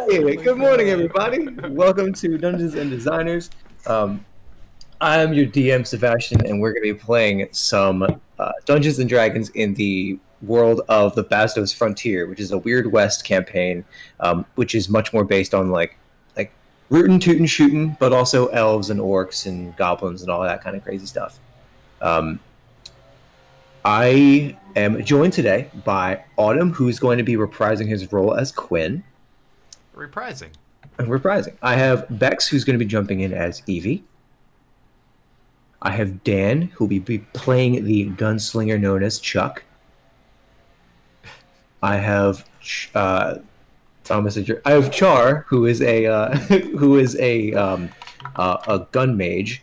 Anyway, good morning, everybody. Welcome to Dungeons and Designers. I am your DM, Sebastian, and we're going to be playing some Dungeons and Dragons in the world of the Baazdos Frontier, which is a Weird West campaign, which is much more based on like Rootin, Tootin, Scutin, but also elves and orcs and goblins and all that kind of crazy stuff. I am joined today by Autumn, who is going to be reprising his role as Quinn. Reprising. I have Bex, who's going to be jumping in as Evie. I have Dan, who will be playing the gunslinger known as Chuck. I have I have Char, who is a gun mage,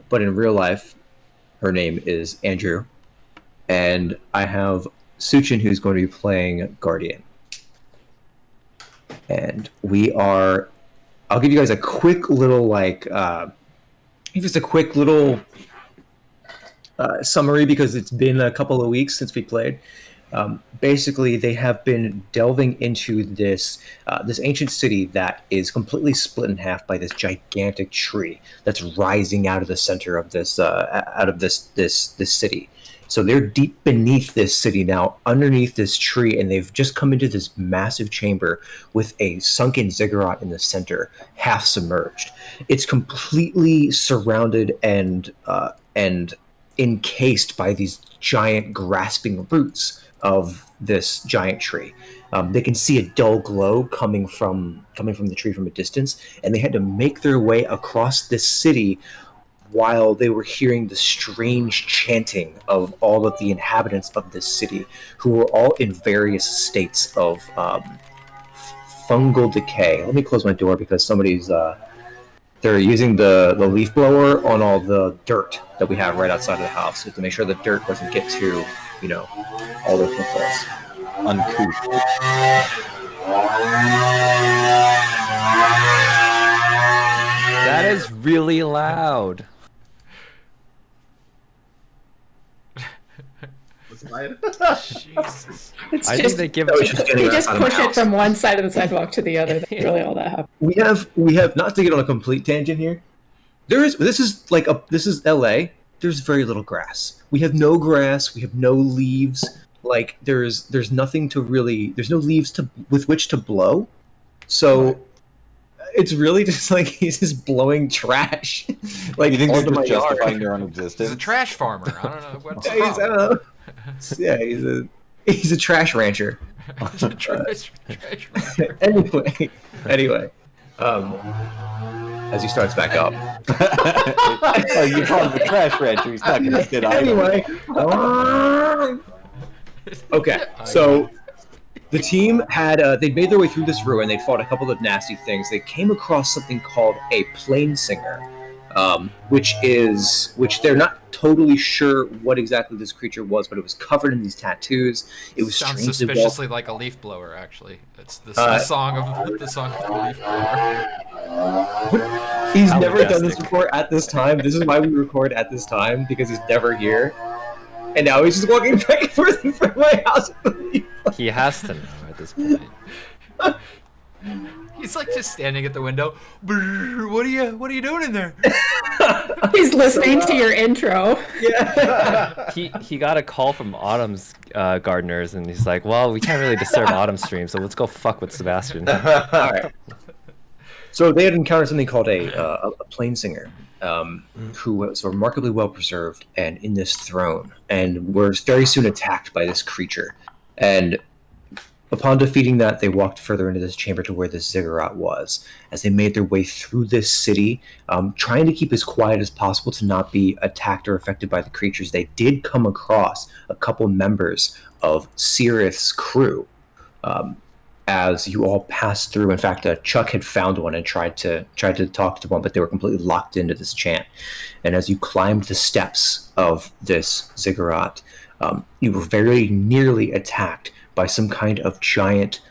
but in real life, her name is Andrew. And I have Scutin, who's going to be playing Guardian. And I'll give you guys a quick little, summary because it's been a couple of weeks since we played. Basically, they have been delving into this ancient city that is completely split in half by this gigantic tree that's rising out of the center of this city. So they're deep beneath this city now, underneath this tree, and they've just come into this massive chamber with a sunken ziggurat in the center, half submerged. It's completely surrounded and encased by these giant grasping roots of this giant tree. They can see a dull glow coming from the tree from a distance, and they had to make their way across this city while they were hearing the strange chanting of all of the inhabitants of this city, who were all in various states of fungal decay. Let me close my door because somebody's they're using the leaf blower on all the dirt that we have right outside of the house to make sure the dirt doesn't get to, all the pitfalls. Uncouth. That is really loud. Jesus. I think they give you just push it from one side of the sidewalk to the other. That's really all that happens. We have not to get on a complete tangent here. This is LA. There's very little grass. We have no grass. We have no leaves. Like there's nothing to really. There's no leaves with which to blow. So it's really just like he's just blowing trash. Like you think they're just justifying their own existence? He's a trash farmer. I don't know what's the I don't know. Yeah, he's a trash rancher. He's a trash rancher. Anyway, as he starts back up. Oh, you call him a trash rancher? He's not gonna sit Anyway. Okay, so the team had they'd made their way through this ruin. They'd fought a couple of nasty things. They came across something called a plainsinger, which they're not totally sure what exactly this creature was, but it was covered in these tattoos. It was sounds suspiciously like a leaf blower. Actually, it's the song of the leaf blower. He's never done this before at this time. This is why we record at this time, because he's never here. And now he's just walking back and forth in front of my house. He has to know at this point. He's like just standing at the window. What are you doing in there? He's listening to your intro. Yeah. He got a call from Autumn's gardeners, and he's like, "Well, we can't really disturb Autumn's stream, so let's go fuck with Sebastian." All right. So they had encountered something called a plainsinger, who was remarkably well preserved and in this throne, and were very soon attacked by this creature. And upon defeating that, they walked further into this chamber to where this ziggurat was. As they made their way through this city, trying to keep as quiet as possible to not be attacked or affected by the creatures, they did come across a couple members of Sirith's crew. As you all passed through, in fact, Chuck had found one and tried to talk to one, but they were completely locked into this chant. And as you climbed the steps of this ziggurat, you were very nearly attacked by some kind of giant,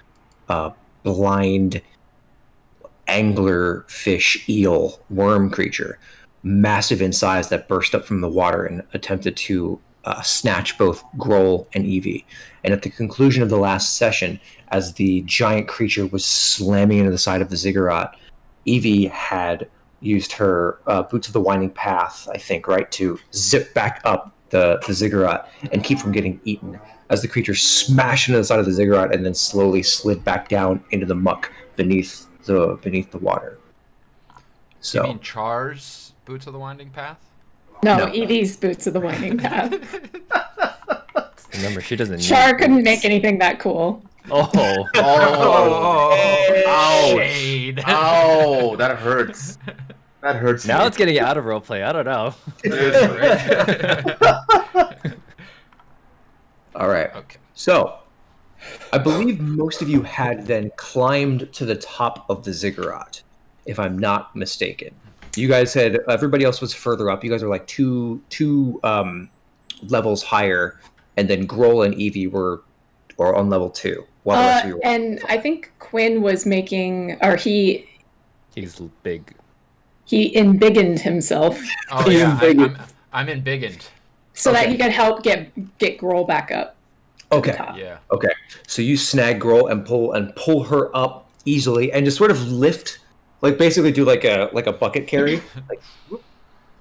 blind angler fish eel worm creature, massive in size, that burst up from the water and attempted to snatch both Grohl and Evie. And at the conclusion of the last session, as the giant creature was slamming into the side of the ziggurat, Evie had used her Boots of the Winding Path, I think, right, to zip back up the ziggurat and keep from getting eaten, as the creature smashed into the side of the ziggurat and then slowly slid back down into the muck beneath the water. So, You mean Char's Boots of the Winding Path? No, No. Evie's Boots of the Winding Path. Remember, she doesn't need Char couldn't boots. make anything that cool. Oh. Ouch. Shade. Ow, that hurts. That hurts. Now me. it's getting out of roleplay. I don't know. all right. Okay. So, I believe most of you had then climbed to the top of the ziggurat, if I'm not mistaken. You guys had, everybody else was further up. You guys were like two levels higher, and then Grohl and Evie were on level 2. While the rest of you were And I think Quinn was making, or he He's big. embiggened himself Oh yeah, I'm embiggened. so that Okay. he could help get Grohl back up. okay. Top. Yeah. Okay, so you snag Grohl and pull her up easily, and just sort of lift, like basically do like a bucket carry, like whoop,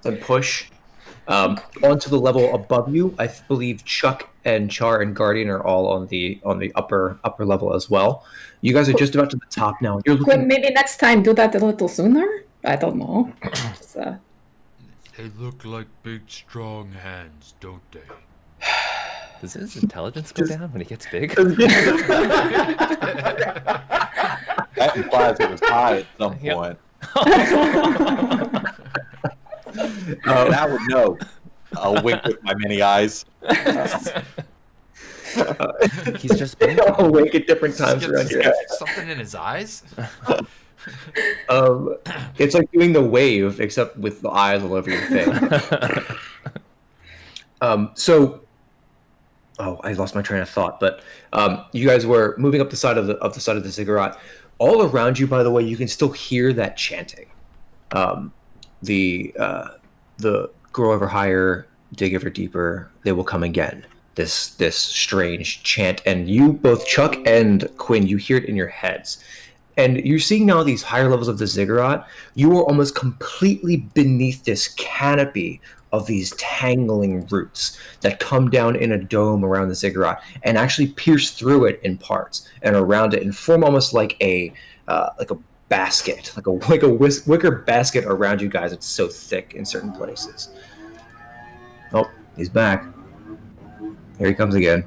and push onto the level above you. I believe Chuck and Char and Guardian are all on the upper level as well. You guys are just about to the top now. You're Quinn, looking. maybe next time do that a little sooner. I don't know. Just, They look like big, strong hands, don't they? Does his intelligence go down when he gets big? That implies it was high at some Yep. point. And I would know. I'll wink with my many eyes. He's just big. They all wake at different times Just around gets your head. something in his eyes. It's like doing the wave, except with the eyes all over your face. So, I lost my train of thought. But you guys were moving up the side of the ziggurat. All around you, by the way, you can still hear that chanting. The grow ever higher, dig ever deeper. They will come again. This strange chant, and you both, Chuck and Quinn, you hear it in your heads. And you're seeing now these higher levels of the ziggurat. You are almost completely beneath this canopy of these tangling roots that come down in a dome around the ziggurat and actually pierce through it in parts and around it and form almost like a basket, like a wicker basket around you guys. It's so thick in certain places. Oh, he's back. Here he comes again.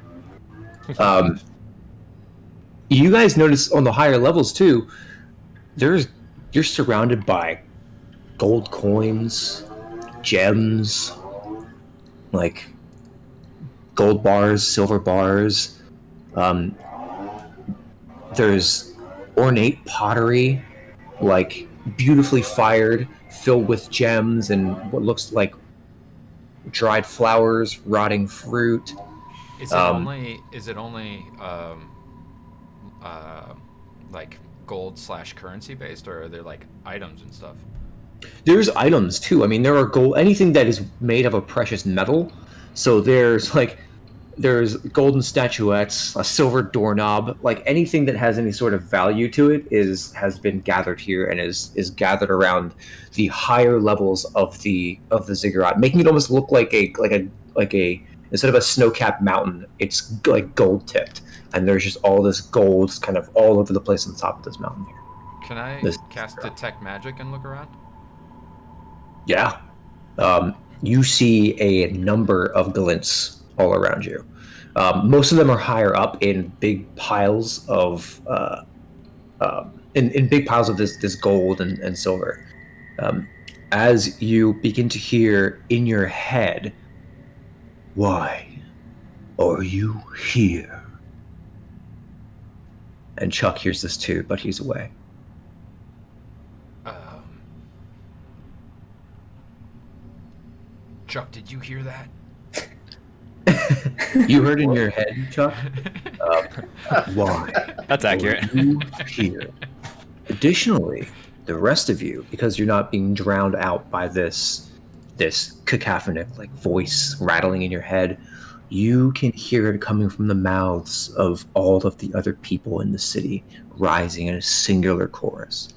You guys notice on the higher levels too, you're surrounded by gold coins, gems, like gold bars, silver bars. There's ornate pottery, like beautifully fired, filled with gems and what looks like dried flowers, rotting fruit. Is it only like gold/currency based, or are there like items and stuff? There's items too. I mean, there are gold, anything that is made of a precious metal. So there's golden statuettes, a silver doorknob, like anything that has any sort of value to it has been gathered here and is gathered around the higher levels of the ziggurat, making it almost look like a instead of a snow-capped mountain, it's like gold tipped, and there's just all this gold kind of all over the place on the top of this mountain here. Can I This- cast detect magic and look around? Yeah. You see a number of glints all around you. Most of them are higher up in big piles of in big piles of this gold and silver. As you begin to hear in your head, "Why are you here?" And Chuck hears this too, but he's away. Chuck, did you hear that? You heard in your head, Chuck? Why? That's accurate. are you here? Additionally, the rest of you, because you're not being drowned out by this this cacophonic like voice rattling in your head. You can hear it coming from the mouths of all of the other people in the city, rising in a singular chorus.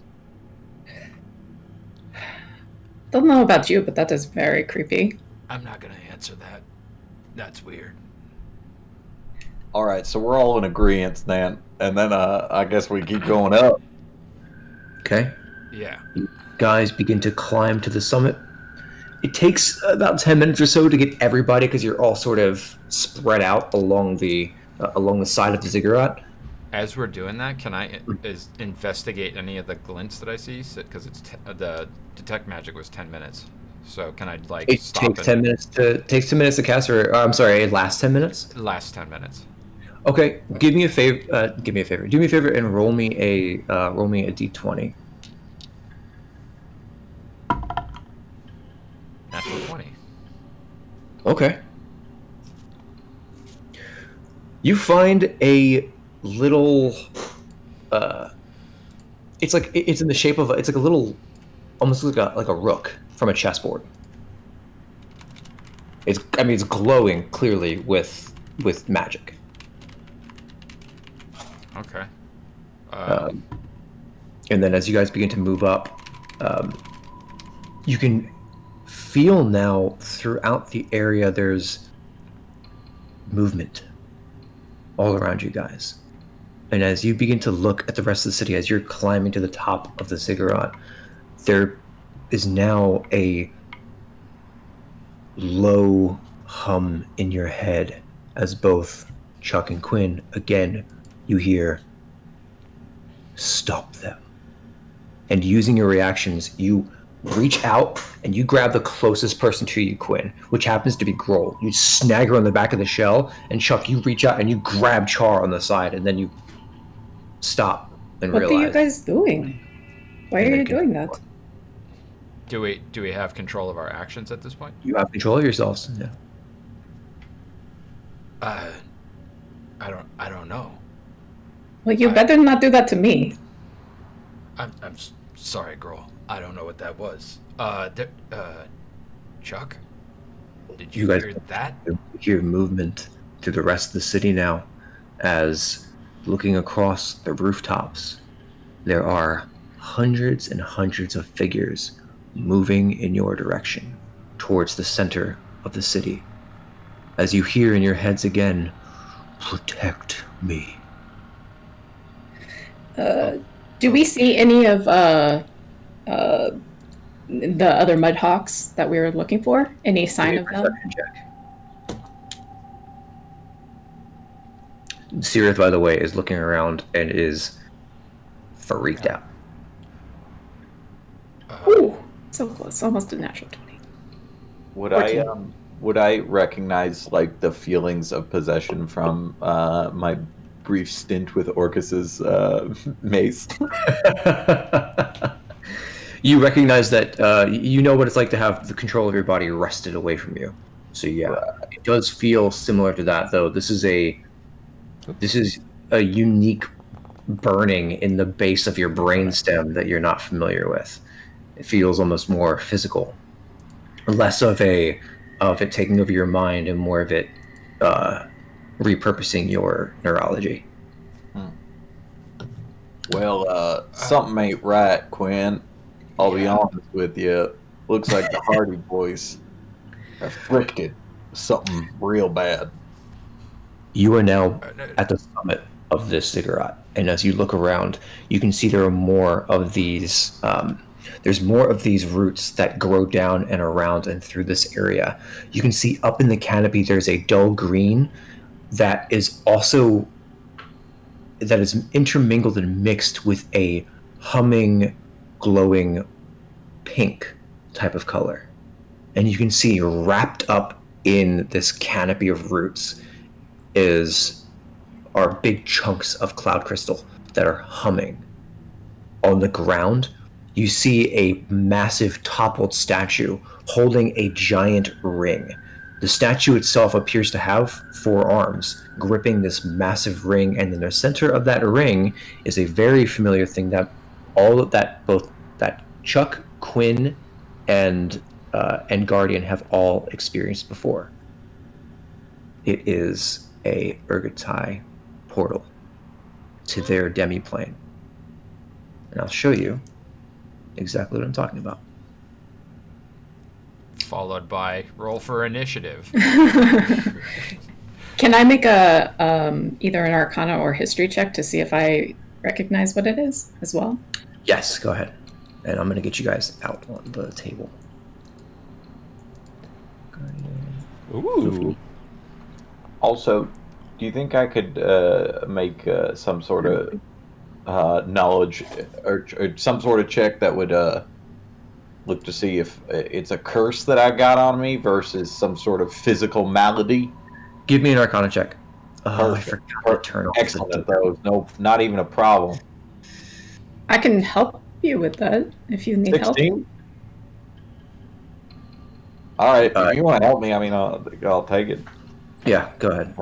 Don't know about you, but that is very creepy. I'm not gonna answer that. That's weird. All right, so we're all in agreement then, and then I guess we keep going up. Okay? Yeah. You guys begin to climb to the summit. It takes about 10 minutes or so to get everybody, because you're all sort of spread out along the side of the ziggurat. As we're doing that, can I investigate any of the glints that I see? Because the detect magic was 10 minutes. So can I It stop? takes 10 minutes to cast, or I'm sorry, it lasts 10 minutes. It lasts 10 minutes. Okay, do me a favor. Do me a favor and roll me a d20. Natural 20. Okay. You find a little. It's in the shape of it's like a little, almost like a rook from a chessboard. It's glowing clearly with magic. Okay. And then as you guys begin to move up, you can feel now throughout the area there's movement all around you guys. And as you begin to look at the rest of the city, as you're climbing to the top of the ziggurat, there is now a low hum in your head as both Chuck and Quinn, again, you hear, "Stop them." And using your reactions, you reach out and you grab the closest person to you, Quinn, which happens to be Grohl. You snag her on the back of the shell, and Chuck, you reach out and you grab Char on the side, and then you stop and What realize. are you guys doing? Why are you doing that? Do we have control of our actions at this point? You have control of yourselves. Yeah. I don't know. Well, you better not do that to me. I'm sorry, girl. I don't know what that was. Chuck, did you guys hear that? hear movement through the rest of the city now, as looking across the rooftops, there are hundreds and hundreds of figures moving in your direction towards the center of the city. As you hear in your heads again, "Protect me." Do we see any of the other Mudhawks that we were looking for? Any sign of them? Perception check. Sirith, by the way, is looking around and is freaked out. Ooh, so close. Almost a natural 20. Would I recognize like the feelings of possession from my brief stint with Orcus's mace? You recognize that you know what it's like to have the control of your body wrested away from you. So yeah, it does feel similar to that, though. This is a unique burning in the base of your brainstem that you're not familiar with. It feels almost more physical, less of it taking over your mind and more of it repurposing your neurology. Well, something ain't right, Quinn. I'll be honest with you. Looks like the Hardy boys afflicted something real bad. You are now at the summit of this ziggurat, and as you look around, you can see there are more of these. There's more of these roots that grow down and around and through this area. You can see up in the canopy there's a dull green that is intermingled and mixed with a humming, glowing pink type of color. And you can see wrapped up in this canopy of roots are big chunks of cloud crystal that are humming. On the ground, you see a massive toppled statue holding a giant ring. The statue itself appears to have 4 arms, gripping this massive ring, and in the center of that ring is a very familiar thing that both Chuck, Quinn, and and Guardian have all experienced before. It is a Urgatai portal to their demi-plane. And I'll show you exactly what I'm talking about. Followed by roll for initiative. Can I make a either an Arcana or History check to see if I recognize what it is as well? Yes, go ahead. And I'm going to get you guys out on the table. Ooh. Also, do you think I could make some sort of knowledge or some sort of check that would look to see if it's a curse that I got on me versus some sort of physical malady? Give me an Arcana check. Oh, I Perfect. forgot to turn off Excellent, though. No, not even a problem. I can help you with that if you need 16? All right, if you want to help me, I mean, I'll take it. Yeah, go ahead.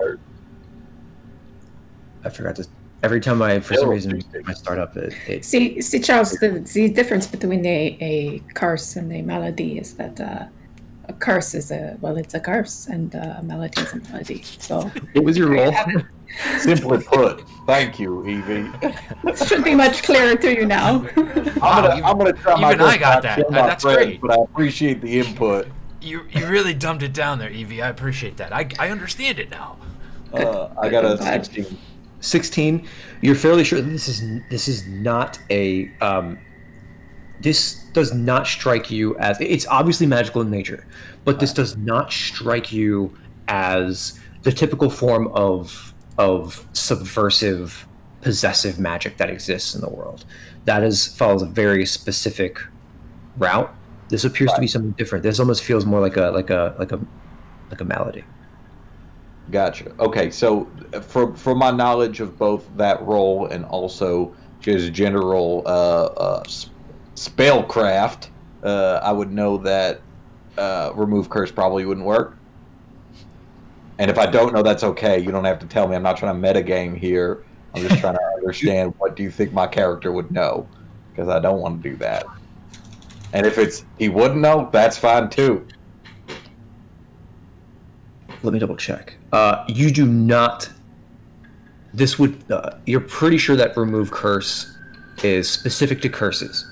I forgot to. Every time for some reason, I start up, it See, Charles, the difference between a curse and a malady is that a curse is it's a curse, and a malady is a malady. So, what was your roll? Simply put, thank you, Evie. It should be much clearer to you now. I'm gonna try my even best I got not to that. kill my That's friends, great. But I appreciate the input. You really dumbed it down there, Evie. I appreciate that. I understand it now. I got a 16. 16. You're fairly sure that this is not a. This does not strike you as. It's obviously magical in nature, but this does not strike you as the typical form of subversive, possessive magic that exists in the world. That follows a very specific route. This appears to be something different. This almost feels more like a malady. Gotcha. Okay, so from my knowledge of both that role and also just general spellcraft, I would know that remove curse probably wouldn't work. And if I don't know, that's okay. You don't have to tell me. I'm not trying to metagame here. I'm just trying to understand what do you think my character would know, because I don't want to do that. And if he wouldn't know, that's fine too. Let me double check. You do not. This would. You're pretty sure that remove curse is specific to curses,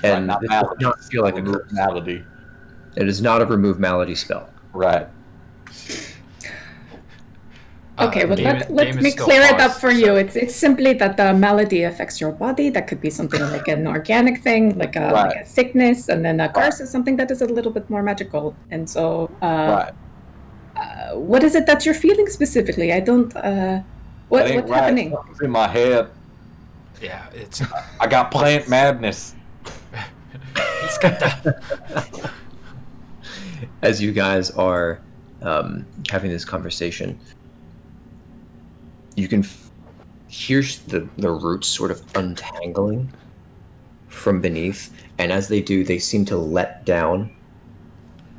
and Right, this does not feel like a curse. malady. It is not a remove malady spell. Right. Okay, but Game let is me still clear it up paused, for so- you. It's simply that the malady affects your body. That could be something like an organic thing, like a sickness, and then a curse is something that is a little bit more magical. And so, Right. what is it that you're feeling specifically? I don't. What's happening? Something's in my head. Yeah, it's. I got plant madness. He's got the. As you guys are having this conversation, you can hear the roots sort of untangling from beneath, and as they do, they seem to let down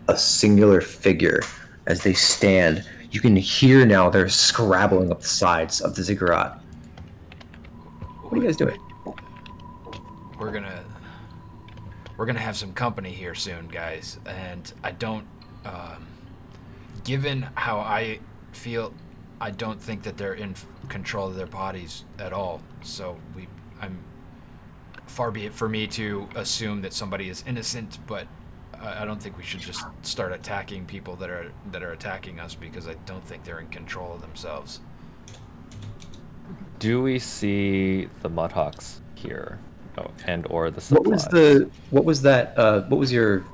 a singular figure as they stand. You can hear now they're scrabbling up the sides of the ziggurat. What are you guys doing? We're gonna have some company here soon, guys, and I don't. Given how I feel, I don't think that they're in control of their bodies at all. So I'm far be it for me to assume that somebody is innocent, but I don't think we should just start attacking people that are attacking us, because I don't think they're in control of themselves. Do we see the Mudhawks here? Oh, and or the What was supplies? what was that? What was your?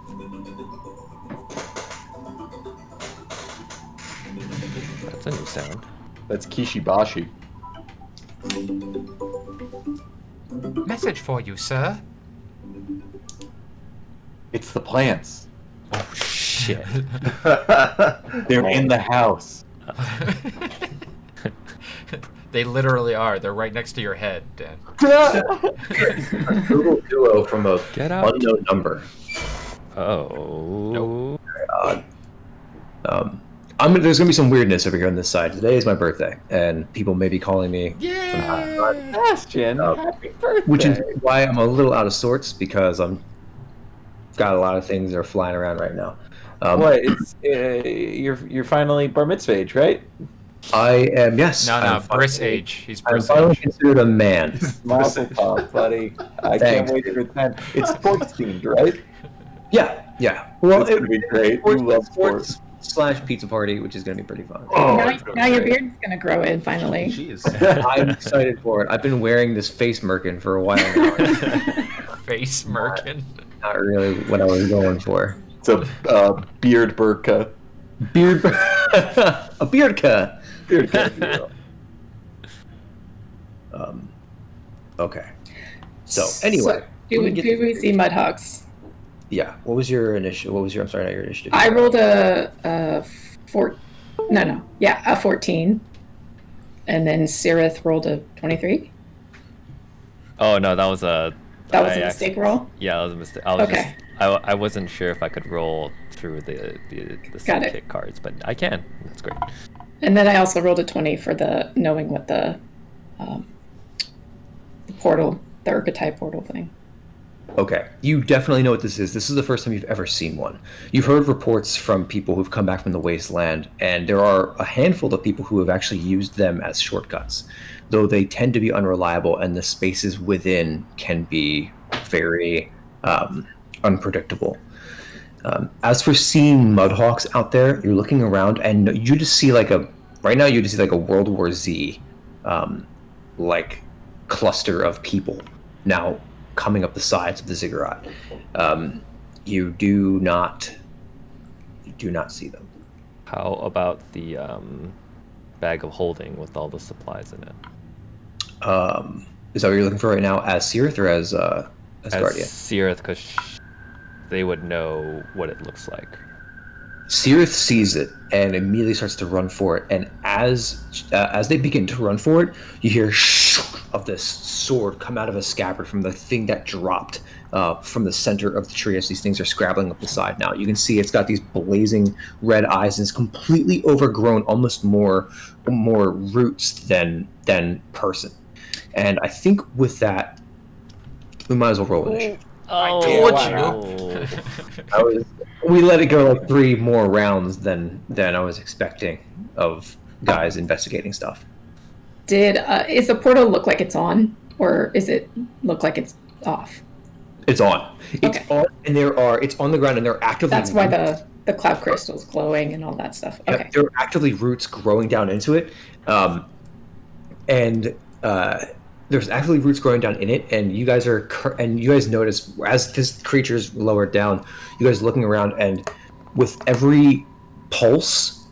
That's a new sound. That's Kishibashi. Message for you, sir. It's the plants. Oh shit! They're in the house. They literally are. They're right next to your head, Dan. Google duo from a Get out. unknown number. Oh. There's gonna be some weirdness over here on this side. Today is my birthday, and people may be calling me, Bastion, happy birthday. which is why I'm a little out of sorts, because I'm got a lot of things that are flying around right now. What? It's you're finally bar mitzvah age, right? I am, yes. No, Briss age. He's I'm Briss finally age. considered a man. Mazel tov, buddy. I Thanks. can't wait for 10. It's sports themed, right? Yeah. Well, It's gonna be great. You love sports. / pizza party, which is going to be pretty fun. Oh, now your beard's gonna grow in finally. Jeez. I'm excited for it. I've been wearing this face merkin for a while now. Face merkin. Not really what I was going for. It's a beard burqa. A beardka. Beard burqa. Okay. So anyway, do we see Mudhogs? yeah. What was your initiative? I'm sorry, not your initiative. I rolled a 14, and then Sirith rolled a 23. Oh no, that was a. That was a mistake roll. Yeah, that was a mistake. I was Okay. I wasn't sure if I could roll through the Got it. sidekick cards, but I can. That's great. And then I also rolled a 20 for the knowing what the portal, the archetype portal thing. Okay, you definitely know what this is. This is the first time you've ever seen one. You've heard reports from people who've come back from the wasteland, and there are a handful of people who have actually used them as shortcuts, though they tend to be unreliable, and the spaces within can be very unpredictable. As for seeing mudhawks out there, you're looking around, and you just see right now you just see like a World War Z, like cluster of people now coming up the sides of the ziggurat. You do not see them. How about the bag of holding with all the supplies in it? Is that what you're looking for right now, as Sirith or as Guardian? Sirith, because they would know what it looks like. Sirith sees it and immediately starts to run for it. And as they begin to run for it, you hear of this sword come out of a scabbard from the thing that dropped from the center of the tree as these things are scrabbling up the side now. You can see it's got these blazing red eyes and it's completely overgrown, almost more roots than person. And I think with that, we might as well roll initiative. Oh, We let it go like 3 more rounds than I was expecting of guys investigating stuff. Is the portal look like it's on, or is it look like it's off? It's on. It's Okay. on, and it's on the ground, and they're actively. That's why the cloud crystal's glowing and all that stuff. Yep, Okay. there are actively roots growing down into it, and there's actually roots growing down in it. And you guys notice as this creature's lowered down, you guys looking around, and with every pulse,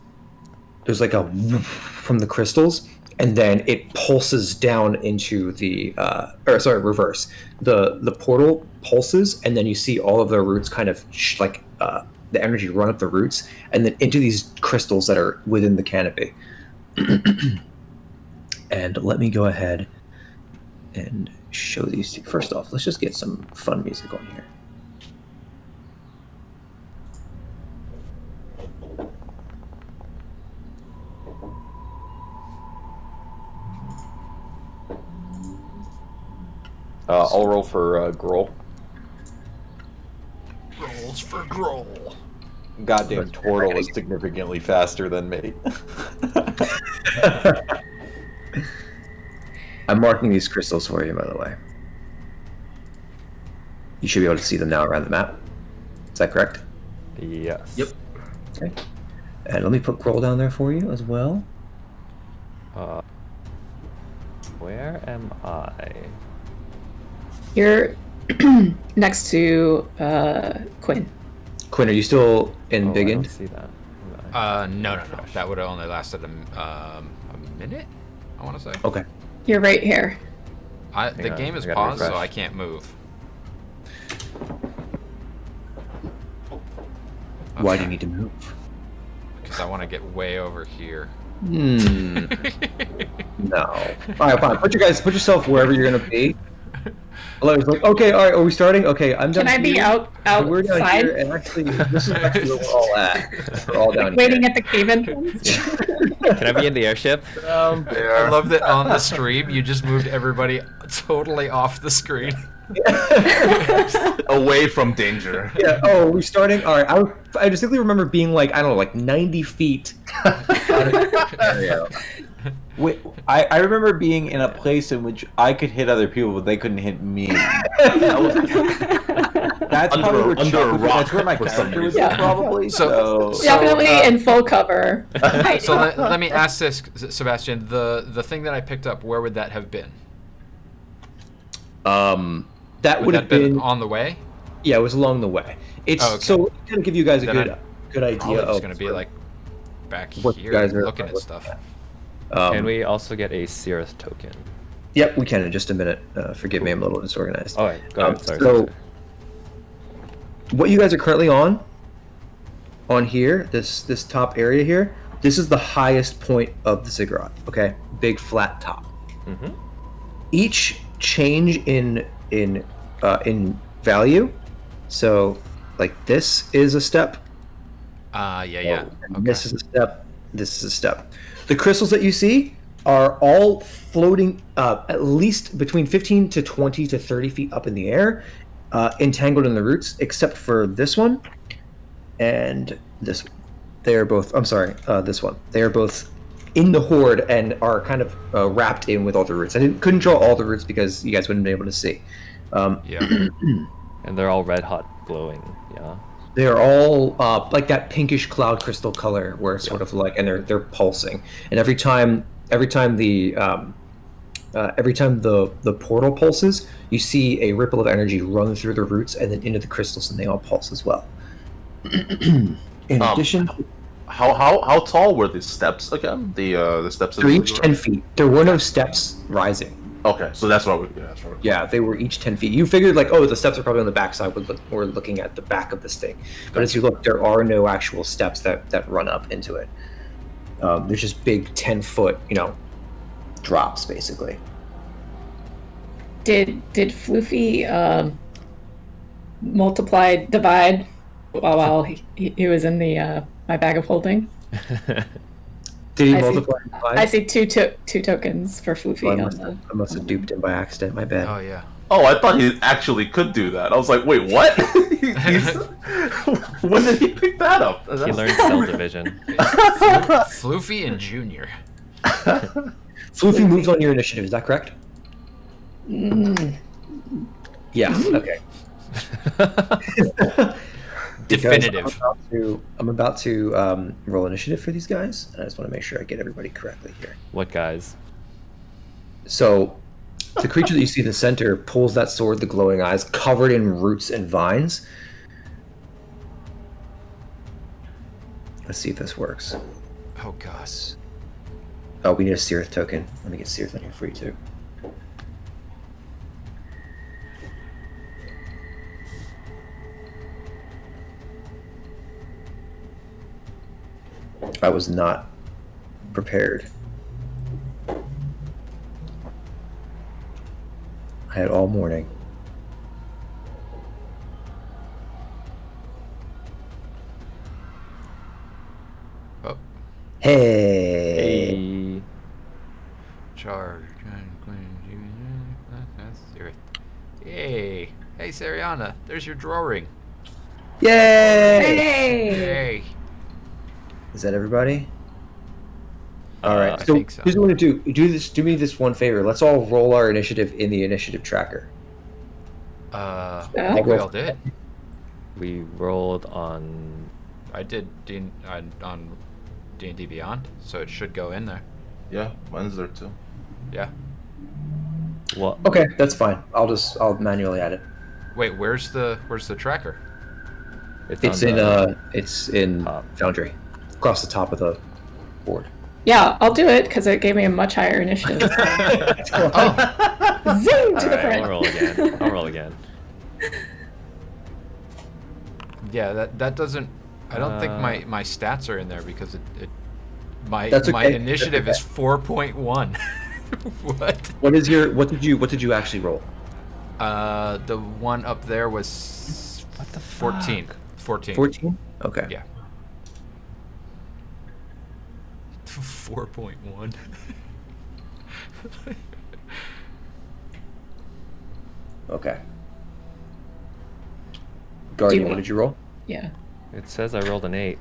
there's like a whoosh from the crystals, and then it pulses down into the reverse. The portal pulses, and then you see all of the roots kind of the energy run up the roots and then into these crystals that are within the canopy. And let me go ahead and show these two. First off, let's just get some fun music on here. I'll roll for Grohl. Rolls for Grohl. Goddamn Tortle is significantly faster than me. I'm marking these crystals for you, by the way. You should be able to see them now around the map. Is that correct? yes. Yep. Okay. And let me put Grohl down there for you as well. Where am I? You're next to Quinn. Quinn, are you still in Big I End? don't see that. No. That would have only lasted a minute, I want to say. Okay. You're right here. The on, game is I gotta paused, so refresh. I can't move. Why do you need to move? Because I want to get way over here. No. All right, fine. Put yourself wherever you're gonna be. Alari's like, okay, all right, are we starting? Okay, I'm done. Can I be here. We're down outside? here, and actually, this is actually where we're all at. We're all down Waiting here. at the cave entrance? Can I be in the airship? I love that on the stream you just moved everybody totally off the screen. Away from danger. Yeah. Oh, we're starting. All right. I distinctly remember being like, I don't know, like 90 feet. Wait, I remember being in a place in which I could hit other people, but they couldn't hit me. That's Under- probably where under Chuck a was- rock that's where my for some character was reason. at, probably. So- So, Definitely in full cover. So let me ask this, Sebastian. The thing that I picked up, where would that have been? That would have been on the way. Yeah, it was along the way. It's Oh, okay. so to kind of give you guys a Then good idea Probably of just going to be like back what you here guys are looking at stuff. Can we also get a Cirith token? Yep, we can in just a minute. Forgive me, I'm a little disorganized. Oh, wait, go ahead. Sorry. So, what you guys are currently on here, this top area here, this is the highest point of the ziggurat. Okay, big flat top. Mm-hmm. Each change in value, so like this is a step. Yeah. And Okay. This is a step. This is a step. The crystals that you see are all floating at least between 15 to 20 to 30 feet up in the air, entangled in the roots, except for this one and this one. They are both, I'm sorry, this one. They are both in the horde and are kind of wrapped in with all the roots. Couldn't draw all the roots because you guys wouldn't be able to see. Yeah. And they're all red hot glowing. Yeah. They're all like that pinkish cloud crystal color, where it's sort of like, and they're pulsing. And every time the portal pulses, you see a ripple of energy run through the roots and then into the crystals, and they all pulse as well. In addition, How tall were the steps again? The steps. they're each 10 feet. There were no steps rising. Okay, so that's what we. Yeah, they were each 10 feet. You figured like, oh, the steps are probably on the backside. We're looking at the back of this thing. But as you look, there are no actual steps that run up into it. There's just big 10-foot, drops basically. Did Floofy divide while he was in the my bag of holding? Did he I see- multiply? I see two tokens for Floofy. Oh, on I must have duped him by accident. My bad. Oh yeah. Oh, I thought he actually could do that. I was like, wait, what? When did he pick that up? He learned cell division. Floofy and Junior. Floofy moves on your initiative. Is that correct? Yeah. Okay. Definitive. I'm about to roll initiative for these guys, and I just want to make sure I get everybody correctly here. What guys? So, the creature that you see in the center pulls that sword, the glowing eyes, covered in roots and vines. Let's see if this works. Oh gosh. Oh, we need a Cirith token. Let me get Cirith on here for you too. I was not prepared. I had all morning. Oh. Hey. Hey. Charge. Hey. Hey, Sariana. There's your drawing. Yay! Hey! Hey. Is that everybody? All right. I So, think so. here's what I'm gonna do. Do me this one favor. Let's all roll our initiative in the initiative tracker. I think we all did. We rolled on. I did on D&D Beyond, so it should go in there. Yeah, mine's there too. Yeah. What? Okay, that's fine. I'll manually add it. Wait, where's the tracker? It's on in the- it's in top. Foundry, across the top of the board. Yeah, I'll do it because it gave me a much higher initiative. Oh, Zoom to the Alright, front. I'll roll again. I'll roll again. yeah. That doesn't. I don't think my stats are in there because my That's my okay. initiative That's is 4.1. What? What did you actually roll? The one up there was What the 14. 14. 14. Okay. Yeah. 4.1. Okay. Guardian, Do you what did you roll? Yeah. It says I rolled an 8,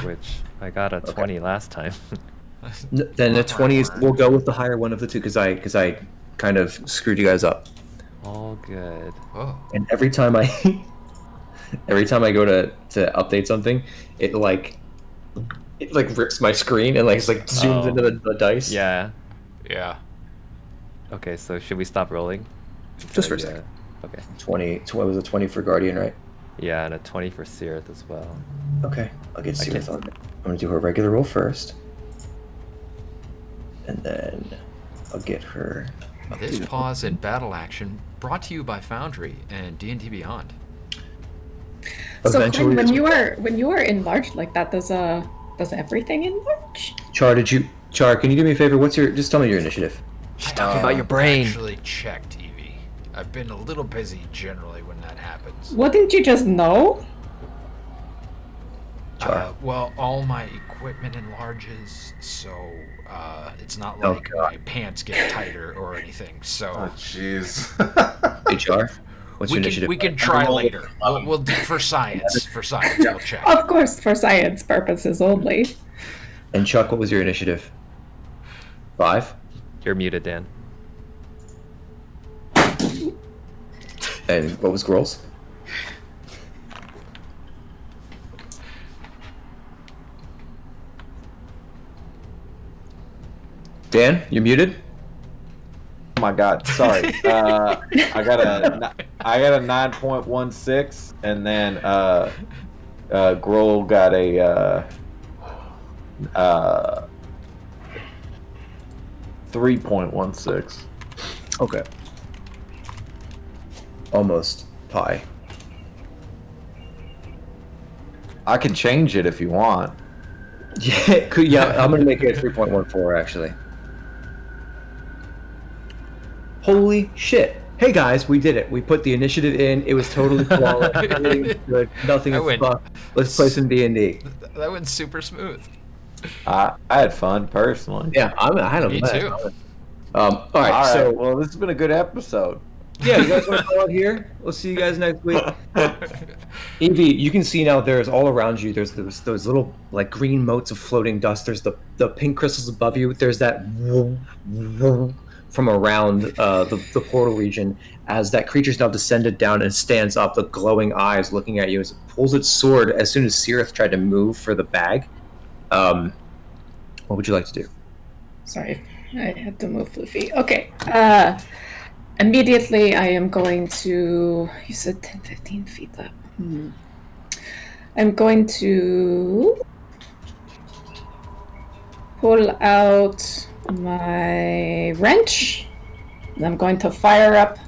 which I got a 20 last time. Then the 20 is. We'll go with the higher one of the two because I kind of screwed you guys up. All good. Oh. And every time I go to update something, it rips my screen and like zooms into the dice. Yeah. Yeah. Okay, so should we stop rolling? Just for a second. Okay. 20. What was it? 20 for Guardian, right? Yeah, and a 20 for Seereth as well. Okay, I'll get Okay. Seereth on. I'm gonna do her regular roll first, and then I'll get her. This pause in battle action brought to you by Foundry and D&D Beyond. So Eventually, Quinn, when you are enlarged like that, does everything enlarge? Char, can you do me a favor? Just tell me your initiative. She's talking about your brain. Actually checked, Evie. I've been a little busy generally when that happens. Wouldn't you just know? Char. Well, all my equipment enlarges, so it's not Oh, like God. my pants get tighter or anything. So Oh, jeez. Hey, Char, what's your initiative? we can try later. We'll do for science. For science, we'll check. Of course, for science purposes only. And Chuck, what was your initiative? 5. You're muted, Dan. And what was Girls? Dan, you're muted. Oh my God, sorry. I got a 9.16, and then Grohl got a 3.16. Okay. Almost pi. I can change it if you want. Yeah, I'm gonna make it 3.14 actually. Holy shit! Hey guys, we did it. We put the initiative in. It was totally flawless. Everything's good. Nothing I is win. fucked. Let's play some D&D. That went super smooth. I had fun personally. Yeah, I had a Me blast. too. All right, All right. so Well, this has been a good episode. yeah, you guys want to call it here? We'll see you guys next week. Evie, you can see now there's all around you. There's those little like green motes of floating dust. There's the pink crystals above you. There's that from around the portal region as that creature's now descended down and stands up, the glowing eyes looking at you as it pulls its sword as soon as Seereth tried to move for the bag. What would you like to do? Sorry, I had to move Fluffy. Okay. Immediately, I am going to. You said 10, 15 feet up. I'm going to pull out my wrench. And I'm going to fire up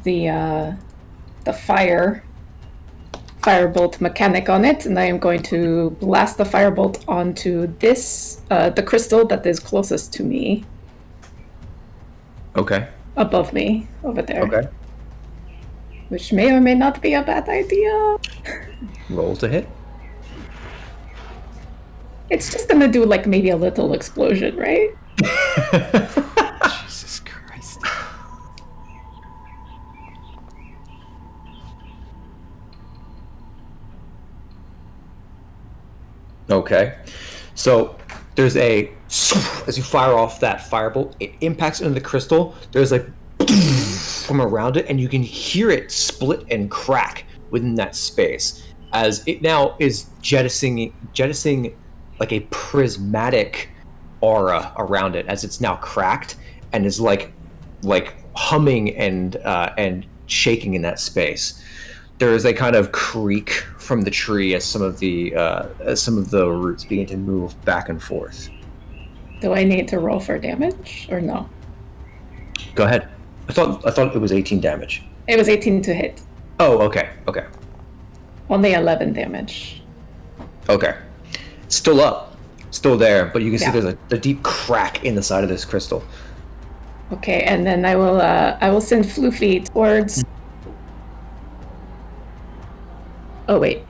the firebolt mechanic on it, and I am going to blast the firebolt onto this the crystal that is closest to me. Okay. Above me, over there. Okay. Which may or may not be a bad idea. Roll to hit. It's just gonna do like maybe a little explosion, right? Jesus Christ. Okay. So there's a as you fire off that firebolt, it impacts into the crystal. There's like from around it, and you can hear it split and crack within that space as it now is jettisoning like a prismatic aura around it as it's now cracked and is like humming and shaking in that space. There is a kind of creak from the tree as some of the roots begin to move back and forth. Do I need to roll for damage or no? Go ahead. I thought it was 18 damage. It was 18 to hit. Oh, okay. Only 11 damage. Okay. Still up. Still there, but you can see Yeah. there's a deep crack in the side of this crystal. Okay, and then I will send Floofy towards. Oh wait.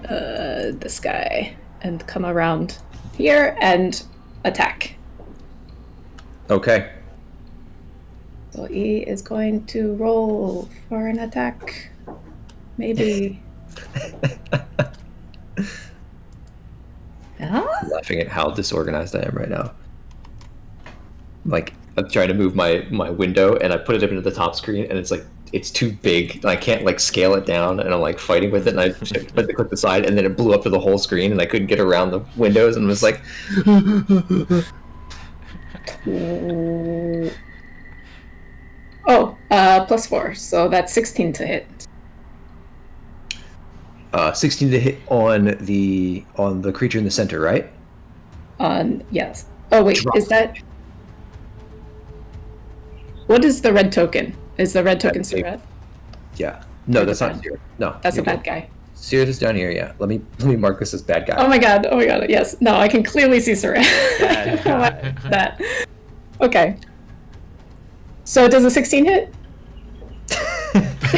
This guy, and come around here and attack. Okay. So E is going to roll for an attack. Maybe. I'm laughing at how disorganized I am right now. Like, I'm trying to move my window, and I put it up into the top screen, and it's like, it's too big, and I can't, like, scale it down, and I'm, like, fighting with it, and I went to click the side, and then it blew up to the whole screen, and I couldn't get around the windows, and was like... +4, so that's 16 to hit. 16 to hit on the creature in the center, right? Yes. Oh, wait, Drop. is that... What is the red token? Is the red token still red? Yeah. No, Or that's the not bad- Seer. No. That's a you're bad good. guy. Seer is down here, yeah. Let me mark this as bad guy. Oh my god, yes. No, I can clearly see Saran. Bad guy. That. Okay. So does a 16 hit?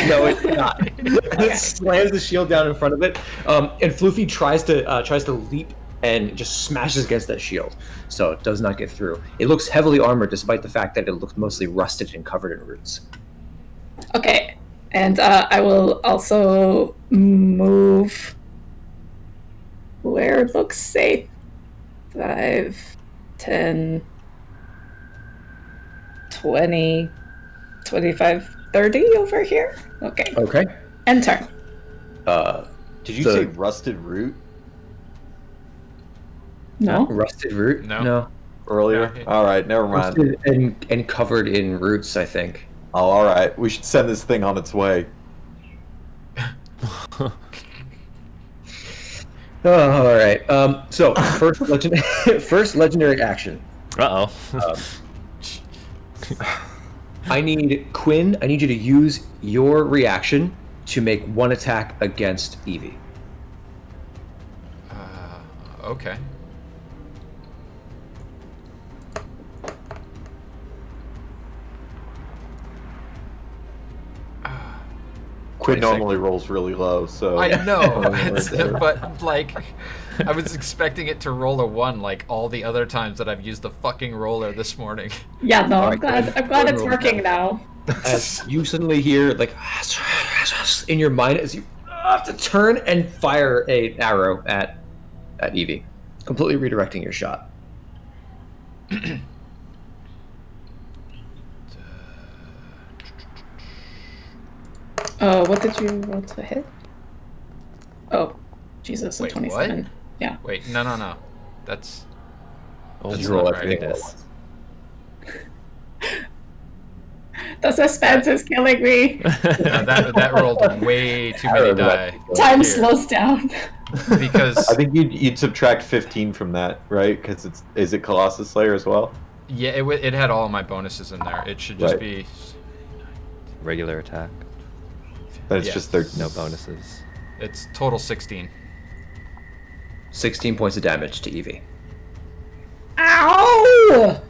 No, it's not. It slams the shield down in front of it, and Floofy tries to leap and just smashes against that shield, so it does not get through. It looks heavily armored, despite the fact that it looks mostly rusted and covered in roots. Okay. And I will also move where it looks safe. 5, 10, 20, 25, 30 over here. Okay. Okay. End turn. Did you So- say rusted root No? Rusted root? No. earlier? No. All right, never mind. Rusted and covered in roots, I think. Oh, all right. We should send this thing on its way. Oh, all right. So first legendary action. Uh-oh. I need Quinn. I need you to use your reaction to make one attack against Evie. Okay. Quinn 26. normally rolls really low, so I know, Right there. but like, I was expecting it to roll a 1 like all the other times that I've used the fucking roller this morning. Yeah, no, I'm Alright, glad it's roll working now. As you suddenly hear, like, in your mind, as you have to turn and fire an arrow at Evie, completely redirecting your shot. What did you roll to hit? Oh, Jesus, a Wait, 27. what? Yeah. Wait, no. That's Oh, That's You roll not everything right. all at once. The suspense is killing me. that rolled way too many die. Time here. slows down. Because I think you'd subtract 15 from that, right? Because is it Colossus Slayer as well? yeah, it had all of my bonuses in there. It should just Right. be Regular attack. Then it's Yeah. just 13. No bonuses. it's total 16. 16 points of damage to Evie. Ow!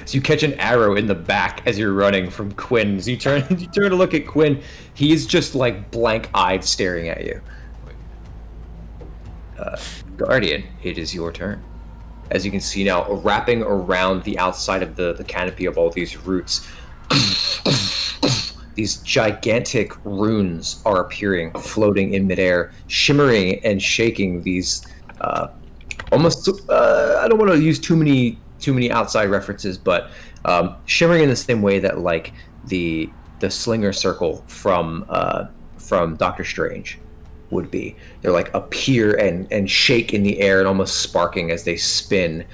So you catch an arrow in the back as you're running from Quinn. As you turn to look at Quinn, he's just like blank-eyed staring at you. Guardian, it is your turn. As you can see now, wrapping around the outside of the canopy of all these roots, these gigantic runes are appearing, floating in midair, shimmering and shaking these almost. I don't want to use too many outside references, but shimmering in the same way that like the slinger circle from Doctor Strange would be. They're like appear and shake in the air and almost sparking as they spin.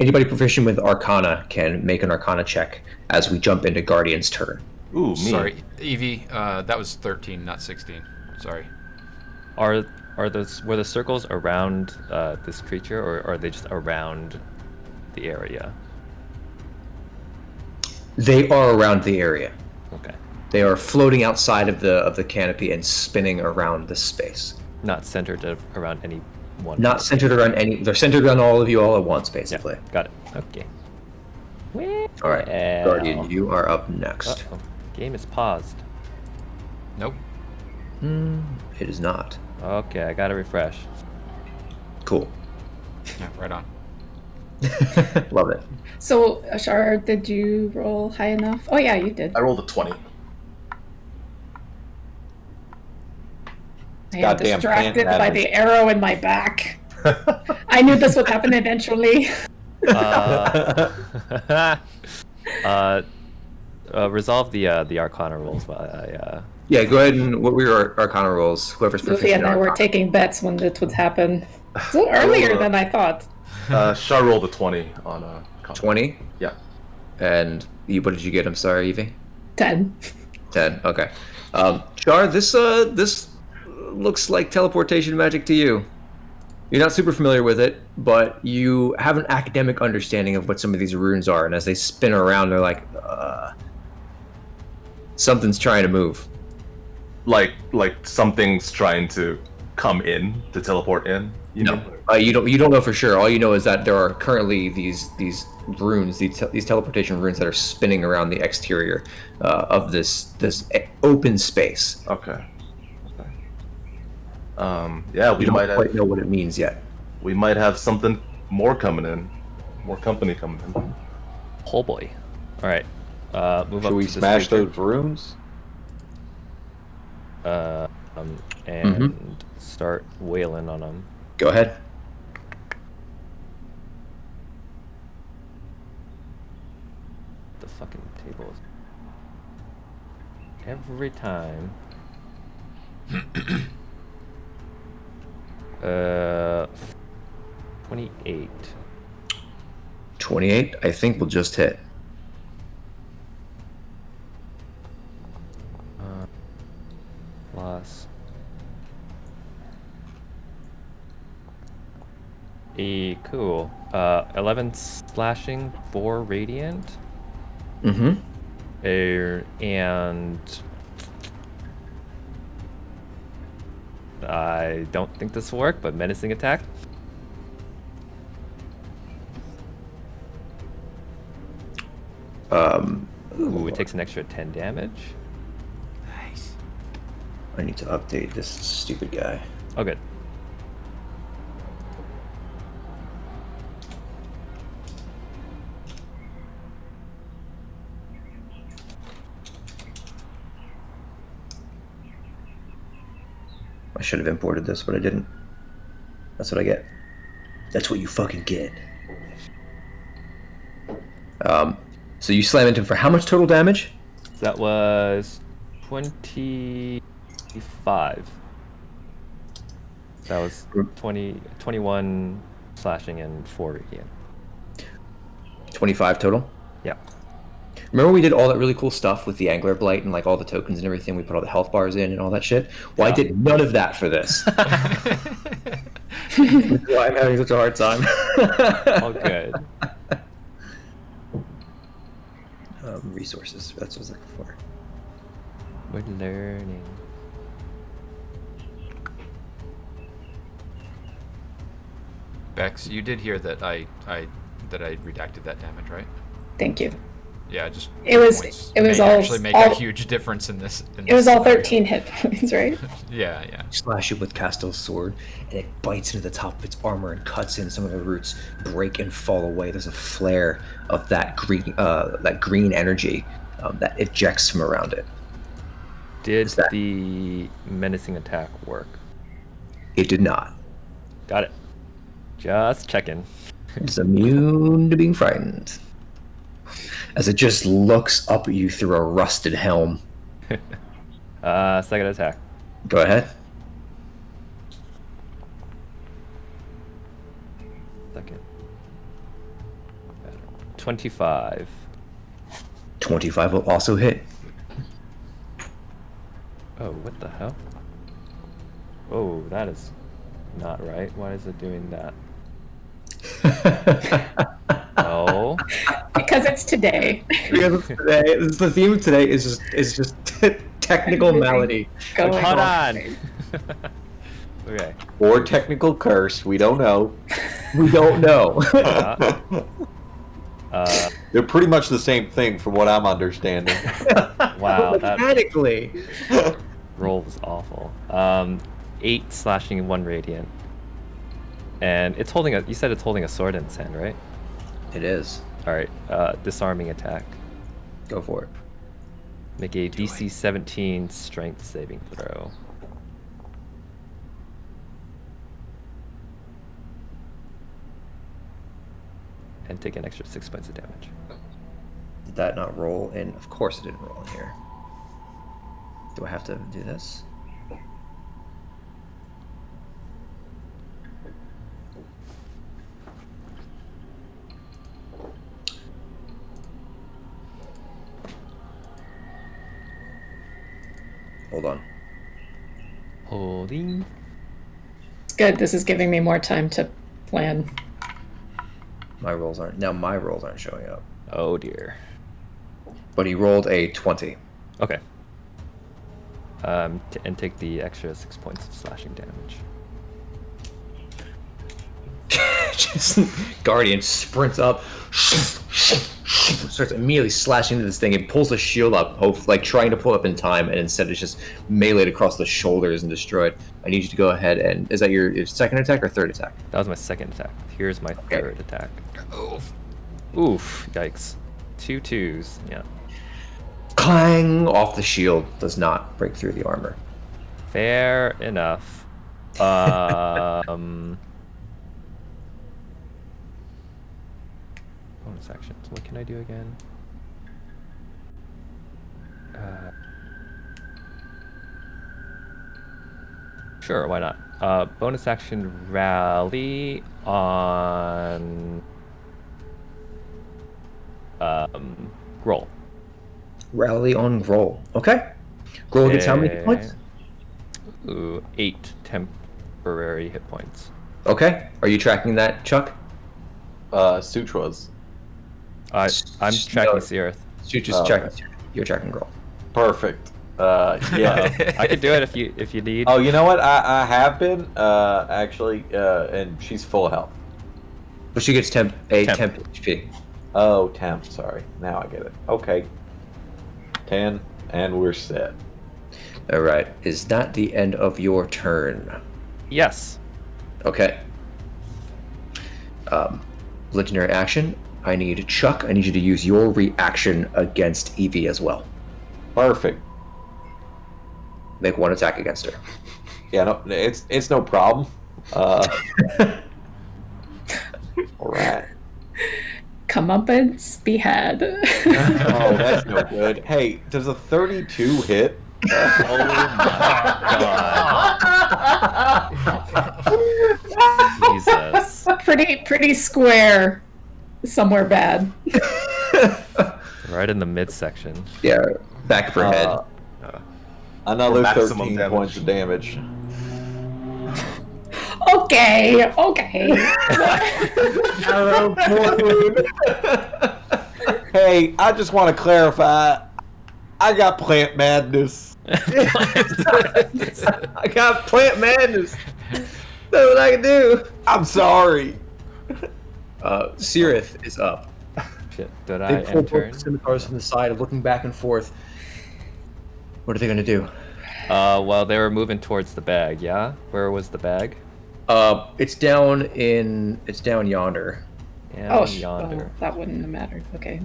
Anybody proficient with Arcana can make an Arcana check as we jump into Guardian's turn. Ooh, me. Sorry, Evie. That was 13, not 16. Sorry. Were the circles around this creature, or are they just around the area? They are around the area. Okay. They are floating outside of the canopy and spinning around the space. Not centered around any one. Not centered around any. They're centered around all of you all at once, basically. Got it. Okay. All right, Well. Guardian, you are up next. Uh-oh. Game is paused. Nope. It is not. Okay, I gotta refresh. Cool. Yeah, right on. Love it. So, Ashar, did you roll high enough? Oh yeah, you did. I rolled a 20. I am Goddamn distracted plant by matters. the arrow in my back. I knew this would happen eventually. Resolve the Arcana rolls while I. Yeah, go ahead and what were your Arcana rolls? Whoever's Luffy proficient and I in were Arcana. taking bets when it would happen. So earlier than I thought. Shar rolled a 20 on Con. 20. Yeah. And what did you get? I'm sorry, Evie. 10. 10. Okay. Char, this looks like teleportation magic to you. You're not super familiar with it, but you have an academic understanding of what some of these runes are, and as they spin around, they're like, something's trying to move. Like something's trying to come in to teleport in. You No, know? you don't know for sure. All you know is that there are currently these runes, these teleportation runes that are spinning around the exterior of this open space. Okay. Yeah, we You might don't quite have. know what it means yet. We might have something more coming in. More company coming in. Oh boy. All right. Move Should up we to this smash creature. those runes? And start wailing on them. Go ahead. The fucking tables. Every time. 28. 28, I think will just hit. Plus. Cool. 11 slashing, 4 radiant. Mm-hmm. And I don't think this will work, but menacing attack. Ooh, it takes an extra 10 damage. Nice. I need to update this stupid guy. Oh, good. I should have imported this, but I didn't. That's what I get. That's what you fucking get. So you slam into him for how much total damage? That was 25. That was 21 slashing and 4 radiant. 25 total? Yeah. Remember we did all that really cool stuff with the angler blight and like all the tokens and everything? We put all the health bars in and all that shit? Well, I did none of that for this. That's why I'm having such a hard time. All good. Resources, that's what I was looking for. We're learning. Bex, you did hear that I redacted that damage, right? Thank you. Yeah, just It was- points it was may all- actually make all- a huge difference in this. It was all scenario. 13 hit points, right? Yeah. You slash it with Castel's sword, and it bites into the top of its armor and cuts in. Some of the roots break and fall away. There's a flare of that green energy that ejects from around it. Did Is that- the menacing attack work? It did not. Got it. Just checking. It's immune to being frightened. As it just looks up at you through a rusted helm. Second attack. Go ahead. Second. 25. 25 will also hit. Oh, what the hell? Oh, that is not right. Why is it doing that? No. Because it's today. Because today, the theme of today is just technical malady. Going Hold on. on. Okay. Or technical curse, we don't know. We don't know. They're pretty much the same thing from what I'm understanding. Wow, that Mechanically. roll was awful. 8 slashing and 1 radiant. And it's holding you said it's holding a sword in its hand, right? It is. All right. Disarming attack. Go for it. Make a DC 17 strength saving throw. And take an extra 6 points of damage. Did that not roll in? Of course it didn't roll in here. Do I have to do this? Hold on. Holding. It's good. This is giving me more time to plan. My rolls aren't showing up. Oh dear. But he rolled a 20. Okay. And take the extra 6 points of slashing damage. Just Guardian sprints up, starts immediately slashing into this thing and pulls the shield up, like trying to pull it up in time, and instead it's just meleeed across the shoulders and destroyed. I need you to go ahead and... Is that your second attack or third attack? That was my second attack. Here's my third attack. Oof. Oof. Yikes. 2 2s. Yeah. Clang! Off the shield. Does not break through the armor. Fair enough. Bonus actions. What can I do again? Sure, why not? Bonus action rally on roll. Rally on roll. Okay. Roll gets how many hit points? Ooh, 8 temporary hit points. Okay. Are you tracking that, Chuck? Sutra's. I'm tracking Searth. Shoot, just checking. You're tracking roll. Perfect. Yeah. I could do it if you need. Oh, you know what? I have been actually, and she's full health. But she gets temp HP. Oh, temp. Sorry. Now I get it. Okay. 10, and we're set. All right. Is that the end of your turn? Yes. Okay. Legendary action. I need Chuck. I need you to use your reaction against Evie as well. Perfect. Make one attack against her. Yeah, no, it's no problem. All right. Comeuppance be had. Oh, that's no good. Hey, does a 32 hit? Oh my god. Jesus. Pretty square. Somewhere bad. Right in the midsection. Yeah, back of her head. Another maximum 13 damage. points of damage. Okay. Hey, I just want to clarify. I got plant madness. I got plant madness. That's what I can do. I'm sorry. Sirith is up. Shit. Did I They pull enter? both the scimitars from the side, looking back and forth. What are they gonna do? Well, they were moving towards the bag. Yeah. Where was the bag? It's down yonder. Yeah, Oh, yonder. that wouldn't have mattered. Okay.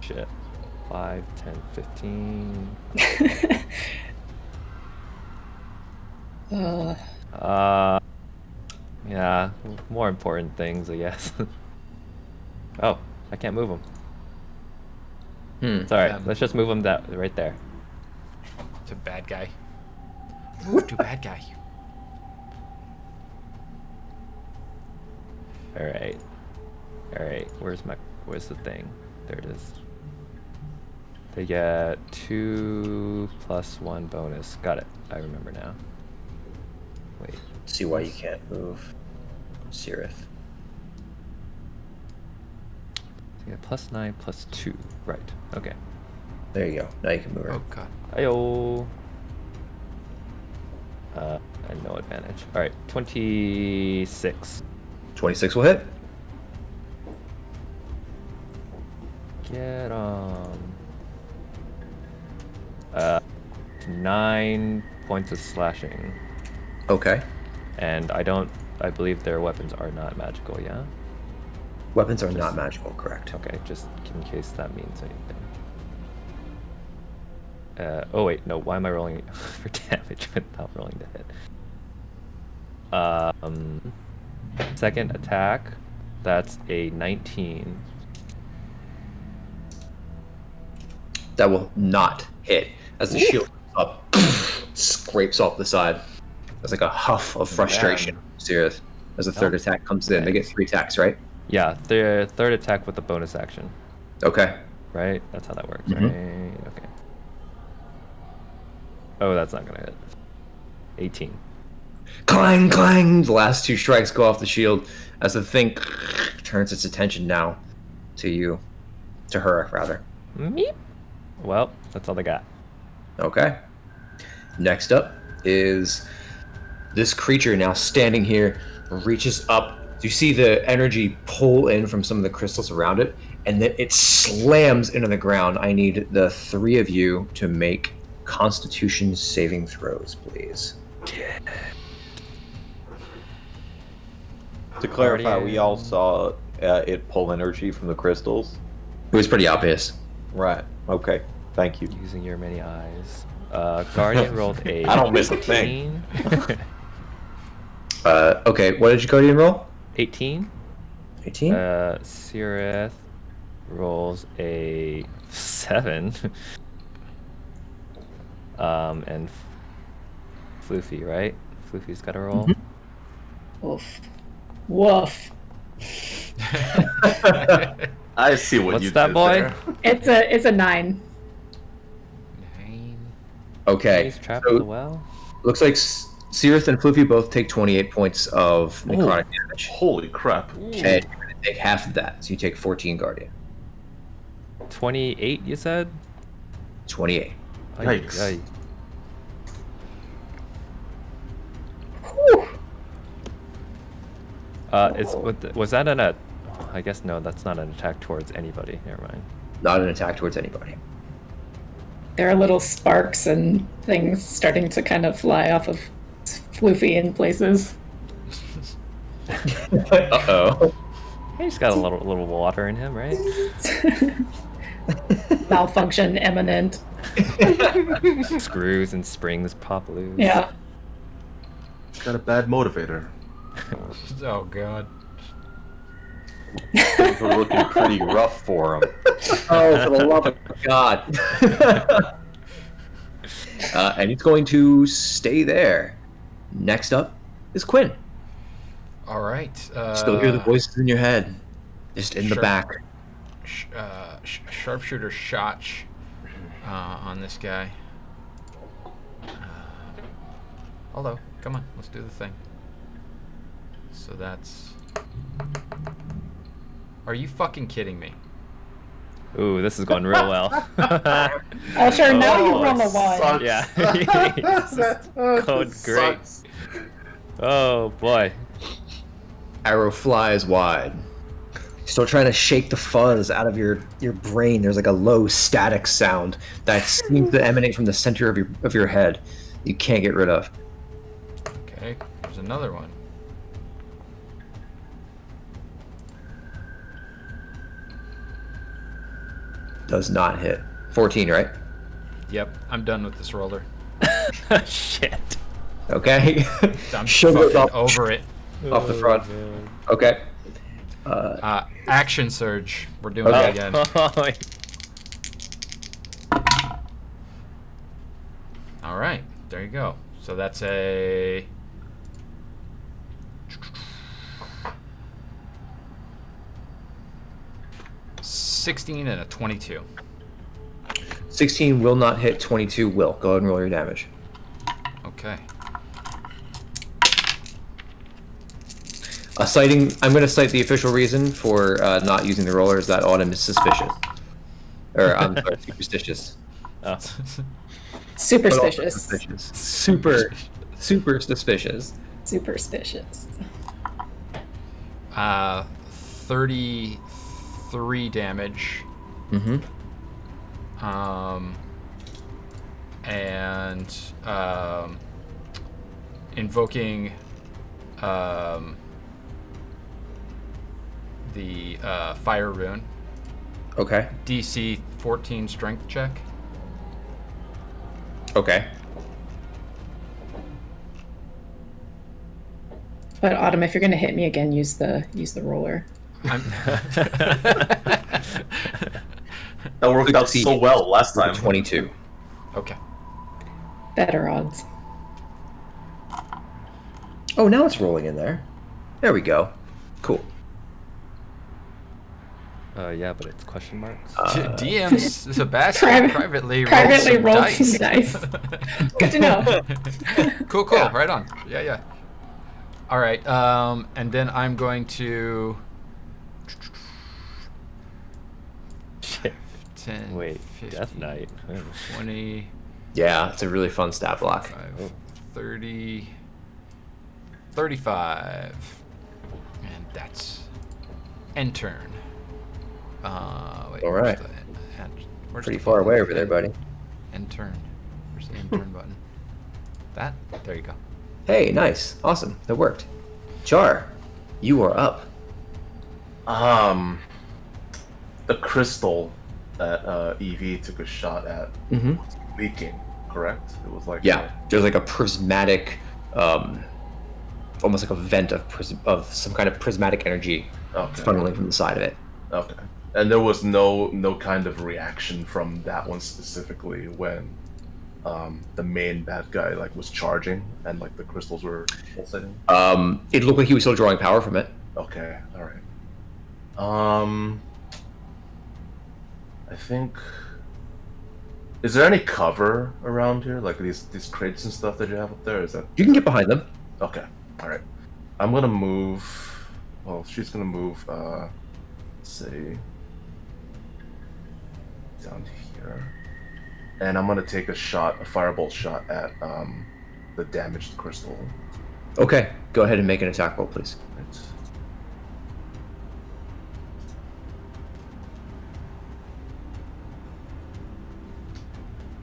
Shit. 5, 10, 15. Yeah, more important things, I guess. Oh, I can't move them. It's alright, let's just move them right there. It's a bad guy. Move to bad guy. Alright. Where's the thing? There it is. They get 2 + 1 bonus. Got it. I remember now. Wait. See why you can't move Sirith. Yeah, +9 + 2. Right. Okay. There you go. Now you can move her. Oh god. Ayo. And no advantage. Alright, 26. 26 will hit. Get on. 9 points of slashing. Okay. And I don't I believe their weapons are not magical, yeah? Weapons are not magical, correct? Okay, just in case that means anything. Oh wait, no, why am I rolling for damage without rolling to hit? Second attack, that's a 19. That will not hit as the shield comes up, scrapes off the side. There's like a huff of frustration. Serious. As the third attack comes in, they get 3 attacks, right? Yeah, the third attack with the bonus action. Okay. Right? That's how that works, Mhm. right? Okay. Oh, that's not gonna hit. 18. Clang, clang! The last 2 strikes go off the shield as the thing turns its attention now to you. To her, rather. Meep. Well, that's all they got. Okay. Next up is this creature now standing here, reaches up. You see the energy pull in from some of the crystals around it, and then it slams into the ground. I need the 3 of you to make Constitution saving throws, please. To clarify, we all saw it pull energy from the crystals. It was pretty obvious. Right. Okay. Thank you. Using your many eyes. Guardian rolled a I don't miss a thing. 18. Okay, what did your Guardian roll? 18. 18? Sirith rolls a 7. And Floofy, right? Floofy's got a roll. Woof. Woof. I see what What's you that, did boy? there. It's a 9. Okay, He's trapped so in the well. looks like Sirith and Floofy both take 28 points of necrotic damage. Holy crap. And you're going to take half of that, so you take 14 Guardian. 28, you said? 28. Yikes. Ay. Whew. Was that an I guess no, that's not an attack towards anybody. Never mind. Not an attack towards anybody. There are little sparks and things starting to kind of fly off of Floofy in places. Uh-oh. He's got a little water in him, right? Malfunction imminent. Screws and springs pop loose. Yeah. Got a bad motivator. Oh god. Things were looking pretty rough for him. Oh, for the love of God. And he's going to stay there. Next up is Quinn. All right. Still hear the voices in your head. Just in the Sure. back. Sharpshooter shot on this guy. Hello, come on, let's do the thing. So that's. Are you fucking kidding me? Ooh, this is going real well. Oh, sure, now you roll a 1. sucks. Yeah. This is going great. Sucks. Oh boy. Arrow flies wide. Still trying to shake the fuzz out of your brain. There's like a low static sound that seems to emanate from the center of your head. You can't get rid of. Okay, there's another one. Does not hit. 14, right? Yep, I'm done with this roller. Shit. Okay. I'm Sugar fucking off, over it. off the front. Okay. Action surge. We're doing Okay. it again. All right, there you go. So that's a. $16 and a 22. 16 will not hit. 22 will. Go ahead and roll your damage. Okay. I'm going to cite the official reason for not using the roller is that Autumn is suspicious. Or, I'm sorry, superstitious. Oh. Superstitious. Suspicious. Super suspicious. Superstitious. 33 damage. Mm-hmm. And invoking the fire rune. Okay. DC 14 strength check. Okay. But Autumn, if you're gonna hit me again, use the roller. That worked out so well last time. 22. Okay. Better odds. Oh, now it's rolling in there. There we go. Cool. Yeah, but it's question marks. DM Sebastian privately rolled some some dice. Good to know. Cool. Yeah. Right on. Yeah. All right. And then I'm going to. 10, Wait, 15, Death Knight. 20. Yeah, it's a really fun stat block. 5, 30, 35. And that's end turn. Wait, all right. Where's Pretty the far away button? over there, buddy. End turn. Where's the end turn button? That? There you go. Hey, nice. Awesome. That worked. Char, you are up. The crystal that EV took a shot at Mm-hmm. was leaking, correct? It was like Yeah, there's like a prismatic, almost like a vent of some kind of prismatic energy funneling from the side of it. Okay. And there was no kind of reaction from that one specifically when the main bad guy like was charging and like the crystals were pulsating. It looked like he was still drawing power from it. Okay, all right. I think. Is there any cover around here, like these crates and stuff that you have up there? Is that You can get behind them. okay? All right. I'm gonna move. Well, she's gonna move. Let's see. Down here, and I'm gonna take a firebolt shot at the damaged crystal. Okay, go ahead and make an attack roll, please. Right.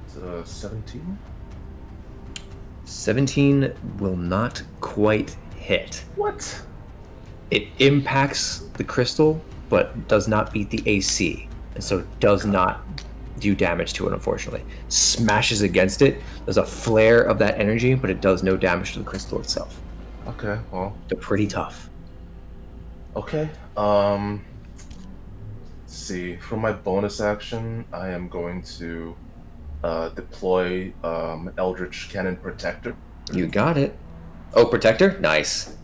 Is it a 17? 17 will not quite hit. What? It impacts the crystal, but does not beat the AC, and so does not do damage to it, unfortunately. Smashes against it. There's a flare of that energy, but it does no damage to the crystal itself. Okay, well. They're pretty tough. Okay. Let's see. For my bonus action, I am going to deploy Eldritch Cannon Protector. You got it. Oh, Protector? Nice.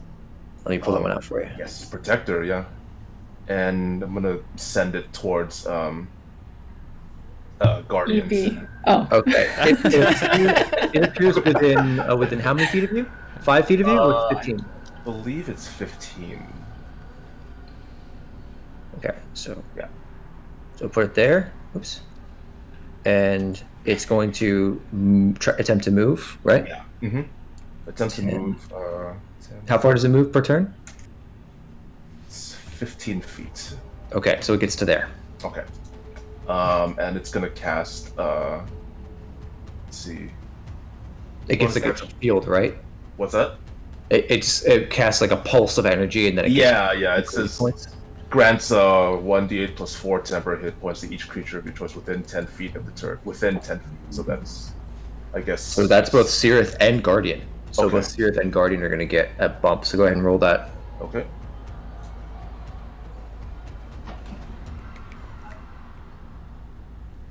Let me pull that one out for you. Yes, Protector, yeah. And I'm gonna send it towards Guardians. EV. Oh. Okay. It appears within how many feet of you? 5 feet of you, or 15? I believe it's 15. Okay, so Yeah. So put it there. Oops. And it's going to attempt to move, right? Yeah. Mm-hmm. Attempt to 10. move. 10. How far does it move per turn? It's 15 feet. Okay, so it gets to there. Okay. And it's gonna cast. Let's see. It gets like a field, right? What's that? It casts like a pulse of energy, and then it Yeah. It gets says points. grants 1d8 plus 4 temporary hit points to each creature of your choice within 10 feet of the turret. Within 10 feet. So that's, I guess. So that's both Seereth and Guardian. So Okay. both Seereth and Guardian are going to get a bump. So go ahead and roll that. Okay.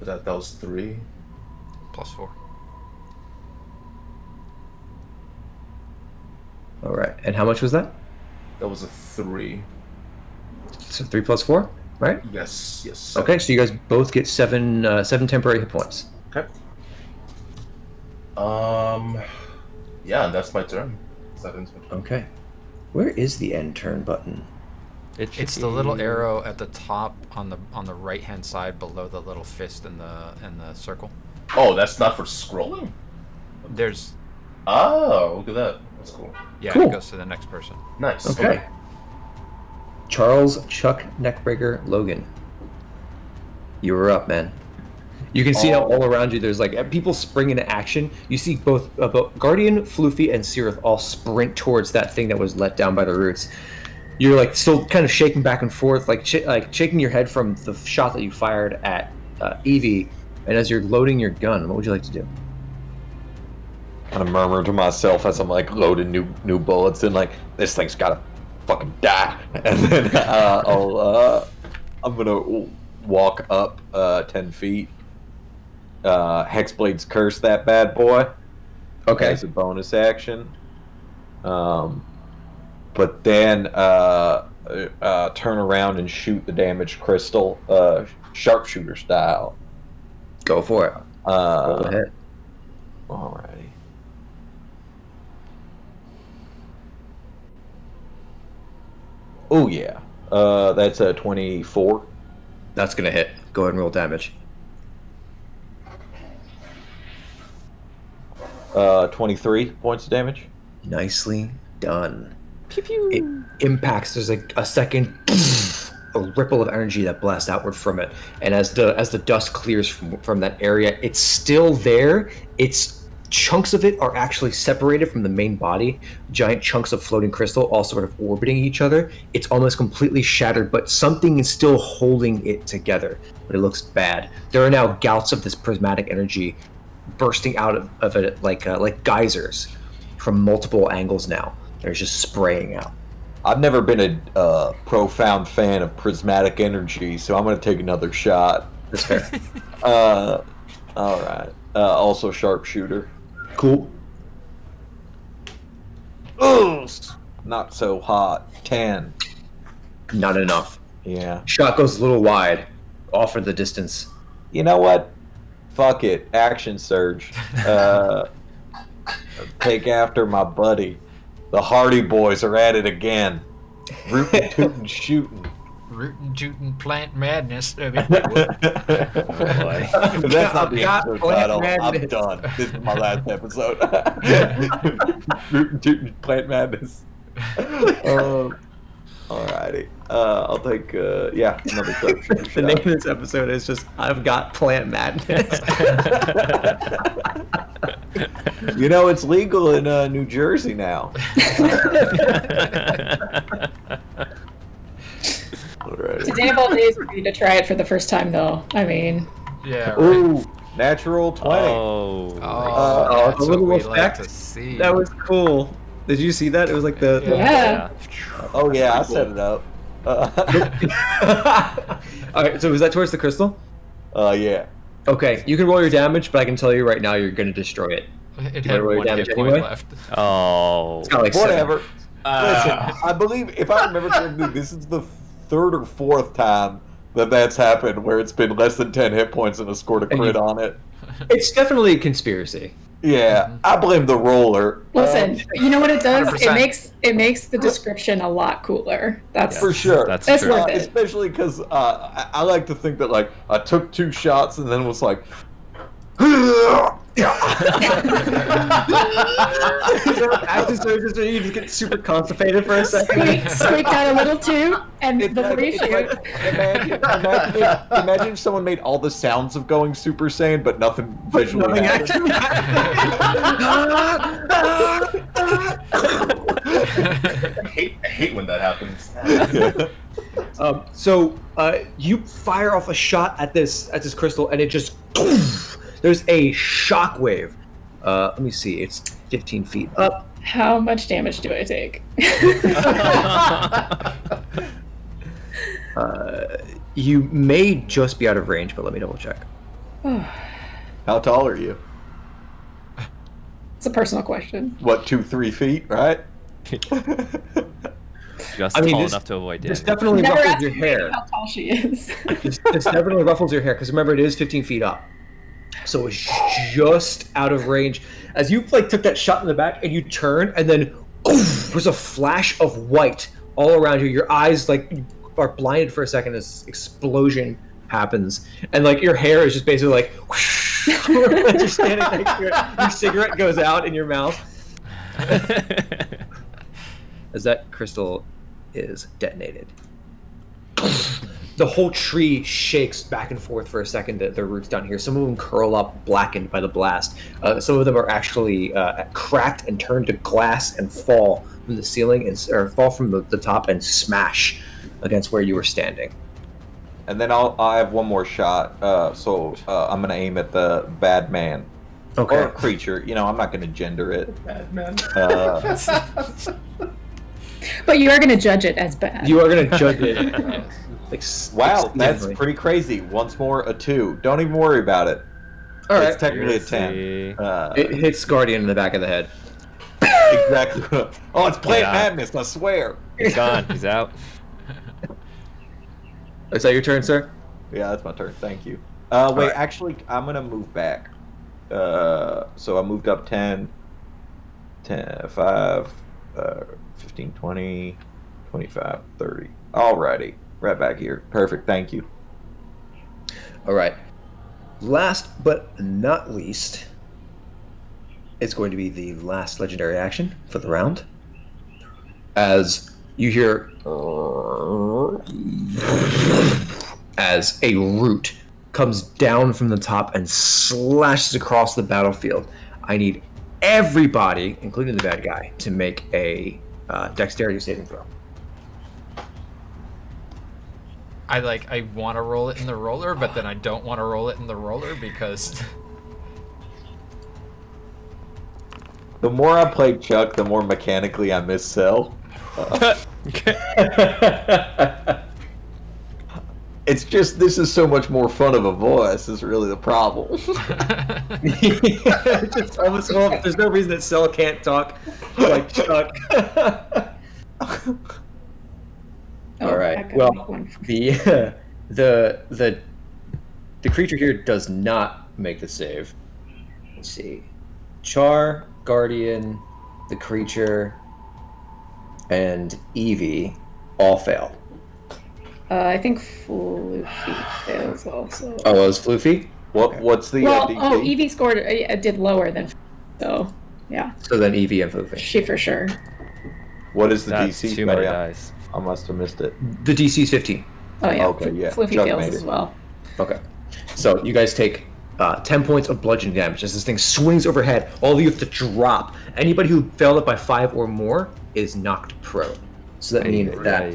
That was 3. Plus 4. All right. And how much was that? That was a 3. So 3 plus 4, right? Yes. Okay. So you guys both get seven temporary hit points. Okay. Yeah, and that's my turn. That ends my turn. Okay. Where is the end turn button? It's the little arrow at the top on the right hand side below the little fist in the circle. Oh, that's not for scrolling? There's Oh, look at that. That's cool. yeah, Cool. it goes to the next person. Nice. Okay. Charles Chuck Neckbreaker Logan. You were up, man. You can see now all around you. There's like people spring into action. You see both Guardian, Floofy, and Cirith all sprint towards that thing that was let down by the roots. You're like still kind of shaking back and forth, like shaking your head from the shot that you fired at Evie. And as you're loading your gun, what would you like to do? Kind of murmur to myself as I'm like loading new bullets in, like, this thing's gotta fucking die. And then I'm gonna walk up 10 feet. Hexblade's curse that bad boy. Okay. As a bonus action. But then turn around and shoot the damaged crystal, sharpshooter style. Go for it. Go ahead. Alrighty. Oh yeah. That's a 24. That's gonna hit. Go ahead and roll damage. 23 points of damage. Nicely done. Pew pew. It impacts. There's like a second, a ripple of energy that blasts outward from it, and as the dust clears from that area, it's still there. Chunks of it are actually separated from the main body. Giant chunks of floating crystal, all sort of orbiting each other. It's almost completely shattered, but something is still holding it together. But it looks bad. There are now gouts of this prismatic energy bursting out of it like geysers from multiple angles now. They're just spraying out. I've never been a profound fan of prismatic energy, so I'm going to take another shot. That's fair. All right. Also sharpshooter. Cool. Ugh, not so hot. 10. Not enough. Yeah. Shot goes a little wide, off for the distance. You know what? Fuck it. Action surge. Take after my buddy. The Hardy Boys are at it again. Rootin, tootin, shooting. Rootin' tootin' plant madness. Oh, boy. That's not the episode title. I'm Madness. done. This is my last episode. Rootin' tootin' plant madness. Alrighty. I'll take another sharpshooter shot. The name of this episode is just I've Got Plant Madness. You know, it's legal in New Jersey now. Alrighty. Today of all days would be to try it for the first time, though. I mean, Yeah. Right. Ooh, natural 20. Oh, the that's little what we like effect. to see. That was cool. Did you see that? It was like the yeah. Oh yeah, I set it up. All right, so was that towards the crystal? Yeah. Okay, you can roll your damage, but I can tell you right now you're going to destroy it. It You had roll your one damage hit point anyway? left. Oh. It's got like Whatever. Listen, Ah. I believe, if I remember correctly, this is the third or fourth time that's happened where it's been less than 10 hit points and a scored a And crit you- on it. It's definitely a conspiracy. Yeah, I blame the roller. Listen, you know what it does? 100%. It makes the description a lot cooler. That's For sure. That's That's true. worth it. Especially because I like to think that, like, I took 2 shots and then was like, Action surges, so you just get super constipated for a second. squeak out a little too, and It's before like, you it's shoot. like, imagine if someone made all the sounds of going Super Saiyan, but nothing visually Nothing happened. I hate when that happens. So you fire off a shot at this crystal, and it just there's a shockwave. Let me see. It's 15 feet up. How much damage do I take? You may just be out of range, but let me double check. How tall are you? It's a personal question. What, 2-3 feet, right? Just I mean, tall this- enough to avoid This damage. definitely Never ruffles asked your me hair. how tall she is. This definitely ruffles your hair, because remember, it is 15 feet up. So it's just out of range. As you like took that shot in the back, and you turn, and then there's a flash of white all around you. Your eyes like are blinded for a second as this explosion happens, and like your hair is just basically like you're standing next to it. Your cigarette goes out in your mouth as that crystal is detonated. the whole tree shakes back and forth for a second. The roots down here. Some of them curl up, blackened by the blast. Some of them are actually cracked and turned to glass and fall from the ceiling or fall from the top and smash against where you were standing. And then I have one more shot. So I'm gonna aim at the bad man. Okay. Or creature. You know, I'm not gonna gender it. Bad man. But you are going to judge it as bad. You are going to judge it. Wow, that's pretty crazy. Once more, a 2. Don't even worry about it. All right. It's technically a 10. It hits Guardian in the back of the head. Exactly. Oh, it's plant madness, I swear. He's gone. He's out. Is that your turn, sir? Yeah, that's my turn. Thank you. Wait, right. actually, I'm going to move back. So I moved up 10, 5, 15, 20, 25, 30. Alrighty. Right back here. Perfect. Thank you. All right. Last but not least, it's going to be the last legendary action for the round. As you hear as a root comes down from the top and slashes across the battlefield. I need everybody, including the bad guy, to make a dexterity saving throw. I want to roll it in the roller, but then I don't want to roll it in the roller because... The more I play Chuck, the more mechanically I miss Cell. It's just, this is so much more fun of a voice is really the problem. Just almost, there's no reason that Cell can't talk like Chuck. All right. Well, the creature here does not make the save. Let's see. Char, Guardian, the creature, and Evie all fail. I think Floofy fails also. Oh, it was Floofy? What's the DC? Evie scored did lower than, so yeah. So then Evie and Floofy. She for sure. What is the That's DC? too many dice. I must have missed it. The DC is 15. Oh yeah. Okay, yeah. Floofy Chuck fails made as it. well. Okay. So you guys take 10 points of bludgeoning damage as this thing swings overhead. All of you have to drop. Anybody who failed it by 5 or more is knocked prone. So that means that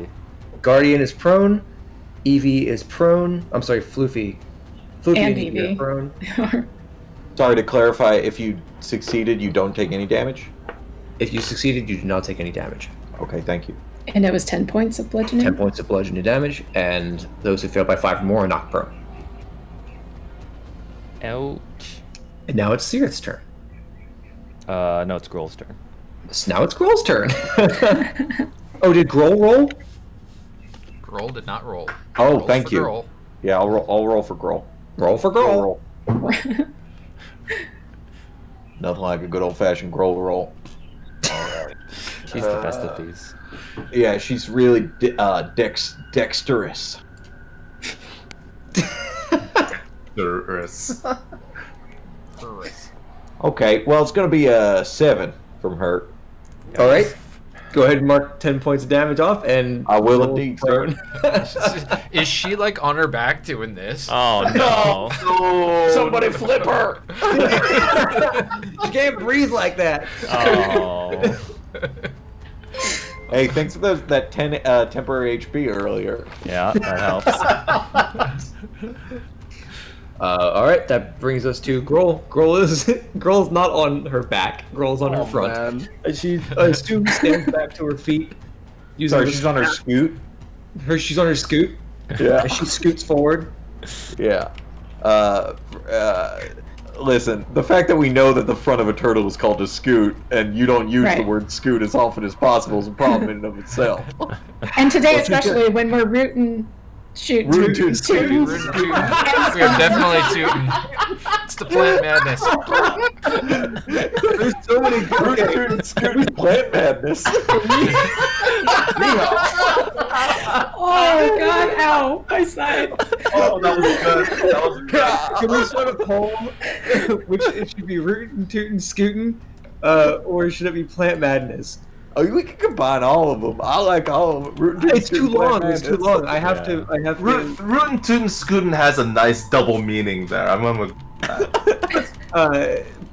Guardian is prone, Evie is prone. I'm sorry, Floofy and Evie are prone. Sorry to clarify, if you succeeded, you don't take any damage? If you succeeded, you do not take any damage. Okay, thank you. And it was 10 points of bludgeoning? 10 points of bludgeoning damage, and those who fail by 5 or more are knocked prone. Ouch. And now it's Seerth's turn. No, it's Grohl's turn. So now it's Grohl's turn. Oh, did Grohl roll? Grohl did not roll. Oh, Roll thank for you. Grohl. Yeah, I'll roll for Grohl. Roll for Grohl. Nothing like a good old-fashioned Grohl roll. She's the best at these. Yeah, she's really dexterous. Okay, well, it's going to be a 7 from her. All right. Go ahead and mark 10 points of damage off, and I will indeed, sir. Is she like on her back doing this? Oh no! Somebody flip her! You can't breathe like that. Oh. Hey, thanks for that 10 temporary HP earlier. Yeah, that helps. All right, that brings us to Grohl. Grohl's not on her back. Grohl's on her front. Man. She assumes stands back to her feet. Sorry, she's on her scoot. She's on her scoot. Yeah. And she scoots forward. Yeah. Listen, the fact that we know that the front of a turtle is called a scoot, and you don't use the word scoot as often as possible is a problem in and of itself. And today, especially when we're rooting, shooting. We are definitely tooting. It's the plant madness. There's so many good scooting plant madness. Oh god, ow, my side. Oh, that was good. That was good. Can we start a poll? Which it should be Rootin, Tootin, Scutin, or should it be Plant Madness? Oh, we can combine all of them. I like all of them. Rootin, It's too long. It's too long. I have Yeah. to. I have to. Rootin, Tootin, Scutin has a nice double meaning there. I'm gonna.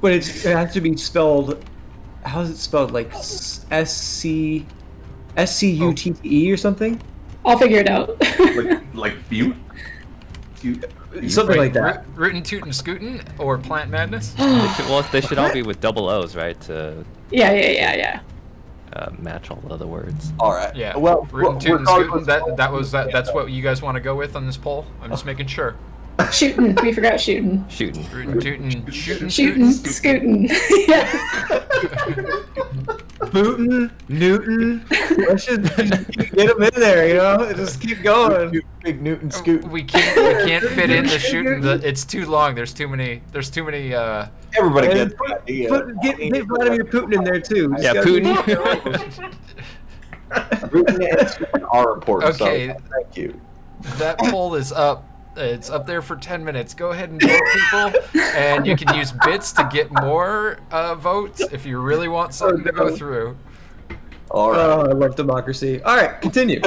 But it has to be spelled. How is it spelled? Like SCUTTE or something? I'll figure it out. like butte. Something like that. Rootin, Tootin, Scutin, or Plant Madness? They should all be with double O's, right? To Yeah. match all the other words. All right. Yeah. Well, Rootin, Tootin, regardless- Scutin. That's what you guys want to go with on this poll. I'm just making sure. Shooting. We forgot shooting. Shooting. Rootin, Tootin, Shootin, Shooting. Scooting. Yeah. Bootin, Newton. Let's just get them in there, you know. Just keep going. Big Newton Scoot. We can't fit in the shooting. It's too long. There's too many. Everybody And gets the idea. Get Vladimir Putin in there too. Just Yeah, gotta- Putin. Rootin and Scoot are important. Okay. So thank you. That poll is up. It's up there for 10 minutes. Go ahead and vote, people, and you can use bits to get more votes if you really want something to go through. All right. Oh, I love democracy. All right, continue.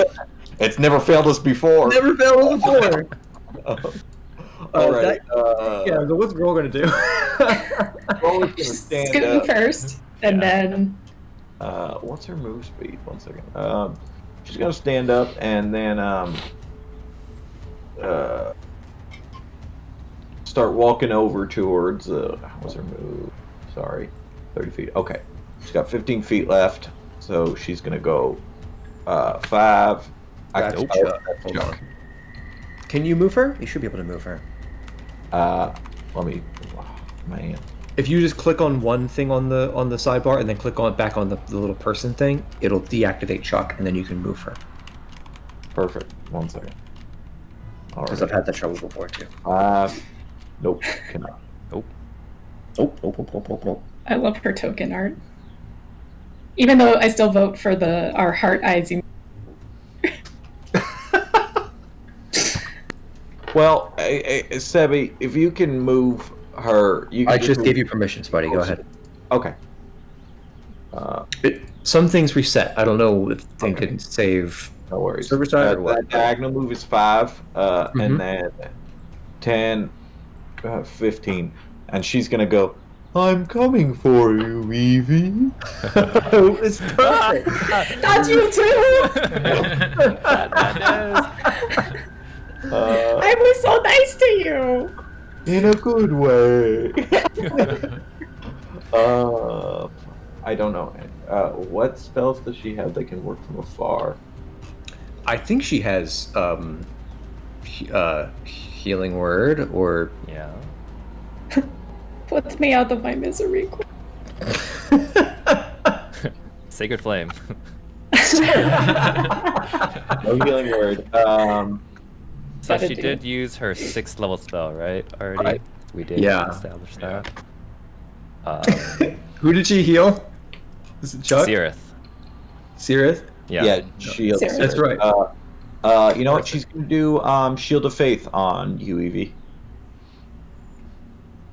It's never failed us before. Never failed before. All right. Yeah, so what's Girl gonna do? Roll is gonna stand Scooting up. first, and then What's her move speed? 1 second. She's gonna stand up and then start walking over towards. What's her move? Sorry, 30 feet. Okay, she's got 15 feet left, so she's gonna go 5. Gotcha. Hold on. Can you move her? You should be able to move her. Let me. Oh, man. If you just click on one thing on the sidebar and then click on back on the little person thing, it'll deactivate Chuck, and then you can move her. Perfect. 1 second. All Because right. I've had that trouble before too. Nope. Cannot. Nope. I love her token art. Even though I still vote for our heart eyes. Well, Sebi, if you can move her, you can I just move- gave you permissions, buddy. Go ahead. Okay. Some things reset. I don't know if they Okay. didn't save. No worries. Server side or what? That diagonal move is 5, Mhm. and then 10, 15, and she's gonna go. I'm coming for you, Evie. It's perfect. Not you too! I was so nice to you! In a good way. I don't know. What spells does she have that can work from afar? I think she has healing word or Yeah. Put me out of my misery. Sacred Flame. No healing word. So Gotta she do. did use her 6th level spell, right? Already? Right. We did Yeah. establish that. Who did she heal? Is it Chuck? Zirith. Sirith? Yeah. Shield. Sarah. That's right. You know what? She's gonna do Shield of Faith on you, Evie.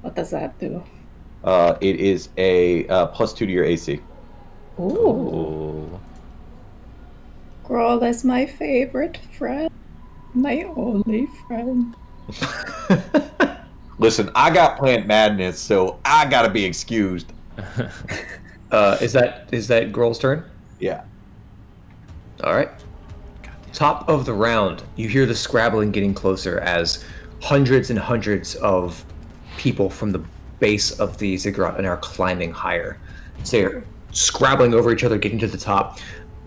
What does that do? It is a +2 to your AC. Ooh. Ooh. Growl is my favorite friend. My only friend. Listen, I got Plant Madness, so I gotta be excused. Is that Girl's turn? Yeah. All right. Top of the round, you hear the scrabbling getting closer as hundreds and hundreds of people from the base of the ziggurat are climbing higher. So they're scrabbling over each other, getting to the top,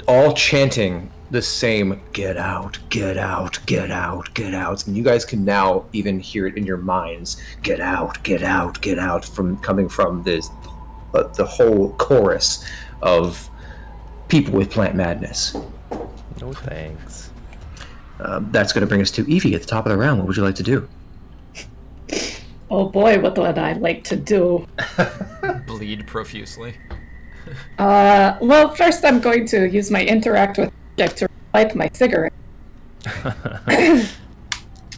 all chanting the same "Get out! Get out! Get out! Get out!" And you guys can now even hear it in your minds: "Get out! Get out! Get out!" coming from the whole chorus of people with plant madness. No thanks. That's going to bring us to Evie at the top of the round. What would you like to do? Oh boy, what would I like to do? Bleed profusely. Well, first I'm going to use my interact with object to light my cigarette.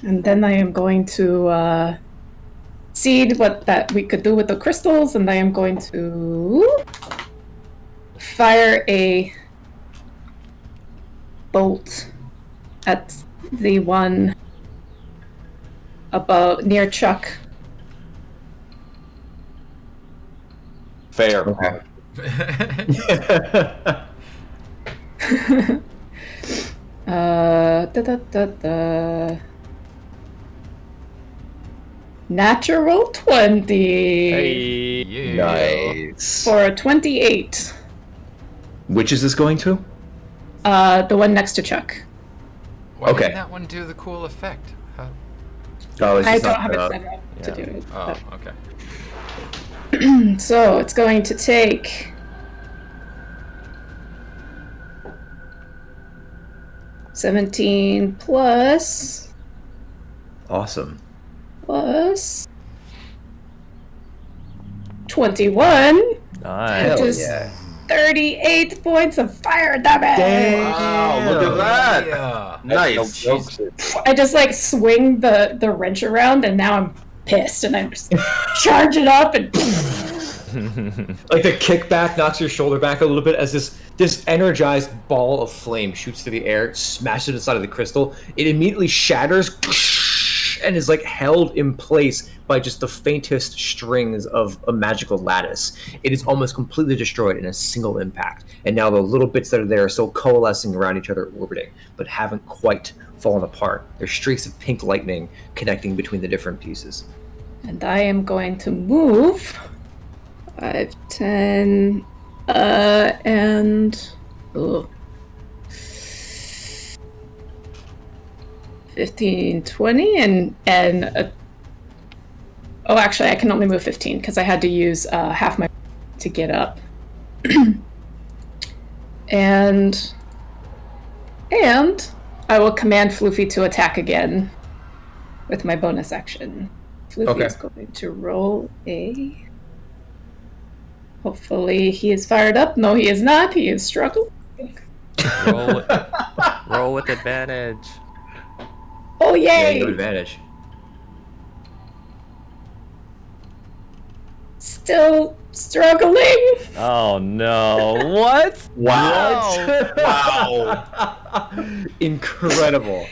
And then I am going to see what that we could do with the crystals, and I am going to fire a bolt at the one above near Chuck. Fair. Okay. Natural 20 Hey. Yeah. Nice. for a 28. Which is this going to? The one next to Chuck. Why Okay. didn't that one do the cool effect? How... Oh, it's I just don't not, have it set up to yeah. do it. Oh, but- okay. So it's going to take 17 plus Awesome. 21, Nice. Hell Just- yeah. 38 points of fire damage. Wow, look at that. Yeah. Nice. No jokes. I just like swing the wrench around, and now I'm pissed, and I'm just charge it up and. Like the kickback knocks your shoulder back a little bit as this energized ball of flame shoots through the air, smashes inside of the crystal. It immediately shatters and is like held in place by just the faintest strings of a magical lattice. It is almost completely destroyed in a single impact. And now the little bits that are there are still coalescing around each other, orbiting, but haven't quite fallen apart. There's streaks of pink lightning connecting between the different pieces. And I am going to move 5, 10, and 15, 20, and oh, actually, I can only move 15 because I had to use half my to get up. and I will command Floofy to attack again with my bonus action. Floofy is going to roll a. Hopefully he is fired up. No, he is not. He is struggling. Roll with advantage. Oh, Yeah, yay! you have advantage. Still struggling. Oh no! What? Wow. Wow. Incredible.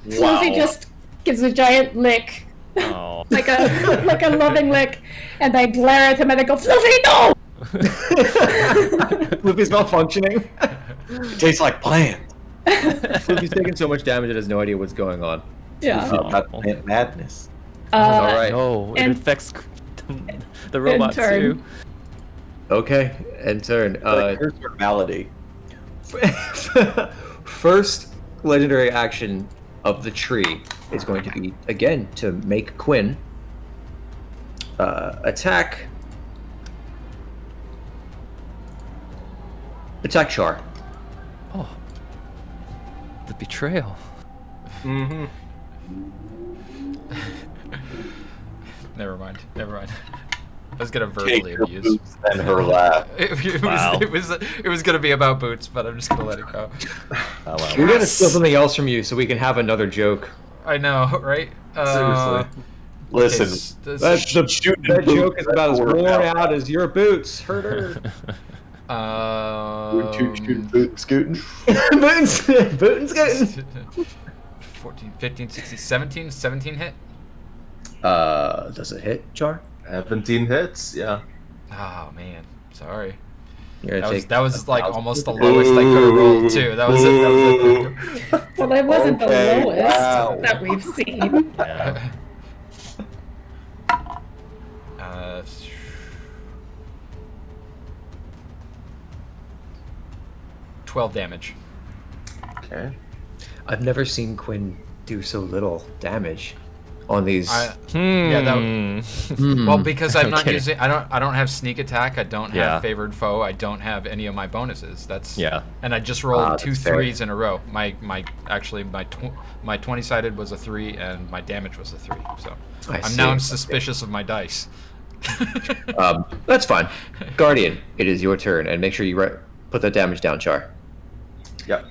Floofy just gives a giant lick, Oh. like a loving lick, and I glare at him and I go, Floofy, no! Floofy's malfunctioning. It tastes like plant. Floofy's taking so much damage it has no idea what's going on. Yeah. About plant madness. All right. No, it And- affects the robots turn. too. Okay, and turn. Curse or malady. First legendary action of the tree is going to be, again, to make Quinn attack Char. Oh, the betrayal. Mm-hmm. Never mind. I was gonna Take verbally her abuse. boots and her laugh. It was gonna be about boots, but I'm just gonna let it go. Oh, well. We're going to steal something else from you so we can have another joke. I know, right? Seriously. Listen, That's the shooting that boots, joke is that's about as what we're worn about. out as your boots. Herder. Scootin'. Boots getting. 14, 15, 16, 17? 17 hit? Does it hit, Char? 17 hits, yeah. Oh, man. Sorry. You're gonna That was take like 1,000. almost the lowest I could have rolled, too. That was it. Well, that wasn't Okay, the lowest wow. that we've seen. Yeah. 12 damage. Okay. I've never seen Quinn do so little damage on these. Yeah, Well, because I'm not kidding. using, I don't have sneak attack. I don't have Yeah. favored foe. I don't have any of my bonuses. That's Yeah. And I just rolled That's two fair. 3s in a row. My 20 sided was a 3 and my damage was a 3. So I see. I'm suspicious of my dice. That's fine. Guardian, it is your turn, and make sure you put that damage down, Char. Yep.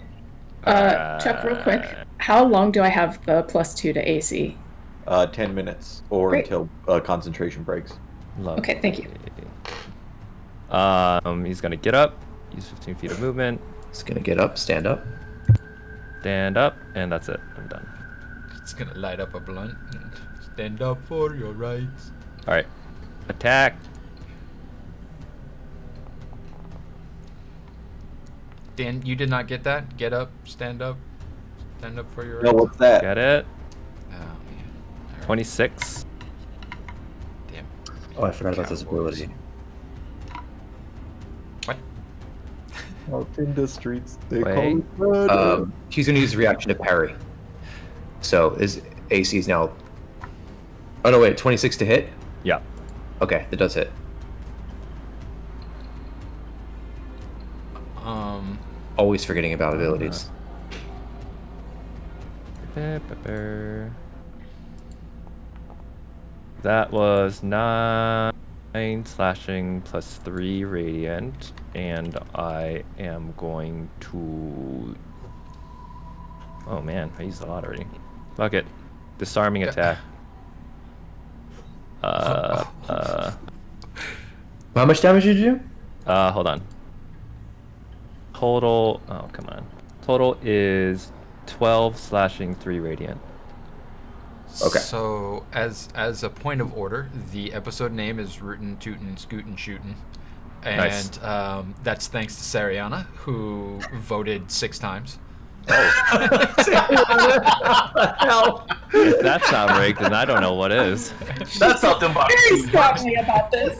Chuck, real quick. How long do I have the +2 to AC? 10 minutes or Great. until concentration breaks. Lovely. Okay, thank you. He's gonna get up, Use 15 feet of movement. It's gonna get up, stand up. Stand up, and that's it. I'm done. It's gonna light up a blunt and stand up for your rights. All right. Attack. Dan, you did not get that? Get up, stand up for your No, rights. what's that? Get it? Oh, man. All right. 26. Damn. Oh, I forgot about this Cowboys. ability. What? Out in the streets, they Wait. call it murder. He's gonna use his reaction to parry. So his AC is now. Oh no! Wait, 26 to hit. Yeah. Okay, that does hit. Always forgetting about abilities. That was 9 slashing plus 3 radiant, and I am going to. Oh man, I used a lot already. Fuck it. Disarming attack. How much damage did you do? Hold on. Total. Oh, come on. Total is 12 slashing, 3 radiant. Okay. So, as a point of order, the episode name is Rootin, Tootin, Scutin, Shootin. And Nice. that's thanks to Sariana, who voted 6 times. If that's not rigged, then I don't know what is. That's something about Please stop me about this.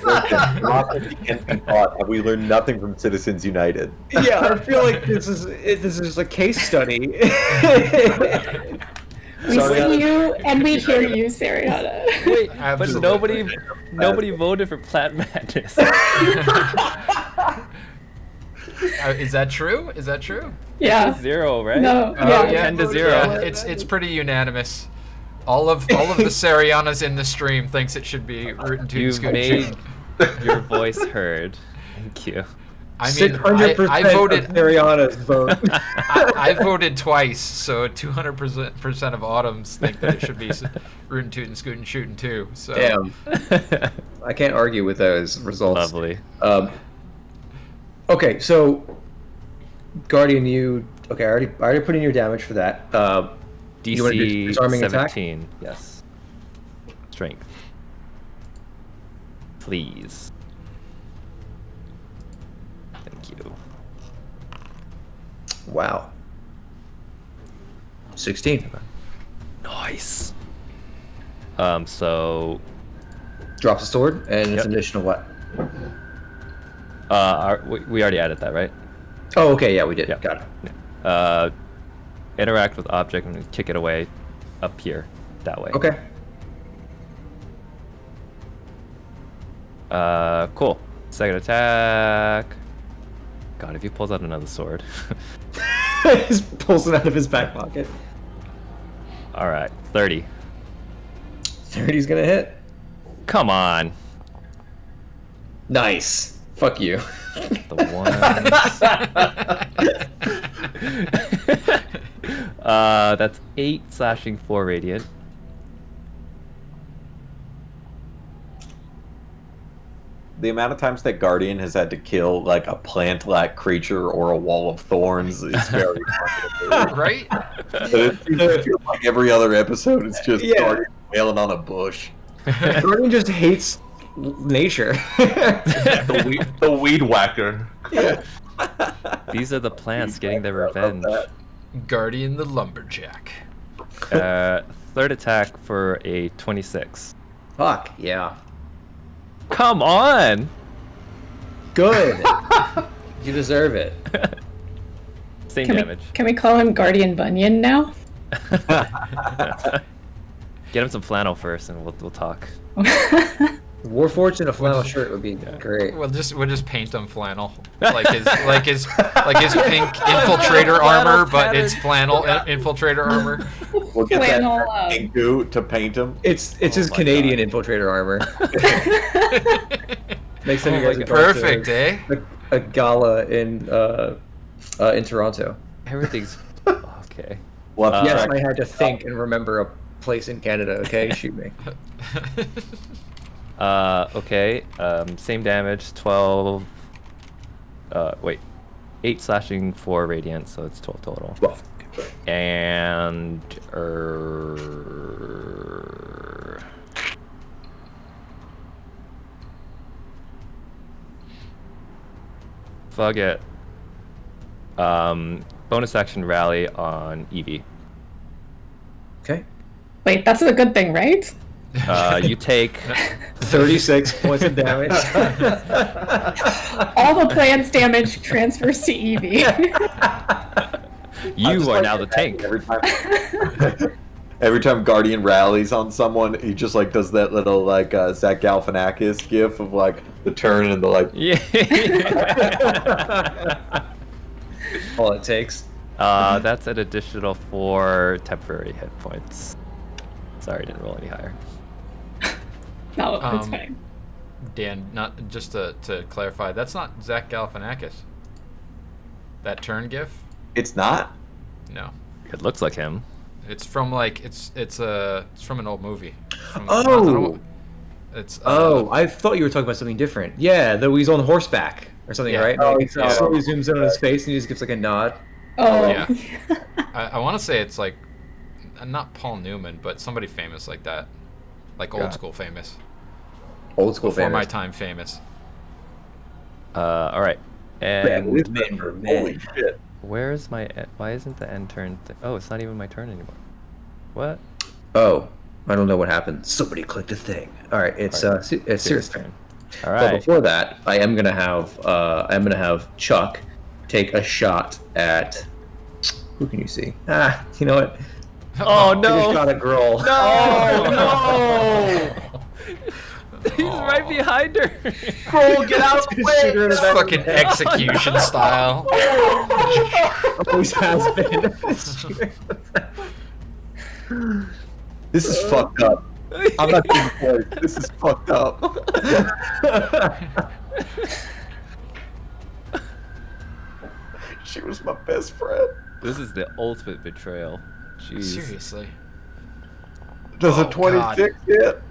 Have we learned nothing from Citizens United? Yeah, I feel like this is a case study. We see you and we hear you, Sariana. Wait, but Absolutely. nobody voted for Plat Madness. Is that true? Is that true? Yeah. 0, right? No. Oh, Yeah. 10 to 0. Yeah, it's pretty unanimous. All of the Sarianas in the stream thinks it should be Rootin, Tootin, You've Scutin, made Shootin. your voice heard. Thank you. I mean, 600% I voted. of Ariana's vote. I voted twice, so 200% of Autumns think that it should be Rootin, Tootin, Scutin, Shootin too. So Damn, I can't argue with those results. Lovely. Okay, so Guardian, okay? I already put in your damage for that. You wanna do DC disarming attack? 17. Yes. Strength. Please. Thank you. Wow. 16 Nice. So drops the sword, and it's Yep. an additional what? we already added that, right? Oh, okay, yeah, we did. Yep. Got it. Interact with object and kick it away up here, that way. Okay. Cool. Second attack. God, if he pulls out another sword. He pulls it out of his back pocket. All right, 30. 30's gonna hit. Come on. Nice. Fuck you. The one. That's 8 slashing, 4 radiant. The amount of times that Guardian has had to kill like a plant-like creature or a wall of thorns is very right? But it feels like every other episode it's just Yeah. Guardian wailing on a bush. Guardian just hates nature. the weed whacker. Yeah. These are the plants getting their revenge. Guardian the lumberjack. Third attack for a 26. Fuck yeah. Come on! Good. You deserve it. Same Can damage. we call him Guardian Bunyan now? Get him some flannel first, and we'll talk. Warforged in a flannel shirt would be great. We'll just paint him flannel, like his pink infiltrator armor, but it's flannel infiltrator armor. We'll get Flannel, that pink goo to paint him. It's his my Canadian infiltrator armor. Next time you guys are going Perfect, to eh? a gala in Toronto. Everything's okay. We'll have to Yes, track- I had to think and remember a place in Canada. Okay, shoot me. Okay. Same damage. 12. Wait. 8 slashing, 4 radiant, so it's 12 total. 12. And fuck it. Bonus action rally on Eevee. Okay. Wait, that's a good thing, right? You take 36 points of damage. All the plants damage transfers to Eevee. you are now the tank. Every time Guardian rallies on someone, he just like does that little like Zach Galifianakis gif of like the turn and the like. Yeah. All it takes. That's an additional 4 temporary hit points. Sorry, I didn't roll any higher. No, it's fine. Dan, not just to clarify, that's not Zach Galifianakis. That turn gif? It's not. No, It looks like him. it's from like it's from an old movie. Oh. It's I thought you were talking about something different. Yeah, he's on horseback or something, Yeah. right? Oh, Like, yeah. slowly zooms in on his face and he just gives like a nod. Oh, yeah. I want to say it's like not Paul Newman, but somebody famous like that, like old Yeah. school famous, Old school before my famous. time famous. All right. And Holy shit. where's my? Why isn't the end turn? Oh, it's not even my turn anymore. What? Oh, I don't know what happened. Somebody clicked a thing. All right, it's Sirius' turn. All But right. before that, I am gonna have Chuck take a shot at who can you see? You know what? Oh Take a no! shot at Grohl. No! He's right behind her. Bro, get out of the way! Shoot her in the back of Fucking the head. execution style. Always has been. This is fucked up. I'm not being played. This is fucked up. She was my best friend. This is the ultimate betrayal. Jeez. Seriously. Does Oh, a 26 hit?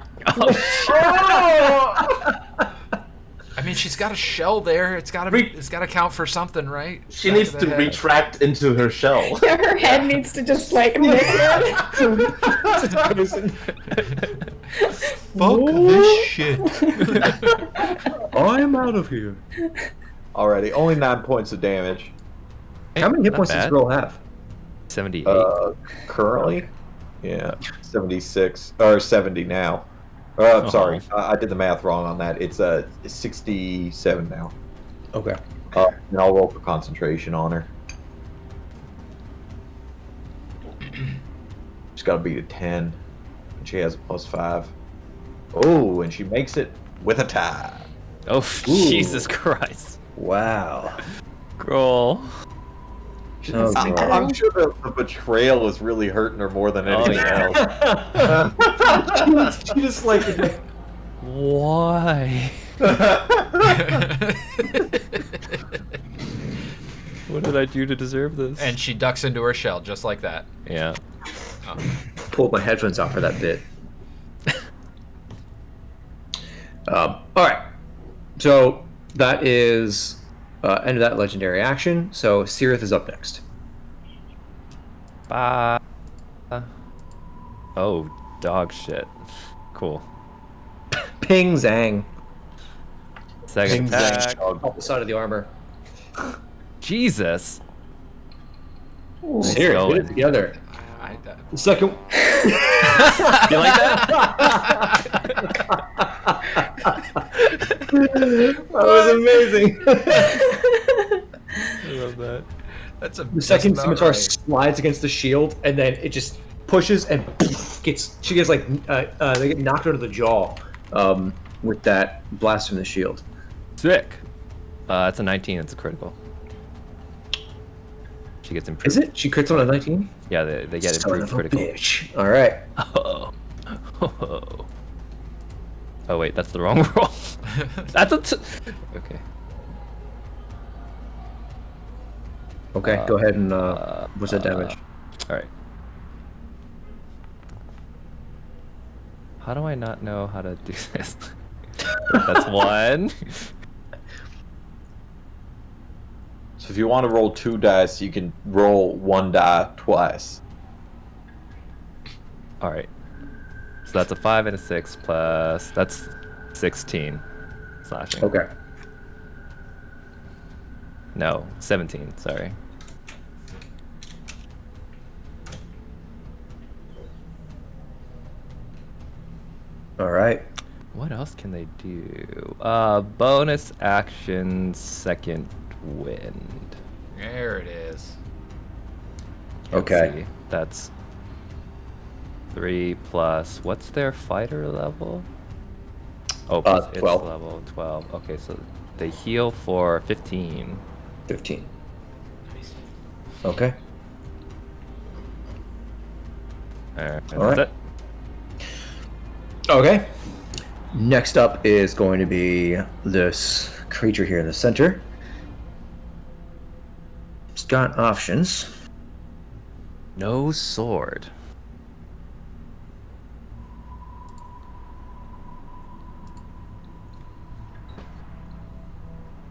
I mean, she's got a shell there. It's got to count for something, right? She Back needs of the to head. retract into her shell. Yeah, her head needs to just like miss it. Fuck this shit. I'm out of here. Alrighty, only 9 points of damage. How many hit Not points does bad. Grohl have? 78. Currently? Yeah, 76. Or 70 now. I'm sorry, I did the math wrong on that. It's 67 now. Okay. And I'll roll for concentration on her. She's got to beat a 10. And she has a +5. Oh, and she makes it with a tie. Oh, Jesus Christ. Wow. Grohl. Oh, God. I'm sure the betrayal is really hurting her more than anything else. She just like Why? What did I do to deserve this? And she ducks into her shell just like that. Yeah. pulled my headphones off for that bit. All right. So that is end of that legendary action. So Sirith is up next. Oh, dog shit. Cool. Ping zang. Second Ping attack. zang. Off the side of the armor. Jesus. Sirith, get going. it together. The second. You like that? That was amazing. I love that. That's a The second just about scimitar right. slides against the shield, and then it just pushes and she gets like they get knocked out of the jaw with that blast from the shield. Sick. It's a 19. It's a critical. She gets improved. Is it? She crits on a 19? Yeah, they get Son improved of a critical. bitch. All right. Oh. Oh wait, that's the wrong roll. That's okay. Okay, go ahead and what's that damage? All right. How do I not know how to do this? That's one. So if you want to roll 2 dice, you can roll 1 die twice. All right. So that's a 5 and a 6 plus. That's 16 slashing. Okay. No, 17. Sorry. All right. What else can they do? Bonus action, second wind. There it is. Let's Okay. see. That's 3 plus. What's their fighter level? Oh, plus its 12. level 12. Okay, so they heal for 15. 15. Okay. Alright, All right. that's it. Okay. Next up is going to be this creature here in the center. It's got options. No sword.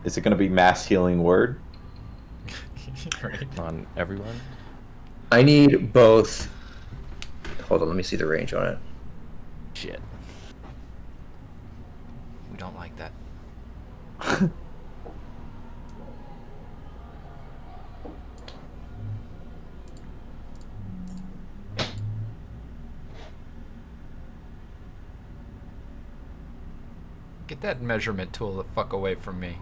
Is it going to be mass healing word? Right. On everyone? I need both. Hold on, let me see the range on it. Shit. We don't like that. Get that measurement tool the fuck away from me.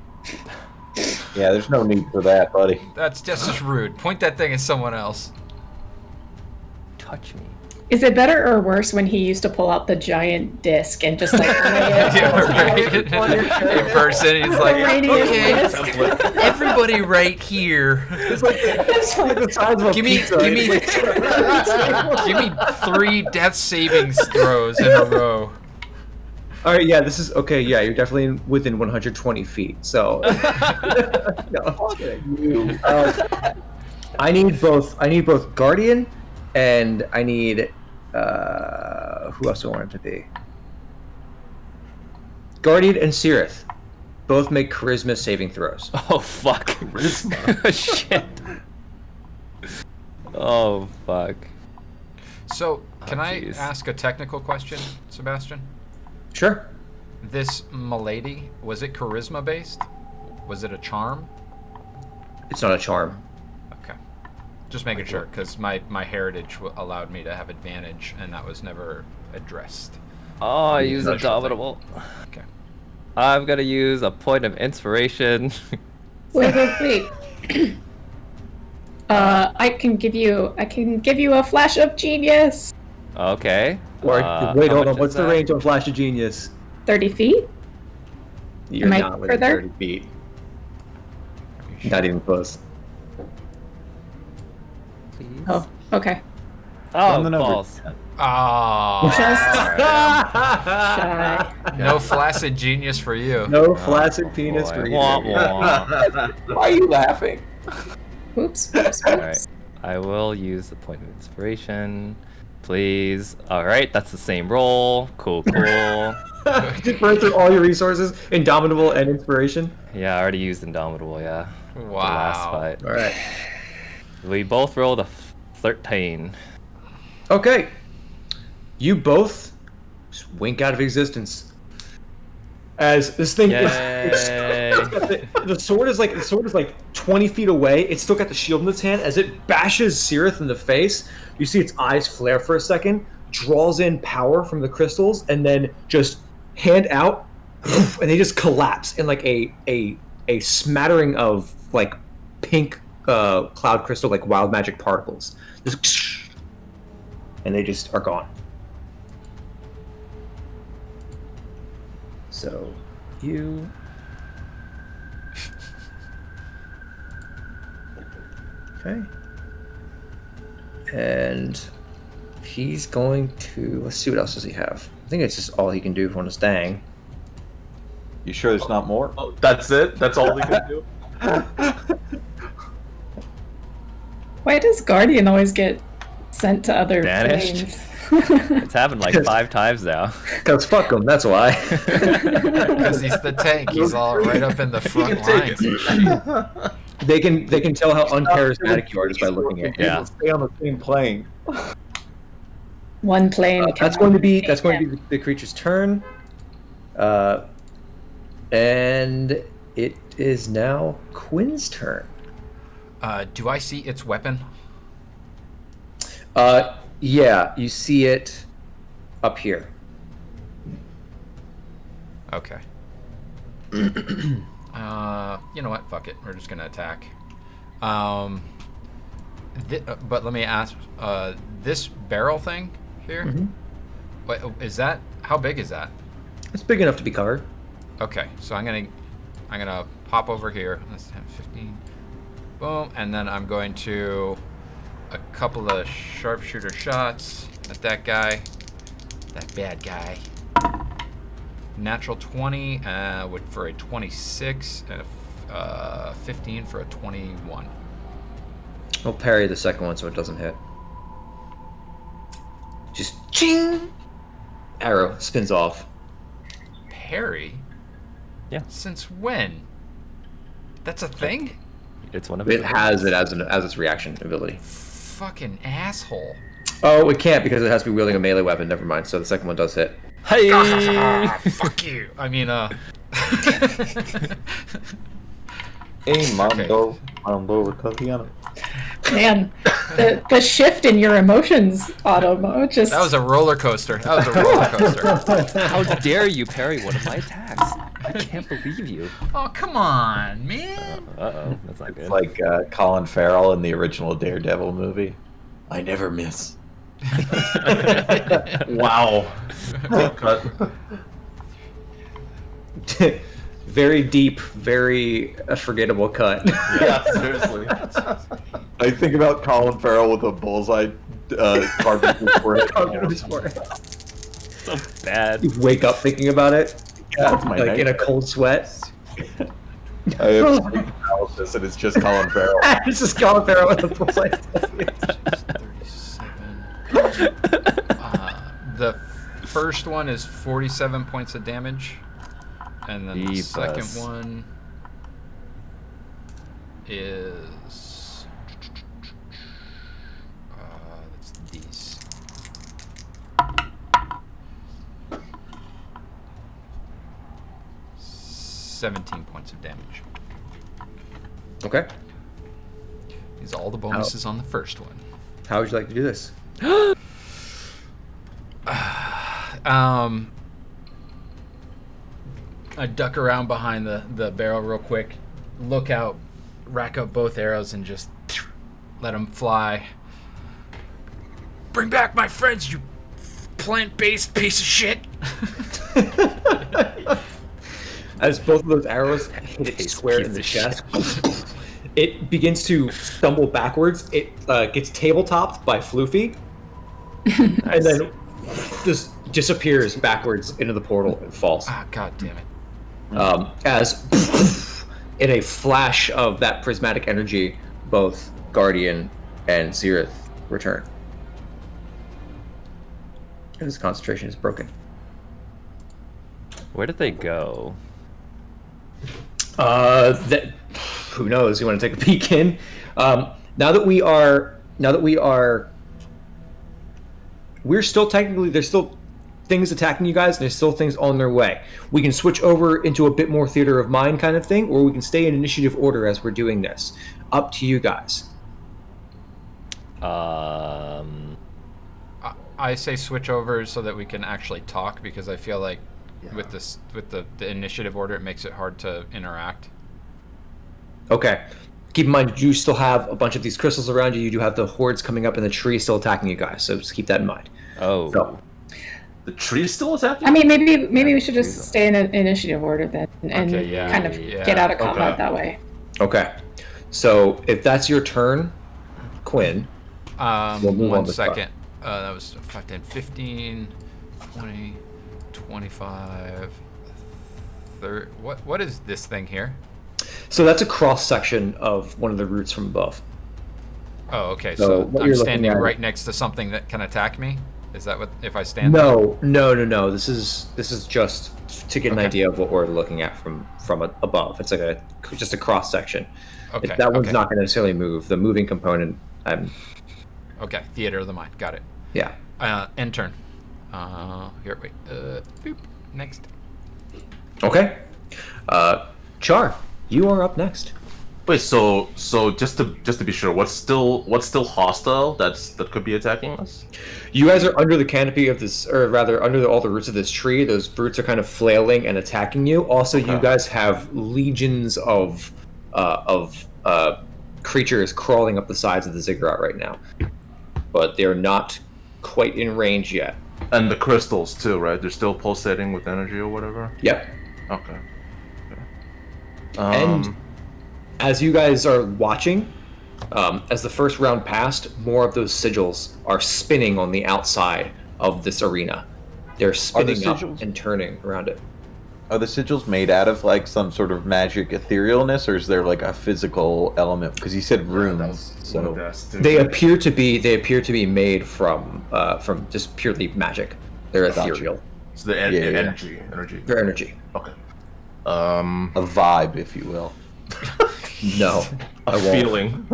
Yeah, there's no need for that, buddy. That's just as rude. Point that thing at someone else. Touch me. Is it better or worse when he used to pull out the giant disc and just like lay it Yeah, right. In person, he's like, radius okay, disc? everybody right here. It's like the size of a Give me, pizza. give me, give me 3 death savings throws in a row. All right, yeah, this is okay. Yeah, you're definitely within 120 feet. So, no. I need both. I need both Guardian, and I need who else do I want it to be? Guardian and Sirith. Both make Charisma saving throws. Oh, fuck. Shit. Oh, fuck. So, can I jeez. ask a technical question, Sebastian? Sure. This Milady, was it charisma based? Was it a charm? It's not a charm. Okay. Just making sure, because my heritage allowed me to have advantage, and that was never addressed. Oh, I use Special Indomitable. Okay. I'm gonna use a point of inspiration. Wait. I can give you a flash of genius. Okay. Or wait, how hold much on. What's is the that? range on Flash of Genius? 30 feet? You're Am I not within further? 30 feet. Not even close. Please? Oh, okay. Oh, On the number. balls. Oh, Just Alright. shy. no flaccid genius for you. No flaccid penis boy. for you. Wah, wah. Why are you laughing? Whoops. Alright. I will use the point of inspiration. Please. Alright, that's the same roll. Cool. Just burn through all your resources, Indomitable and Inspiration. Yeah, I already used Indomitable, yeah. The last Wow. fight. All right. We both rolled a 13. Okay. You both just wink out of existence. As this thing is, the sword is like 20 feet away. It's still got the shield in its hand. As it bashes Sirith in the face, you see its eyes flare for a second, draws in power from the crystals, and then just hand out, and they just collapse in like a smattering of like pink cloud crystal, like wild magic particles. Just, and they just are gone. So, you. Okay. And he's going to. Let's see, what else does he have? I think it's just all he can do for his dang. You sure there's not more? Oh, that's it? That's all we can do? Why does Guardian always get sent to other Banished? planes? It's happened like 5 times now. Because fuck him, that's why. Because he's the tank. He's all right up in the front lines and shit. They can tell how uncharismatic you are just by looking at you. Yeah. Stay on the same plane. One plane. That's going to be the creature's turn. And it is now Quinn's turn. Do I see its weapon? Yeah, you see it up here. Okay. You know what? Fuck it. We're just gonna attack. But let me ask. This barrel thing here. Mm-hmm. What is that? How big is that? It's big enough to be covered. Okay, so I'm gonna pop over here. Let's have 15. Boom, and then I'm going to a couple of sharpshooter shots at that guy, that bad guy. Natural 20 for a 26 and a 15 for a 21. I'll parry the second one so it doesn't hit. Just ching! Arrow spins off. Parry? Yeah. Since when? That's a thing? It's one of It has it as its reaction ability. Fucking asshole. Oh, it can't because it has to be wielding a melee weapon. Never mind. So the second one does hit. Hey! Fuck you. I mean, Hey, Mando Italiano. Man, the shift in your emotions, Auto just. that was a roller coaster. That was a roller coaster. How dare you parry one of my attacks? I can't believe you. Oh, come on, man. Uh-oh, that's not good. It's like Colin Farrell in the original Daredevil movie. I never miss. Wow. Cut. Very deep, very forgettable cut. Yeah, seriously. I think about Colin Farrell with a bullseye carved in his forehead. So bad. You wake up thinking about it, That's my like in a nightmare. cold sweat. I have sleep analysis, and it's just Colin Farrell. It's just Colin Farrell with a bullseye. 37. The first one is 47 points of damage. And then the second one is that's these. $17 points of damage. Okay. These are all the bonuses on the first one. How would you like to do this? I duck around behind the barrel real quick, look out, rack up both arrows, and just let them fly. Bring back my friends, you plant-based piece of shit! As both of those arrows hit it square in the chest, it begins to stumble backwards. It gets tabletopped by Floofy, and then just disappears backwards into the portal and falls. Ah, god damn it. As in a flash of that prismatic energy, both Guardian and Xerath return. And his concentration is broken. Where did they go? Who knows? You want to take a peek in? Now that we're still technically, there's still things attacking you guys, and there's still things on their way. We can switch over into a bit more theater of mind kind of thing, or we can stay in initiative order as we're doing this. Up to you guys. I say switch over so that we can actually talk, because I feel like with the initiative order, it makes it hard to interact. Okay. Keep in mind, you still have a bunch of these crystals around you. You do have the hordes coming up in the tree still attacking you guys, so just keep that in mind. Oh. So, The tree is still attacking? I mean, maybe we should just stay in an initiative order then, and Okay, yeah, kind of yeah. get out of combat Okay. that way. okay. So if that's your turn, Quinn. We'll move on One to second. That was 5, 10, 15, 20, 25, 30. What is this thing here? So that's a cross section of one of the roots from above. Oh, okay. So So what I'm you're standing looking at- right next to something that can attack me? Is that what if I stand? No. This is just to get an idea of what we're looking at from above. It's like just a cross section. Okay. That one's okay. not going to necessarily move. The moving component, Okay. Theater of the mind. Got it. yeah. End turn. Here, wait. Boop. Next. Okay. Char, you are up next. Wait, so just to be sure, what's still hostile that could be attacking us? You guys are under the canopy of this, or rather, under all the roots of this tree. Those roots are kind of flailing and attacking you. Also, you guys have legions of creatures crawling up the sides of the ziggurat right now, but they're not quite in range yet. And the crystals too, right? They're still pulsating with energy or whatever. Yep. Okay. And as you guys are watching, as the first round passed, more of those sigils are spinning on the outside of this arena. They're spinning up and turning around it. Are the sigils made out of like some sort of magic etherealness, or is there like a physical element? Because he said runes, so they appear to be made from just purely magic. They're ethereal. So the energy. They're energy. Okay. A vibe, if you will. No, a feeling.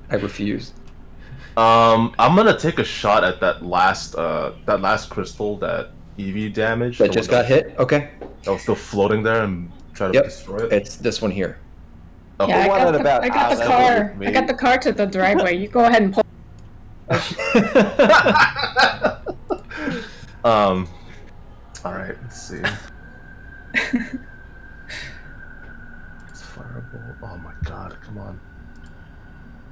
I refuse. I'm gonna take a shot at that last crystal that EV damaged. That just got hit. Okay. That was still floating there and try to destroy it. It's this one here. Okay. Yeah, I got the car. I got the car to the driveway. You go ahead and pull. All right. Let's see. It's firebolt. Oh my god! Come on.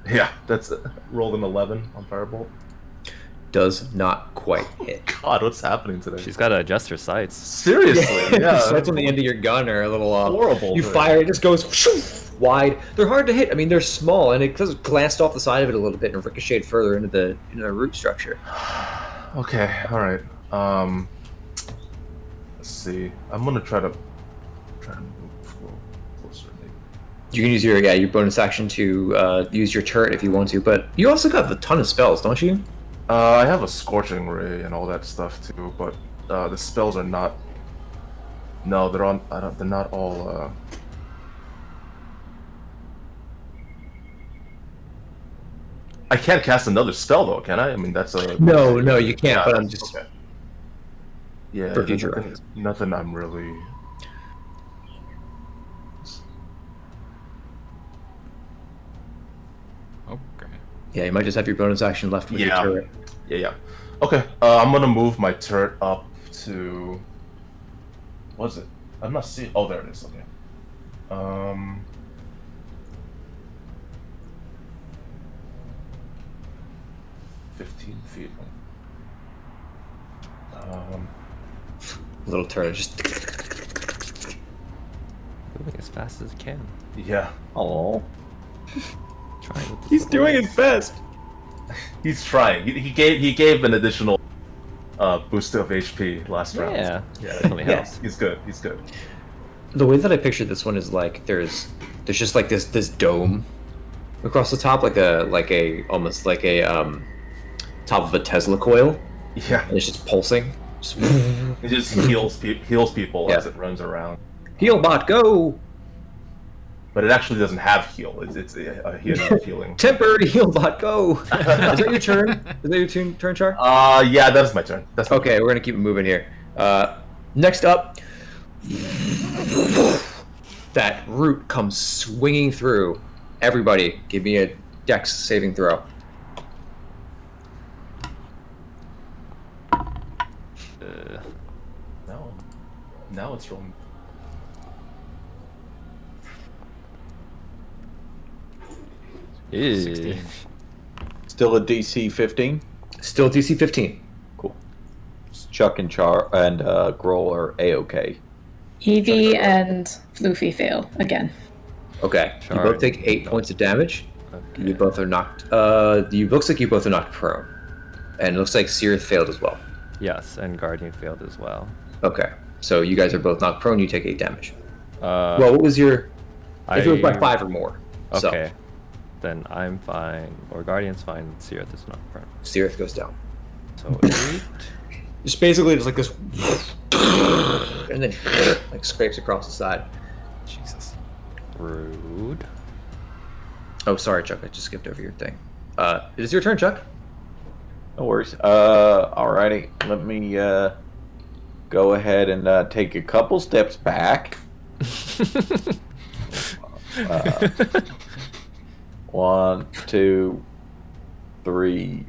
Yeah, that's rolled an 11 on firebolt. Does not quite hit. God, what's happening today? She's got to adjust her sights. Seriously, yeah. Sights on the end of your gun are a little horrible. You fire, it just goes wide. They're hard to hit. I mean, they're small, and it just glanced off the side of it a little bit and ricocheted further into the root structure. Okay, all right. Let's see. I'm gonna try to move closer. Maybe. You can use your bonus action to use your turret if you want to, but you also got a ton of spells, don't you? I have a scorching ray and all that stuff too, but the spells are not. No, they're on. They're not all. I can't cast another spell though, can I? I mean, that's a. No, you can't. But I'm just. Okay. Yeah. For future reference. Nothing I'm really. Okay. Yeah, you might just have your bonus action left with your turret. Yeah. Okay, I'm gonna move my turret up to. What is it? I'm not seeing. Oh, there it is. Okay. 15 feet. Little turret just. Moving as fast as it can. Yeah. Oh. Trying with the He's doing his best. He's trying. He gave an additional boost of HP last round. Yeah, definitely helps. He's good. He's good. The way that I picture this one is like there's just like this dome across the top, almost like a top of a Tesla coil. Yeah. And it's just pulsing. It just heals people as it runs around. Heal bot, go! But it actually doesn't have heal. It's a healing. Temporary heal bot, go! Is that your turn? Is that your turn, Char? Yeah, that is my turn. That's my turn. We're gonna keep it moving here. Next up, that root comes swinging through. Everybody, give me a Dex saving throw. Now it's rolling. Ew. 16. Still a DC 15? Still DC 15. Cool. Chuck and Char and Grohl are A-OK. Evie and Floofy fail again. Okay, you Char both take 8 points of damage. Okay. You both are knocked. Looks like you both are knocked prone, and it looks like Seereth failed as well. Yes, and Guardian failed as well. Okay, so you guys are both knocked prone. You take 8 damage. Well, What was your? If it was by 5 or more. Okay. So, Then I'm fine, or Guardian's fine. Seereth is not prone. Seereth goes down. So 8. Just basically just like this, and then like scrapes across the side. Jesus. Rude. Oh, sorry, Chuck. I just skipped over your thing. It is your turn, Chuck. No worries. Alrighty. Let me go ahead and take a couple steps back. 1, 2, 3,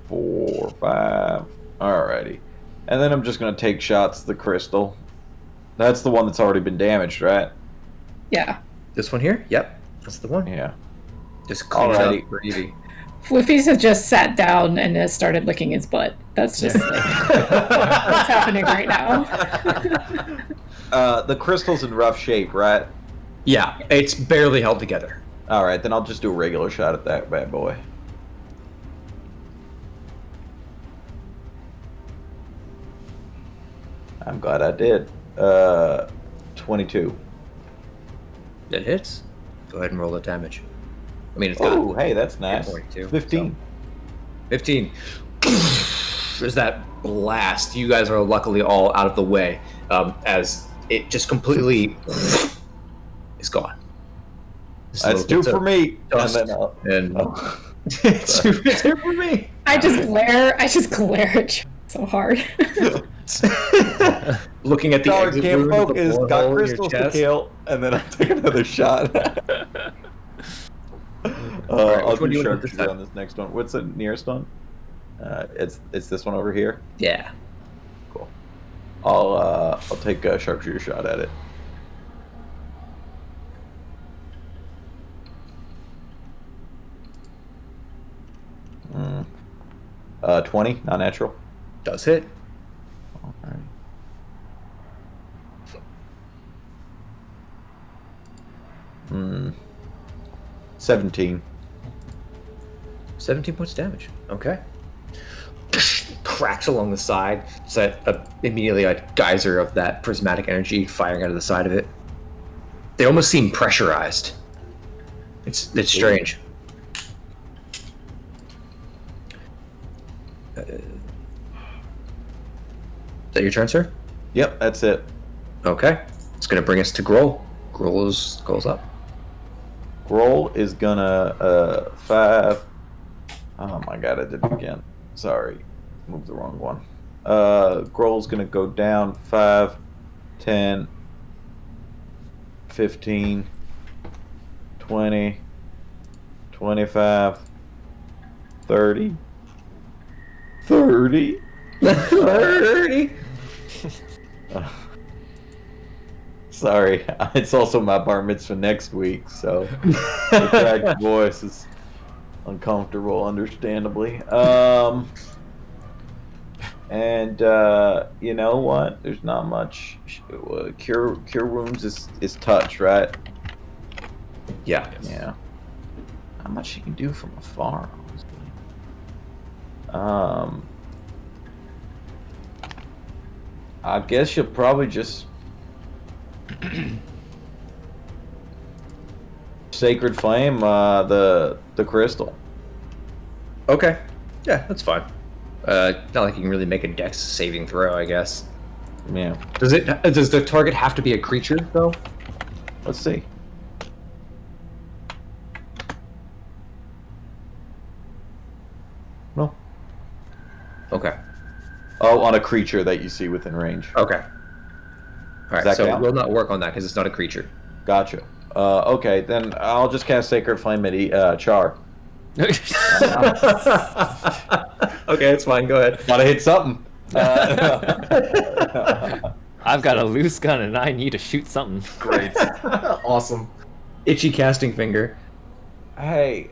4, 5. Alrighty. And then I'm just going to take shots at the crystal. That's the one that's already been damaged, right? Yeah. This one here? Yep. That's the one. Yeah. Just clean it Alrighty. up for Evie. Fliffy's has just sat down and has started licking his butt. That's just like, what's happening right now. The crystal's in rough shape, right? Yeah, it's barely held together. Alright, then I'll just do a regular shot at that bad boy. I'm glad I did. 22. It hits. Go ahead and roll the damage. I mean, it's Oh, got hey, that's nice. 42, 15. so. 15. There's that blast. You guys are luckily all out of the way, as it just completely is gone. Just That's two for me. dust And then, it's two for me. I just glare at you so hard. Looking at the Sorry, exit can't wound with the focus. bullet Got hole in your crystals to chest. kill, and then I'll take another shot. Alright, I'll which one do do you want to do this sharpshooter time? on this next one. What's the nearest one? It's this one over here. Yeah. Cool. I'll take a sharpshooter shot at it. Mm. 20, not natural. Does hit. Alright. Mm. 17. 17 points of damage. Okay. Cracks along the side. So immediately a geyser of that prismatic energy firing out of the side of it. They almost seem pressurized. It's strange. Is that your turn, sir? Yep, that's it. Okay. It's going to bring us to Grohl. Grohl's up. Grohl is gonna 5. Oh my god, I did it again. Sorry, moved the wrong one. Grohl's gonna go down 5, 10, 15, 20, 25, 30, 30. 30. Sorry, it's also my bar mitzvah next week, so the cracked voice is uncomfortable, understandably. And you know what? There's not much. Cure wounds is touch, right? Yeah. Yeah. Not much you can do from afar, honestly. I guess you'll probably just Sacred Flame, the crystal. Okay. Yeah, that's fine. Not like you can really make a dex saving throw, I guess. Yeah. Does the target have to be a creature though? Let's see. No. Okay. Oh, on a creature that you see within range. Okay. All right. that So count? we'll not work on that because it's not a creature. Gotcha. Okay, then I'll just cast Sacred Flame at Char. Okay, that's fine. Go ahead. Gotta hit something. I've got a loose gun and I need to shoot something. Great. Awesome. Itchy casting finger. Hey,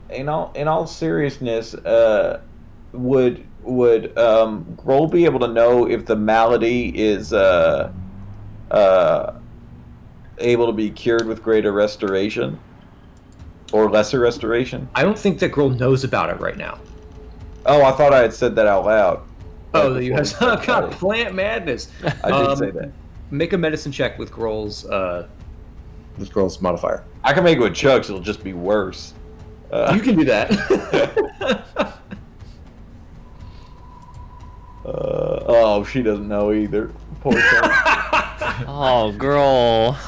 in all seriousness, would Grohl be able to know if the malady is able to be cured with greater restoration or lesser restoration? I don't think that Grohl knows about it right now. Oh, I thought I had said that out loud. Oh, you have Before we started. got plant madness. I did say that. Make a medicine check with Grohl's modifier. I can make it with Chuck's, it'll just be worse. You can do that. Oh, she doesn't know either. Poor thing. Oh, girl.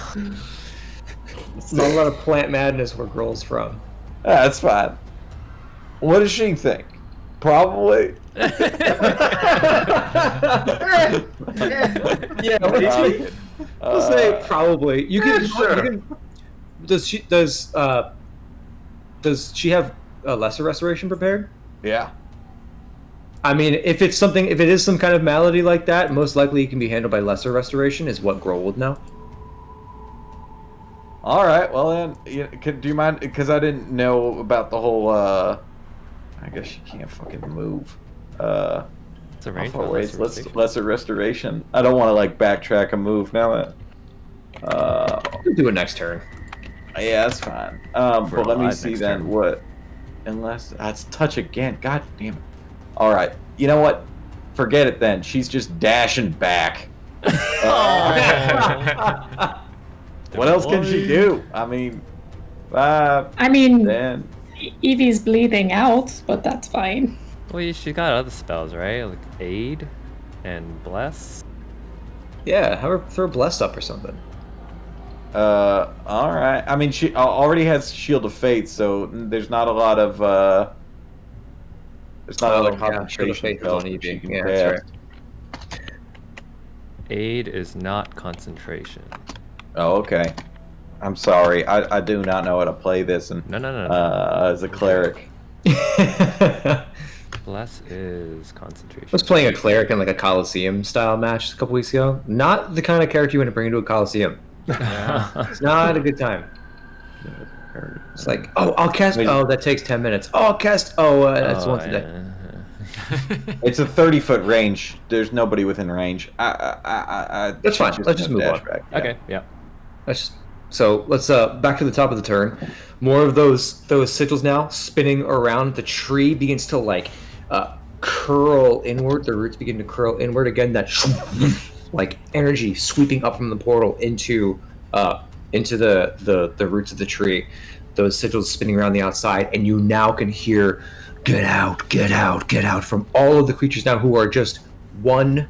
It's not a lot of plant madness where girls from. That's fine. What does she think? Probably. Yeah, we'll say probably. You can. Sure. You can does she have a lesser restoration prepared? Yeah. I mean, if it is some kind of malady like that, most likely it can be handled by lesser restoration, is what Grohl would know. All right. Well then, do you mind? Because I didn't know about the whole. I guess she can't fucking move. It's a range for lesser restoration. I don't want to like backtrack a move now. We'll do it next turn. Yeah, that's fine. But let me see then turn. what. Unless that's touch again. God damn it. All right. You know what? Forget it then. She's just dashing back. What else can she do? I mean, 5, I mean, 10. Evie's bleeding out, but that's fine. Well, she got other spells, right? Like aid and bless. Yeah, have her throw bless up or something. All right. I mean, she already has Shield of Fate, so there's not a lot of there's not a lot of concentration Shield of Fate spells on that she Evie. can Yeah, cast. that's right. Aid is not concentration. Oh, okay. I'm sorry. I do not know how to play this, and No. as a cleric. Bless is concentration. I was playing a cleric in like a Coliseum style match a couple weeks ago. Not the kind of character you want to bring into a Coliseum. It's not a good time. It's like, oh, I'll cast. Oh, that takes 10 minutes. Oh, I'll cast. Oh, that's once a day. It's a 30-foot range. There's nobody within range. That's fine. Let's just move on. Back. Okay, yeah. So let's back to the top of the turn. More of those sigils now spinning around. The tree begins to like curl inward. The roots begin to curl inward again. That like energy sweeping up from the portal into the roots of the tree. Those sigils spinning around the outside, and you now can hear "Get out! Get out! Get out!" from all of the creatures now who are just one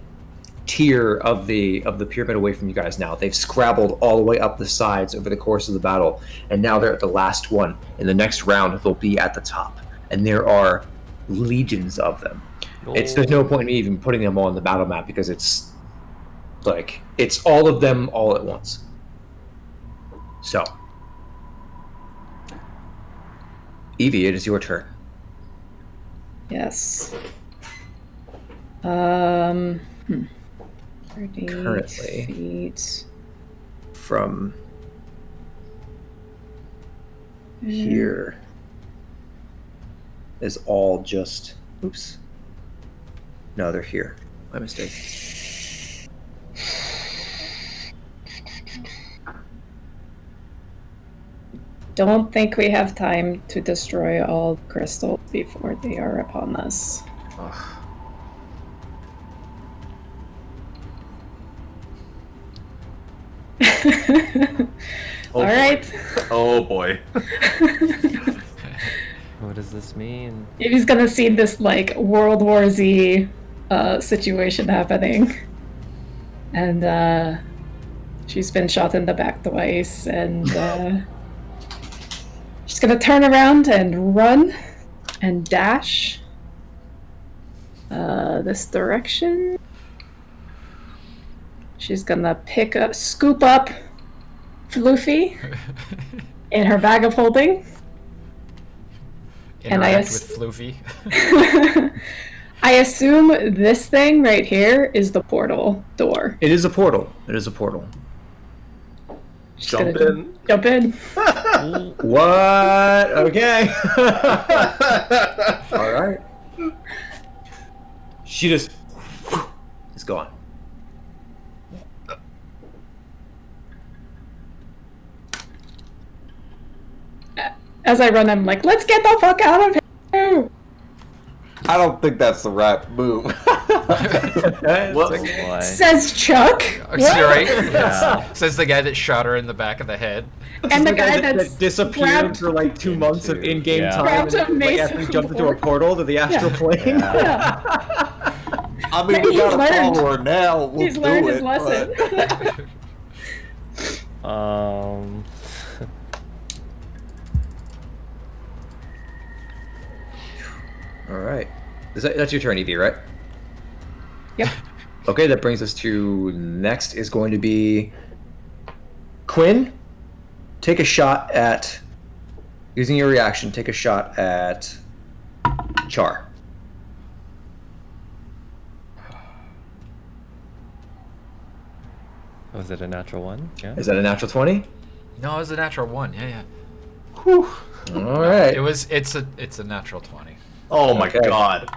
tier of the pyramid away from you guys now. They've scrabbled all the way up the sides over the course of the battle, and now they're at the last one. In the next round, they'll be at the top, and there are legions of them. There's no point in me even putting them all on the battle map because it's all of them all at once. So, Evie, it is your turn. Yes. 30 Currently. feet. From here is all just... Oops. No, they're here. My mistake. Don't think we have time to destroy all crystals before they are upon us. Ugh. All right. Oh boy. What does this mean? Evie's gonna see this like World War Z situation happening, and she's been shot in the back twice, and she's gonna turn around and run and dash this direction. She's gonna scoop up Floofy in her bag of holding. Interact with Floofy. I assume this thing right here is the portal door. It is a portal. It is a portal. She's Jump gonna in. Jump in. What? Okay. All right. She just is gone. As I run, I'm like, let's get the fuck out of here! I don't think that's the right move. What? Oh boy. Says Chuck. You're right. Says the guy that shot her in the back of the head. And the guy that's disappeared grabbed- for like 2 months of in-game Yeah. time, Grabbed and a mace like, after he jumped into a before. portal to the astral plane. Yeah. I mean, Maybe we got he's a learned. follower now. We'll He's do learned it, his lesson. but- All right. That's your turn, Evie, right? Yep. Okay, that brings us to next is going to be Quinn. Take a shot at, using your reaction, take a shot at Char. Was it a natural one? Yeah. Is that a natural 20? No, it was a natural 1. Yeah. Whew. All right. It's a natural 20. Oh my Okay. god.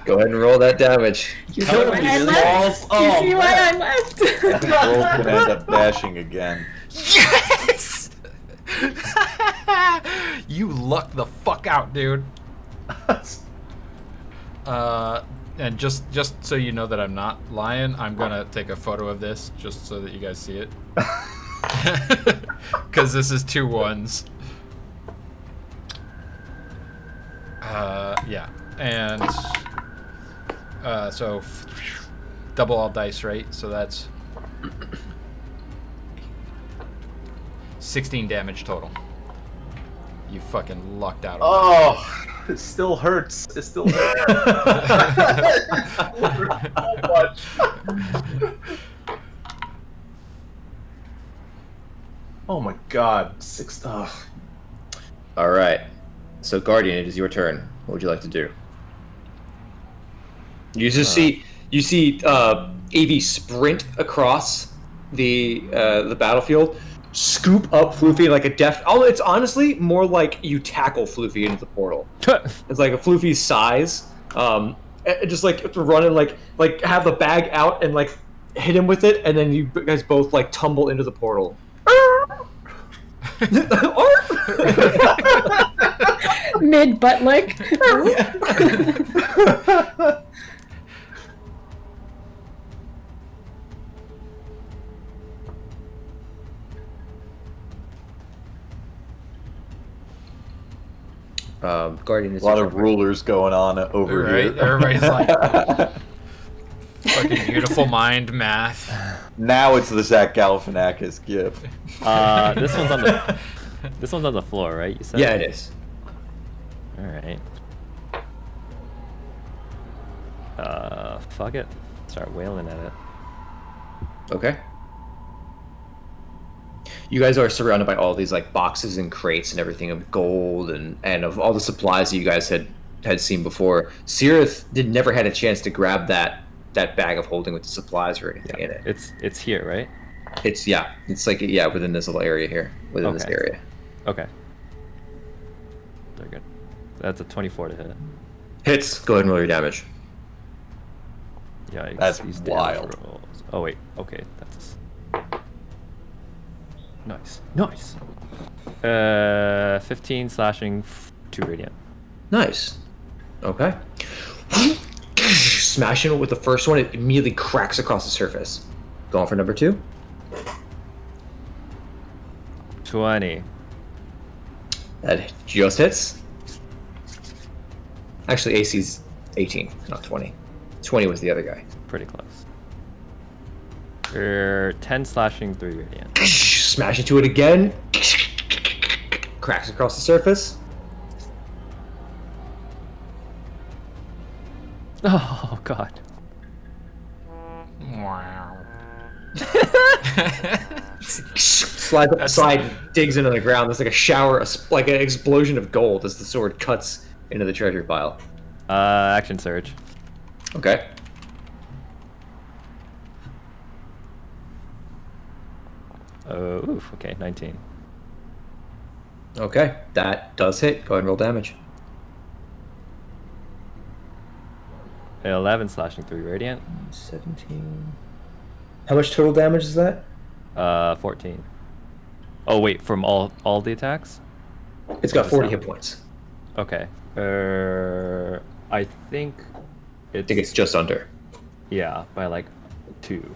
Go ahead and roll that damage. You see why I left? Oh, You see why man. I left? Roll's gonna end up dashing again. Yes! You lucked the fuck out, dude. And just so you know that I'm not lying, I'm gonna take a photo of this just so that you guys see it. Because this is 2 1s. Yeah, and so double all dice, right? So that's 16 damage total. You fucking lucked out. Oh, it still hurts. It still hurts. So much. Oh my god. 6. Oh. All right. So, Guardian, it is your turn. What would you like to do? You just see Evie sprint across the battlefield, scoop up Floofy like a deft. Oh, it's honestly more like you tackle Floofy into the portal. It's like a Floofy's size. Just like running like have the bag out and like hit him with it, and then you guys both like tumble into the portal. Mid butt lick. Guardian is A lot your of turn. rulers going on over Right? here. Everybody's like fucking beautiful mind math. Now it's the Zach Galifianakis gif. This one's on the this one's on the floor, right? You said. Yeah, it is. All right. Fuck it. Start wailing at it. Okay. You guys are surrounded by all these like boxes and crates and everything of gold and of all the supplies that you guys had seen before. Sirith never had a chance to grab that bag of holding with the supplies or anything in it. It's here, right? It's like within this little area here, within this Okay. area. Okay. Very good. That's a 24 to hit. Hits. Go ahead and roll your damage. Yikes. That's these damage wild. rolls. Oh wait. Okay. That's nice. 15 slashing, 2 radiant. Nice. Okay. Smashing it with the first one, it immediately cracks across the surface. Going for number 2. 20. That just hits. Actually, AC's 18, not 20. 20 was the other guy. Pretty close. 10 slashing, 3 radiant. Smash into it again. Cracks across the surface. Oh god. Wow. Slides up the side, digs into the ground. There's like a shower, like an explosion of gold as the sword cuts into the treasure pile. Action surge. Okay. Oh, oof, okay, 19. Okay, that does hit. Go ahead and roll damage. 11 slashing, 3 radiant. 17. How much total damage is that? 14. Oh wait, from all the attacks? It's got What is 40 that? hit points. Okay. I think I think it's just under. yeah, by like 2.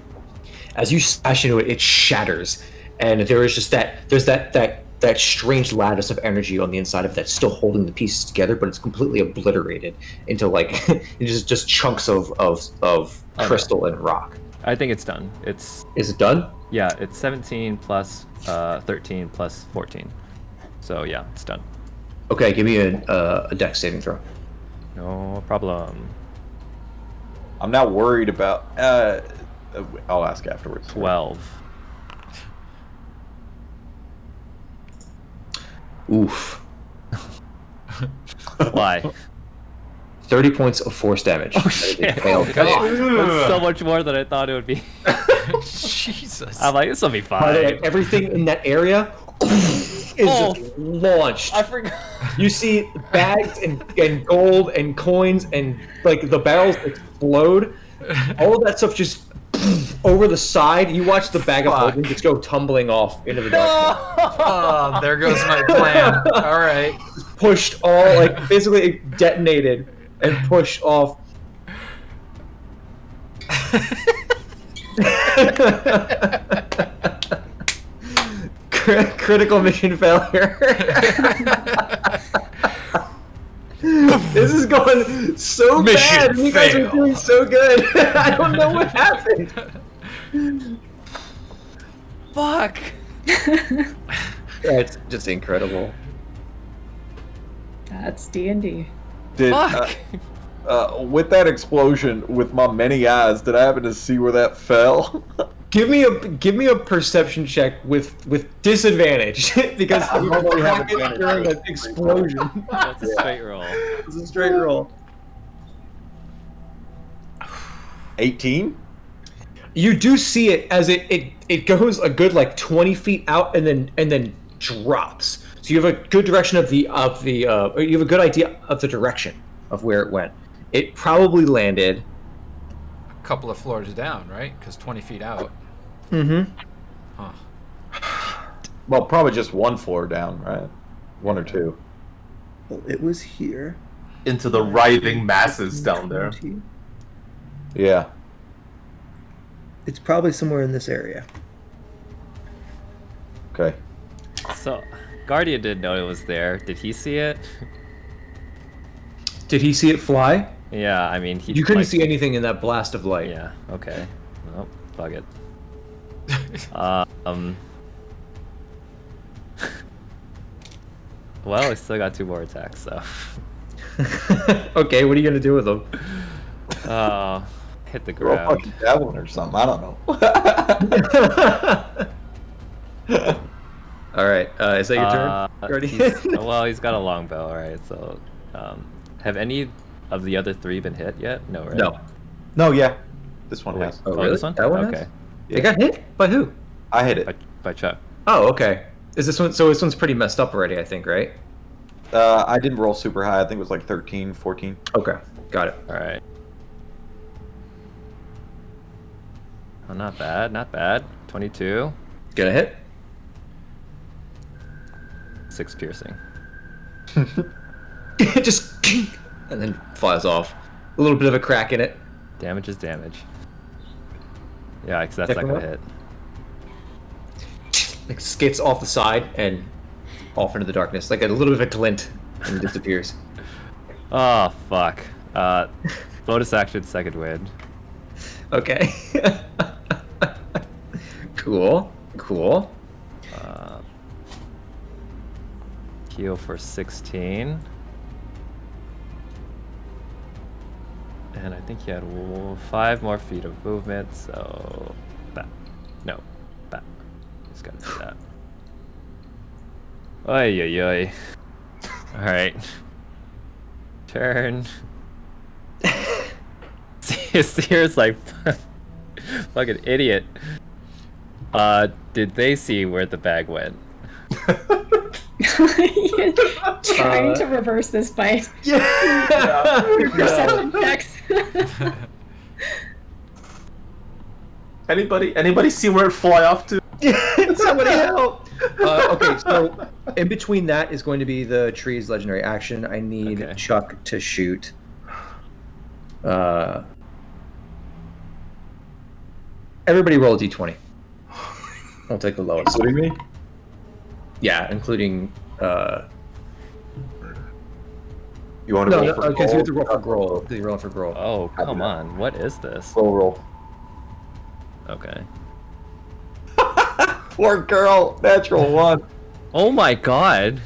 As you smash into it, it shatters, and there's that that strange lattice of energy on the inside of it that's still holding the pieces together, but it's completely obliterated into like just chunks of crystal and rock. I think it's done. Is it done? Yeah, it's 17 plus 13 plus 14. So yeah, it's done. Okay, give me a dex saving throw. No problem. I'm not worried about. I'll ask afterwards. 12. Oof. Why? 30 points of force damage. Oh shit! That's so much more than I thought it would be. Jesus. I'm like, this will be By the way, fine. everything in that area is just launched. I forgot. You see bags and gold and coins and like the barrels explode. All of that stuff just over the side. You watch the bag of holding just go tumbling off into the darkness. Oh, there goes my plan. All right. Pushed all like basically detonated and pushed off. Critical mission failure. This is going so Mission bad. You guys are fail. doing so good. I don't know what happened. Fuck. That's just incredible. That's D&D. Did Fuck. with that explosion, with my many eyes, did I happen to see where that fell? Give me a perception check with disadvantage because you normally have advantage during an explosion. That's a straight roll. It's a straight roll. 18. You do see it as it goes a good like 20 feet out and then drops. So you have a good direction you have a good idea of the direction of where it went. It probably landed. A couple of floors down, right? Because 20 feet out. Mm-hmm. Huh. Well, probably just one floor down, right? One or two. Well, it was here. Into the writhing masses down there. Yeah. It's probably somewhere in this area. Okay. So, Guardian didn't know it was there. Did he see it? Did he see it fly? Yeah, I mean, he. You couldn't like, see anything in that blast of light. Yeah. Okay. Well, fuck it. Well, I still got 2 more attacks, so. Okay, what are you gonna do with them? Hit the Throw a ground. fucking javelin or something. I don't know. All right, is that your turn, Guardian? Well, he's got a longbow. All right, so have any of the other 3 been hit yet? No, right? No. No, yeah. This one Wait. has. Oh, really? This one? That one Okay. has? It got hit? By who? I hit it. By Chuck. Oh, okay. Is this one? So this one's pretty messed up already, I think, right? I didn't roll super high. I think it was like 13, 14. Okay, got it. All right. Oh, not bad. Not bad. 22. Gonna hit. 6 piercing. Just and then flies off. A little bit of a crack in it. Damage is damage. Yeah, because that's Second not gonna one? hit. Like skids off the side and off into the darkness, like a little bit of a glint, and disappears. Oh fuck. Bonus action, second wind. Okay. Cool. Cool. Heal for 16. And I think he had 5 more feet of movement, so bat. No, bat. He's gotta do that. Oy oy oy. Alright. Turn. Seer's like fucking idiot. Did they see where the bag went? Trying to reverse this bite. Yeah. Perception checks. Anybody see where it fly off to? Somebody help! Okay, so in between that is going to be the tree's legendary action. I need Okay. Chuck to shoot. Everybody roll a d20. I'll take the lowest. Including me? Yeah, including. You want to No, roll for because you have to gold? roll for Grohl. You're rolling for Grohl. Oh, come on. What is this? Roll. Okay. Poor girl. Natural 1. Oh my god.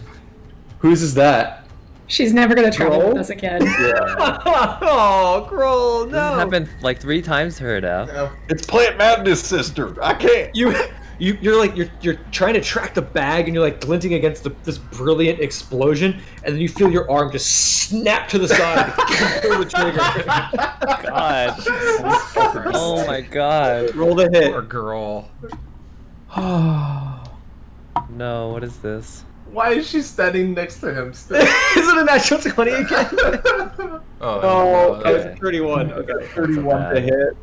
Whose is that? She's never gonna travel Grohl? with us again. Oh, Grohl, This has happened like 3 times to her now. It's Plant Madness, sister. I can't. You're trying to track the bag, and you're like glinting against this brilliant explosion, and then you feel your arm just snap to the side. Pull the trigger. God. Oh my god. Roll the hit. Poor girl. No, what is this? Why is she standing next to him still? Is it a natural 20 again? Oh, That was a 31. Okay. 31 to hit.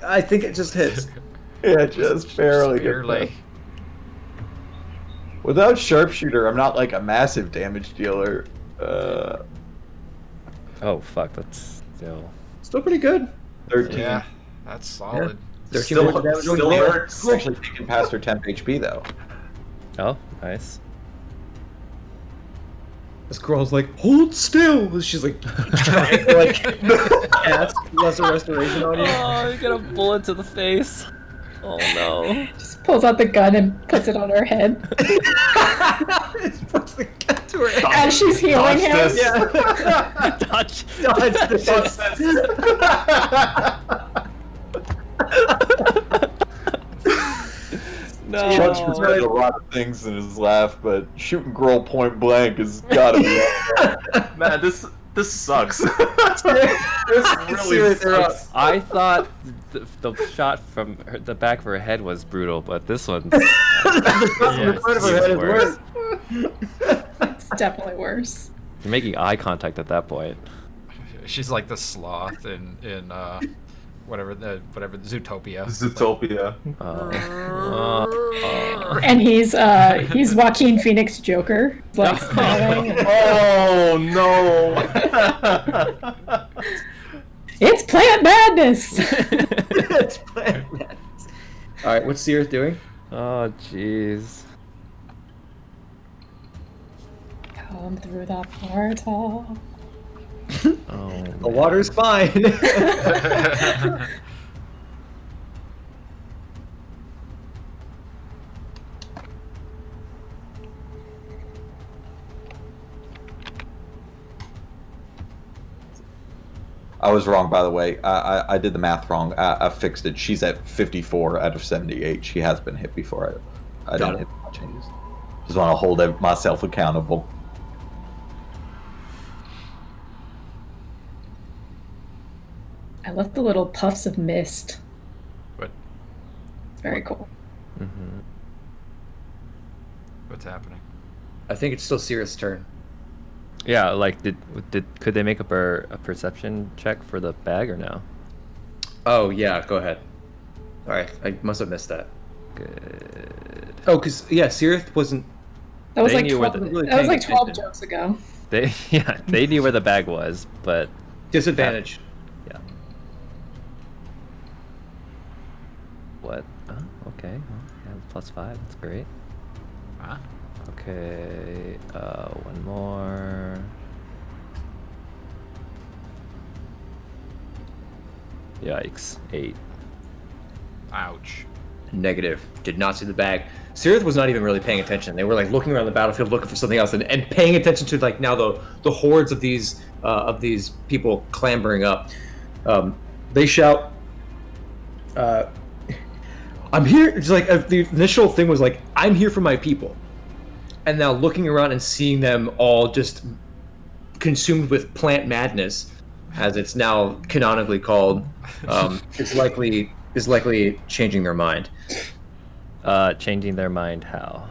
I think it just hits. Yeah, just barely. barely. Without sharpshooter, I'm not like a massive damage dealer. Oh fuck, that's Still pretty good. 13. Yeah, that's solid. 13 Still, points of damage on still Grohl. hurts. It's actually taken past her temp HP though. Oh, nice. This girl's like, hold still. She's like trying to like cast lesser restoration on you. Oh, you get a bullet to the face. Oh no. Just pulls out the gun and puts it on her head Puts the gun to her head. as she's healing Dodge him. this. Yeah. Touch. Dodge this. No. Chuck's regretted a lot of things in his life, but shooting girl point blank has gotta be up there. Man, this sucks. This really sucks. I thought the shot from the back of her head was brutal, but this one. The front of her head is worse. It's definitely worse. You're making eye contact at that point. She's like the sloth in whatever Zootopia. Zootopia. And he's Joaquin Phoenix Joker, like smiling. Oh no! It's plant madness. It's plant madness. All right, what's Sears doing? Oh jeez. Come through the portal. Oh. The water's fine. I was wrong, by the way. I did the math wrong. I fixed it. She's at 54 out of 78. She has been hit before. I didn't hit my changes. Just want to hold myself accountable. I love the little puffs of mist. What? It's very cool. Mm-hmm. What's happening? I think it's still Sears' turn. Yeah, like could they make up a perception check for the bag or no? Oh yeah, go ahead. All right, I must have missed that. Good. Oh, because yeah, Sears wasn't. That was They like knew where 12, the- that was like paying 12 attention. jokes ago. They knew where the bag was, but Disadvantage. yeah. What? Oh, okay. Well, yeah, +5. That's great. Huh? Okay. One more. Yikes! 8. Ouch. Negative. Did not see the bag. Sirith was not even really paying attention. They were like looking around the battlefield, looking for something else, and paying attention to like now the hordes of these people clambering up. They shout, "I'm here!" It's like the initial thing was like, "I'm here for my people," and now looking around and seeing them all just consumed with plant madness, as it's now canonically called, is likely changing their mind. Changing their mind how?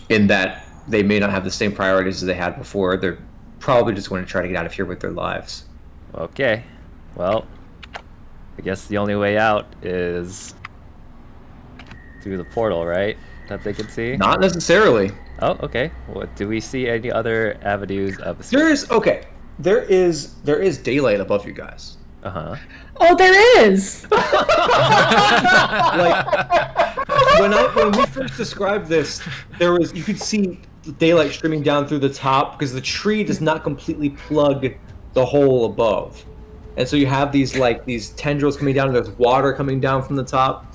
In that they may not have the same priorities as they had before. They're probably just going to try to get out of here with their lives. Okay. Well, I guess the only way out is through the portal, right? That they can see? Not necessarily. Oh, okay. What do we see any other avenues of escape? There is daylight above you guys. Uh-huh. Oh, there is! Like when we first described this, you could see daylight streaming down through the top because the tree does not completely plug the hole above, and so you have these tendrils coming down, and there's water coming down from the top.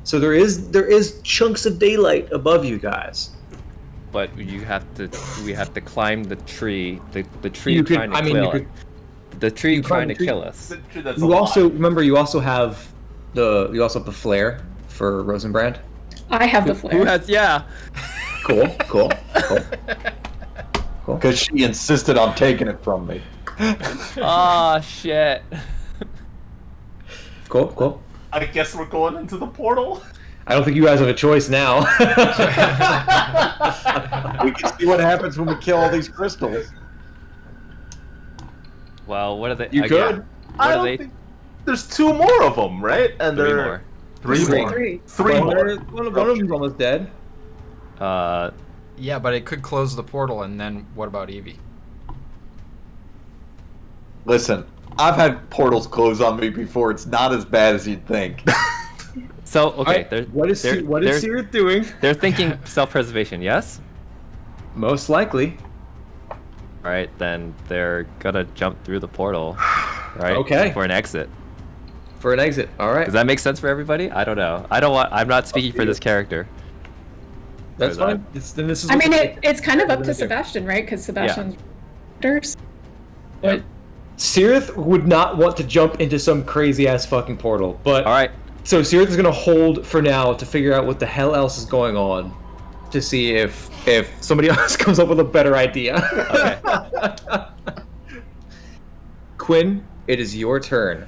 So there is chunks of daylight above you guys. But we have to climb the tree. The tree trying to kill us. The tree trying to kill us. You also have the flare for Rosenbrand. I have the flare. Who has? Yeah. Cool. Because she insisted on taking it from me. Ah, shit. Cool. I guess we're going into the portal. I don't think you guys have a choice now. We can see what happens when we kill all these crystals. Well, what are they? You could. I don't think there's 2 more of them, right? And Three there more. Three more. One of them's almost dead. Yeah, but it could close the portal, and then what about Evie? Listen, I've had portals close on me before. It's not as bad as you'd think. So okay, What is Seer doing? They're thinking self-preservation. Yes. Most likely. All right, then they're gonna jump through the portal, right? Okay. For an exit. For an exit. All right. Does that make sense for everybody? I don't know. I'm not speaking for this character. That's Or fine. This is. I mean, it's kind of up to Sebastian, right? Because Sebastian's hunters. But Seerth would not want to jump into some crazy ass fucking portal, but All right. So Seerth is gonna hold for now to figure out what the hell else is going on, to see if somebody else comes up with a better idea. Okay. Quinn, it is your turn.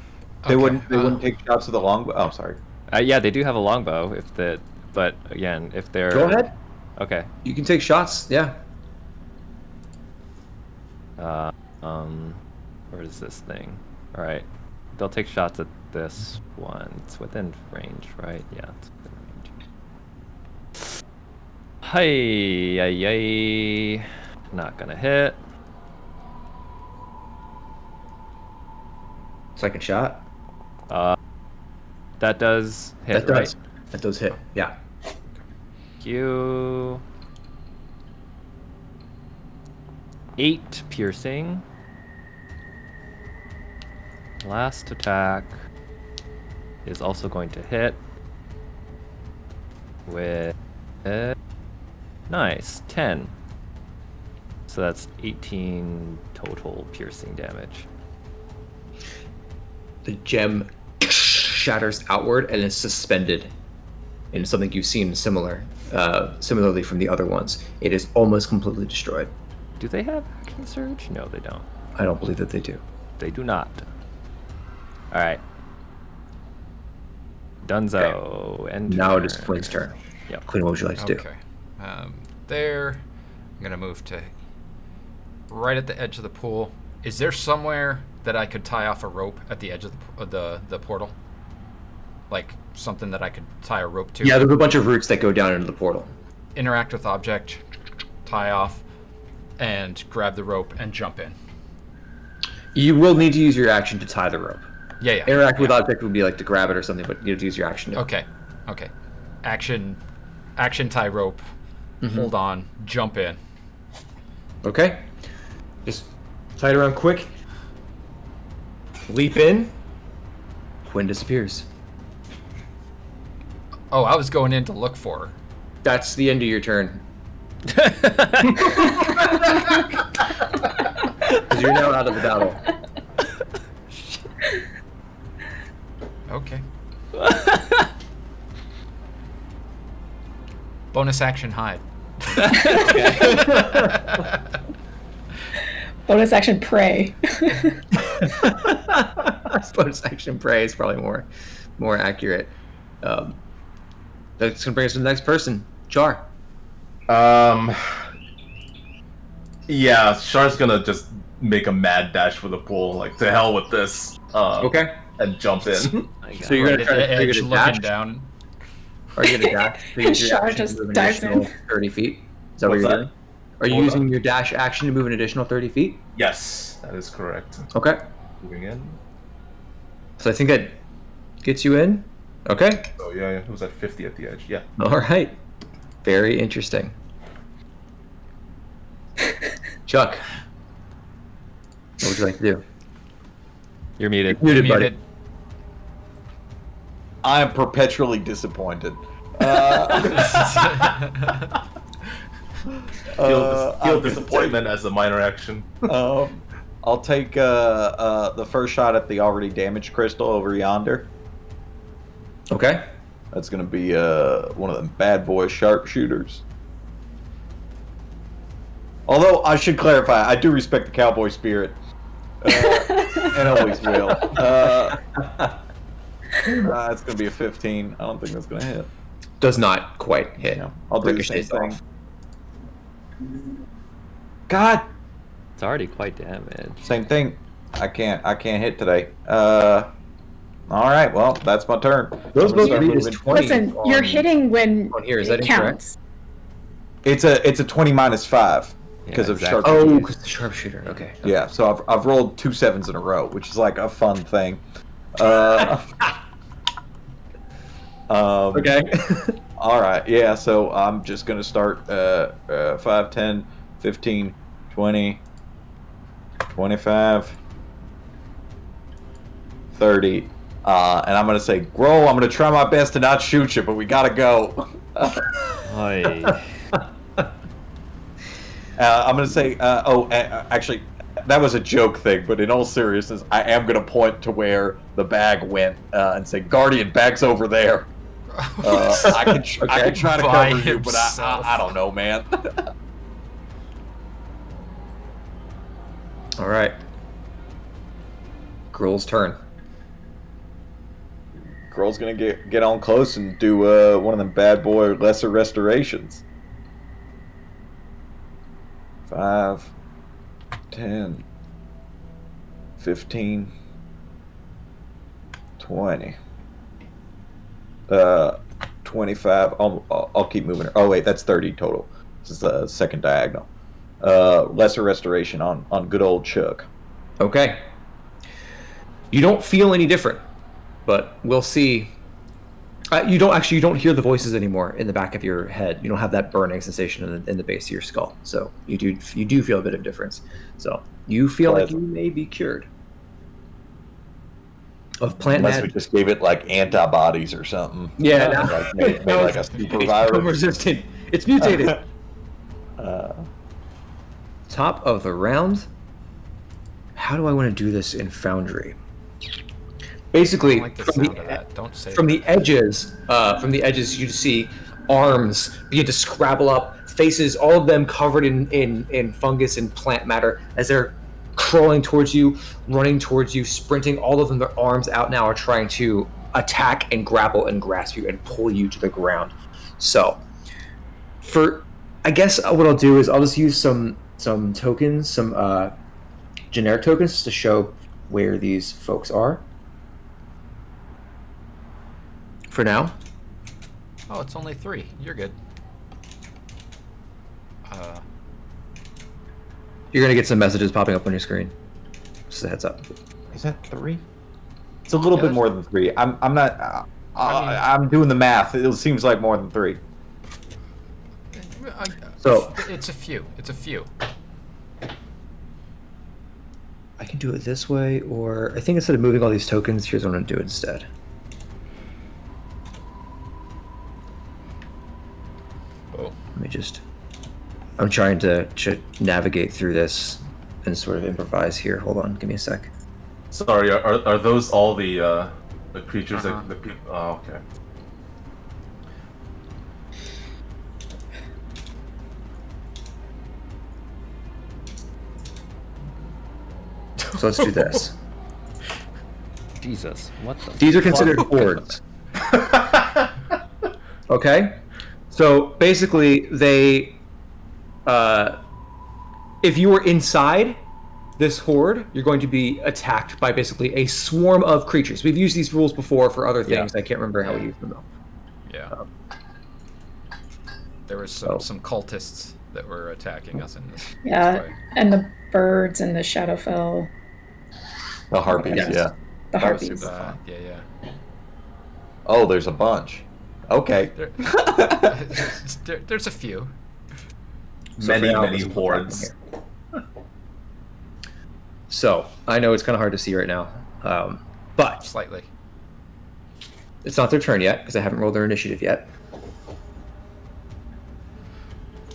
They wouldn't take shots with the longbow. Oh, sorry. Yeah, they do have a longbow. But again, if they're Go ahead. Okay. You can take shots. Yeah. Where is this thing? All right. They'll take shots at this one. It's within range, right? Yeah, it's within range. Hey, not gonna hit. Second shot. That does hit, That right? does. That does hit. Yeah. Thank you. 8 piercing. Last attack is also going to hit with nice 10. So that's 18 total piercing damage. The gem shatters outward and is suspended in something you've seen similarly from the other ones. It is almost completely destroyed. Do they have action surge? No, they don't. I don't believe that they do. They do not. All right. Dunzo. Okay. And Now it is Quinn's turn. Yep. Quinn, what would you like to do? Okay. There. I'm gonna move to right at the edge of the pool. Is there somewhere that I could tie off a rope at the edge of the portal? Like something that I could tie a rope to? Yeah, there's a bunch of roots that go down into the portal. Interact with object, tie off, and grab the rope and jump in. You will need to use your action to tie the rope. Yeah. Interact with object would be like to grab it or something, but you have to use your action to. Okay. Action tie rope. Mm-hmm. Hold on. Jump in. Okay. Just tie it around quick. Leap in. Quinn disappears. Oh, I was going in to look for her. That's the end of your turn. Because you're now out of the battle. Okay. Bonus action hide. bonus action prey. Bonus action prey is probably more accurate. That's gonna bring us to the next person, Char. Yeah, Char's gonna just make a mad dash for the pool, like to hell with this. Okay. And jump in. So you're gonna Right try at the to edge, looking looking down. Are you gonna dash? So you use your Char action to just move an dives additional in. 30 feet. Is that what What's you're that? doing? Are you Hold using on. your dash action to move an additional 30 feet? Yes, that is correct. Okay. Moving in. So I think that gets you in. Okay. So yeah, it was at 50 at the edge. Yeah. All right. Very interesting. Chuck, what would you like to do? You're muted. Muted, buddy. I am perpetually disappointed. Feel disappointment as a minor action. I'll take the first shot at the already damaged crystal over yonder. Okay. That's going to be one of them bad boy sharpshooters. Although, I should clarify, I do respect the cowboy spirit. And always will. It's going to be a 15. I don't think that's going to hit. Does not quite hit. No, I'll do the same Ricochets thing. off. God! It's already quite damaged. Same thing. I can't hit today. Alright, well, that's my turn. Those I'm gonna both start read as moving. 20. Listen, you're hitting when on here. Is it that counts. It's a 20 minus 5 because Yeah, of exactly. sharpshooter. Oh, because the sharpshooter. Okay. Yeah, so I've rolled 2 7s in a row, which is like a fun thing. Okay. Alright, yeah, so I'm just going to start 5, 10, 15, 20, 25, 30. And I'm going to say, Grohl, I'm going to try my best to not shoot you, but we got to go. Oy. I'm going to say, actually, that was a joke thing, but in all seriousness, I am going to point to where the bag went and say, Guardian, bag's over there. I can try to By cover you, but himself. I don't know, man. All right. Gruel's turn. Girl's going to get on close and do one of them bad boy lesser restorations. 5, 10, 15, 20, 25. I'll keep moving. Oh wait, that's 30 total. This is the second diagonal. Lesser restoration on good old Chuck. Okay. You don't feel any different, but we'll see. You don't hear the voices anymore in the back of your head. You don't have that burning sensation in the base of your skull. So you do feel a bit of difference. So you feel like you may be cured of plant Unless we madness. just gave it like antibodies or something. Yeah, Like, made no, like a super it's virus. resistant. It's mutated. Uh, Top of the round. How do I want to do this in Foundry? Basically, I like the sound of that. Don't say from that. the edges, you see arms begin to scrabble up, faces, all of them covered in fungus and plant matter as they're crawling towards you, running towards you, sprinting. All of them, their arms out now, are trying to attack and grapple and grasp you and pull you to the ground. So, I guess what I'll do is I'll just use some tokens, some generic tokens to show where these folks are. For now. Oh, it's only 3. You're good. You're going to get some messages popping up on your screen. Just a heads up. Is that 3? It's a little Yeah, bit that's- more than 3. I'm not. I I'm doing the math. It seems like more than 3. So- it's a few. It's a few. I can do it this way, or I think instead of moving all these tokens, here's what I'm going to do instead. Oh. Let me just... I'm trying to navigate through this and sort of improvise here. Hold on, give me a sec. Sorry, are those all the creatures that the people? Oh, okay. So let's do this. Jesus, what the? These are considered hordes. Okay? So basically, they... if you were inside this horde, you're going to be attacked by basically a swarm of creatures. We've used these rules before for other things. I can't remember how we used them, though. Yeah. Um, There was some cultists that were attacking us in this. Yeah, fight. and the birds and the Shadowfell, The harpies, Yes. yeah. the That was harpies. yeah. Oh, there's a bunch. Okay. There's a few. So Many, for now, many this is what's hordes. happening here. So I know it's kind of hard to see right now, but Slightly. it's not their turn yet because I haven't rolled their initiative yet.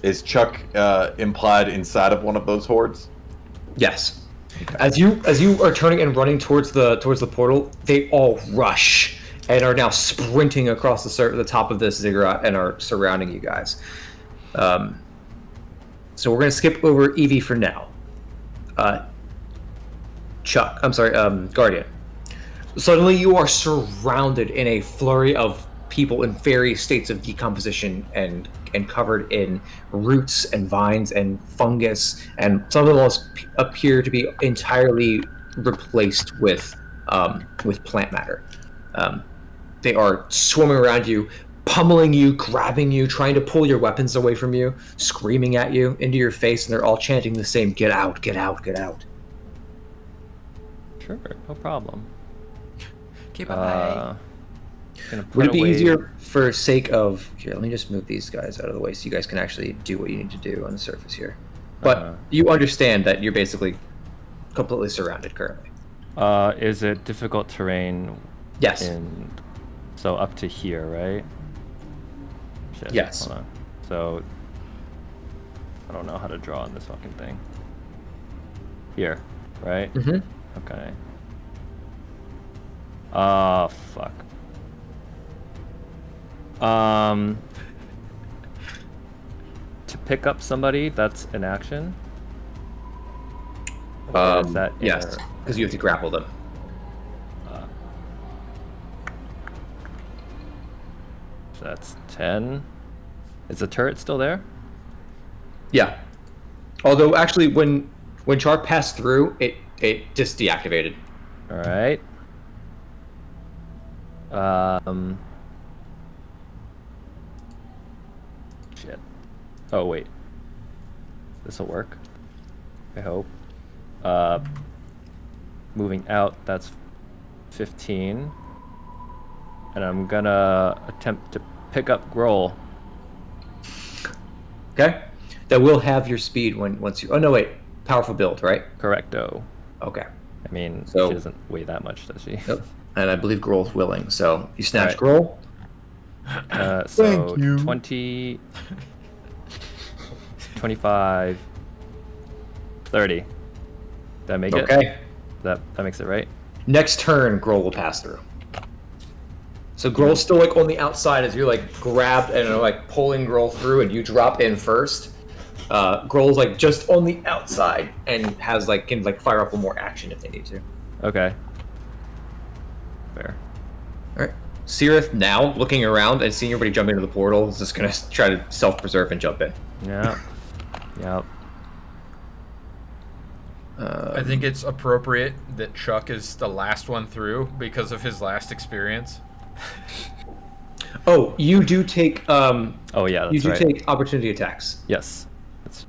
Is Chuck implied inside of one of those hordes? Yes. As you are turning and running towards the portal, they all rush and are now sprinting across the top of this ziggurat and are surrounding you guys. So we're going to skip over Evie for now. Guardian. Suddenly you are surrounded in a flurry of people in various states of decomposition and covered in roots and vines and fungus, and some of them appear to be entirely replaced with plant matter. They are swarming around you, pummeling you, grabbing you, trying to pull your weapons away from you, screaming at you into your face, and they're all chanting the same, "Get out, get out, get out." Sure, no problem. Keep an eye. Would it be easier for sake of... Here, let me just move these guys out of the way so you guys can actually do what you need to do on the surface here. But you understand that you're basically completely surrounded currently. Is it difficult terrain? Yes. So up to here, right? Shit, yes. Hold on. So I don't know how to draw on this fucking thing. Here, right? Mm-hmm. Okay. Ah, fuck. To pick up somebody, that's an action? Or is that yes, because you have to grapple them. So that's 10. Is the turret still there? Yeah. Although, actually, when Char passed through, it just deactivated. All right. Shit. Oh, wait. This'll work. I hope. Moving out, that's 15. And I'm gonna attempt to pick up Grohl. Okay. That will have your speed once you... Oh, no, wait. Powerful build, right? Correcto. Okay. I mean, So- she doesn't weigh that much, does she? Yep. And I believe Grohl's willing, so you snatch All Grohl. So Thank you. 20, 25, 30. Did I make it? Okay. That makes it right? Next turn, Grohl will pass through. So Grohl's still like on the outside as you're like grabbed and are like pulling Grohl through, and you drop in first. Grohl's like just on the outside and has like can like fire up one more action if they need to. Okay. Fair. All right. Cirith now looking around and seeing everybody jump into the portal is just gonna try to self-preserve and jump in. Yeah. Yep. I think it's appropriate that Chuck is the last one through because of his last experience. Oh, you do take Oh yeah, that's you do right. take opportunity attacks. Yes. That's...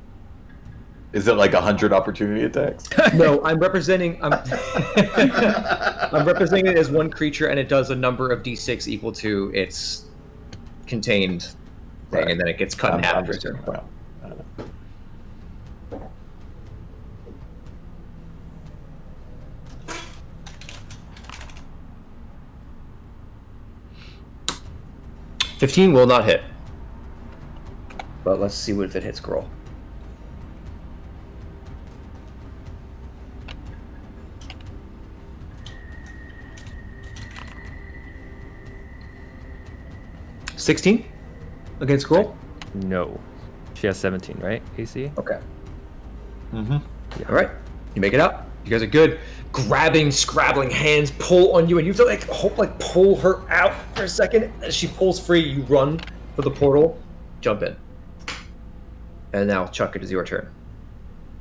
Is it like 100 opportunity attacks? No, I'm representing I'm representing it as one creature, and it does a number of d6 equal to its contained thing, Right. and then it gets cut in half I'm after a just- certain point. well, 15 will not hit. But let's see what if it hits Grohl. $16 against Grohl? No. She has 17, right? AC? Okay. Mm-hmm. All right. You make it out. You guys are good. Grabbing, scrabbling hands pull on you, and you have to pull her out for a second. As she pulls free, you run for the portal, jump in. And now, Chuck, it is your turn.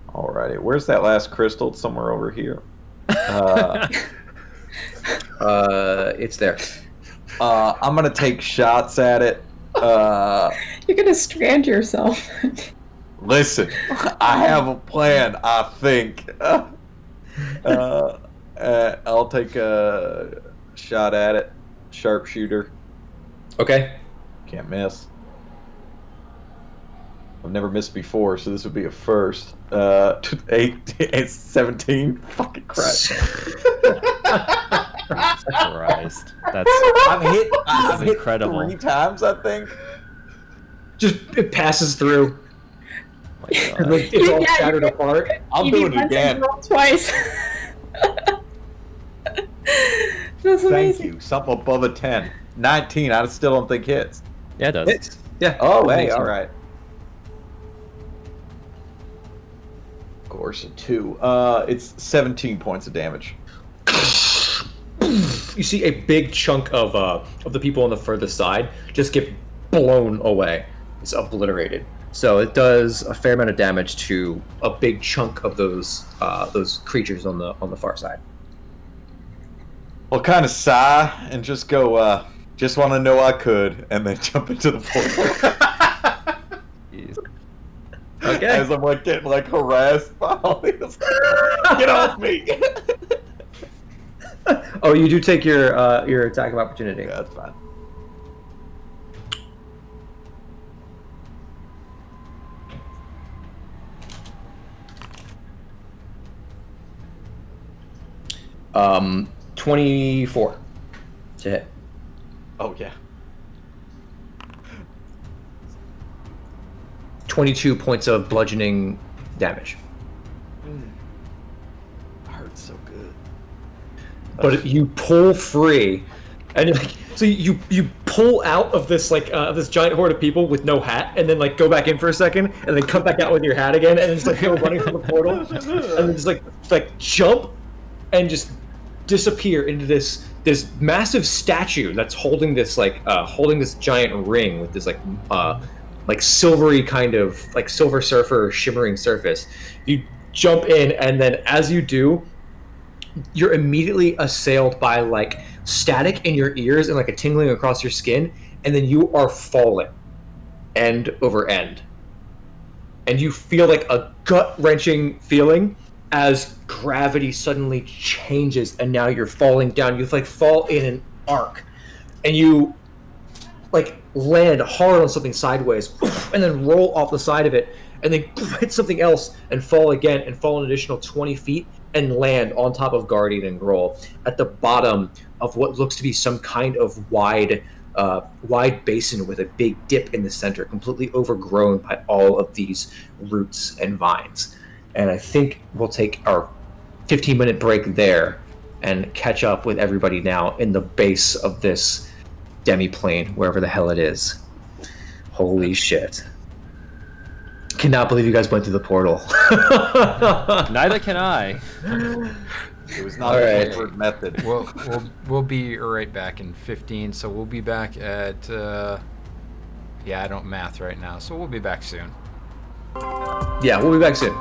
Alrighty. Where's that last crystal? It's somewhere over here. It's there. I'm gonna take shots at it. You're gonna strand yourself. Listen, I have a plan. I think. I'll take a shot at it. sharpshooter. Okay. Can't miss. I've never missed before, so this would be a first. 17. Fucking Christ. Christ. That's I've hit incredible. 3 times, I think. Just it passes through. Oh my And, God. like, it's all shattered apart. I'll You do beat it again. Roll twice. That's Thank amazing. you. Something above a 10. 19. I still don't think hits. Yeah, it does. It's, yeah. Oh, hey, all right. Of course, a 2. It's 17 points of damage. You see a big chunk of the people on the furthest side just get blown away. It's obliterated. So it does a fair amount of damage to a big chunk of those creatures on the far side. I'll kind of sigh and just go, just want to know I could, and then jump into the portal. Jeez. Okay. As I'm like getting like harassed by all these. Get off me! Oh, you do take your attack of opportunity. Yeah, that's fine. Um, 24 to hit. Oh yeah. 22 points of bludgeoning damage. Hurts so good. But you pull free, and you're like, so you pull out of this this giant horde of people with no hat, and then like go back in for a second, and then come back out with your hat again, and then just like go running from the portal, and then just like like and just disappear into this massive statue that's holding this giant ring with this like silvery kind of like Silver Surfer shimmering surface. You jump in, and then as you do, you're immediately assailed by like static in your ears and like a tingling across your skin, and then you are falling end over end, and you feel like a gut-wrenching feeling as gravity suddenly changes, and now you're falling down. You like fall in an arc, and you like land hard on something sideways, and then roll off the side of it, and then hit something else and fall again, and fall an additional 20 feet and land on top of Guardian and Groll at the bottom of what looks to be some kind of wide basin with a big dip in the center, completely overgrown by all of these roots and vines. And I think we'll take our 15-minute break there and catch up with everybody now in the base of this demi-plane, wherever the hell it is. Holy shit. Cannot believe you guys went through the portal. Neither can I. It was not All a right. preferred method. We'll be right back in 15. So we'll be back at I don't math right now. So we'll be back soon. Yeah, we'll be back soon.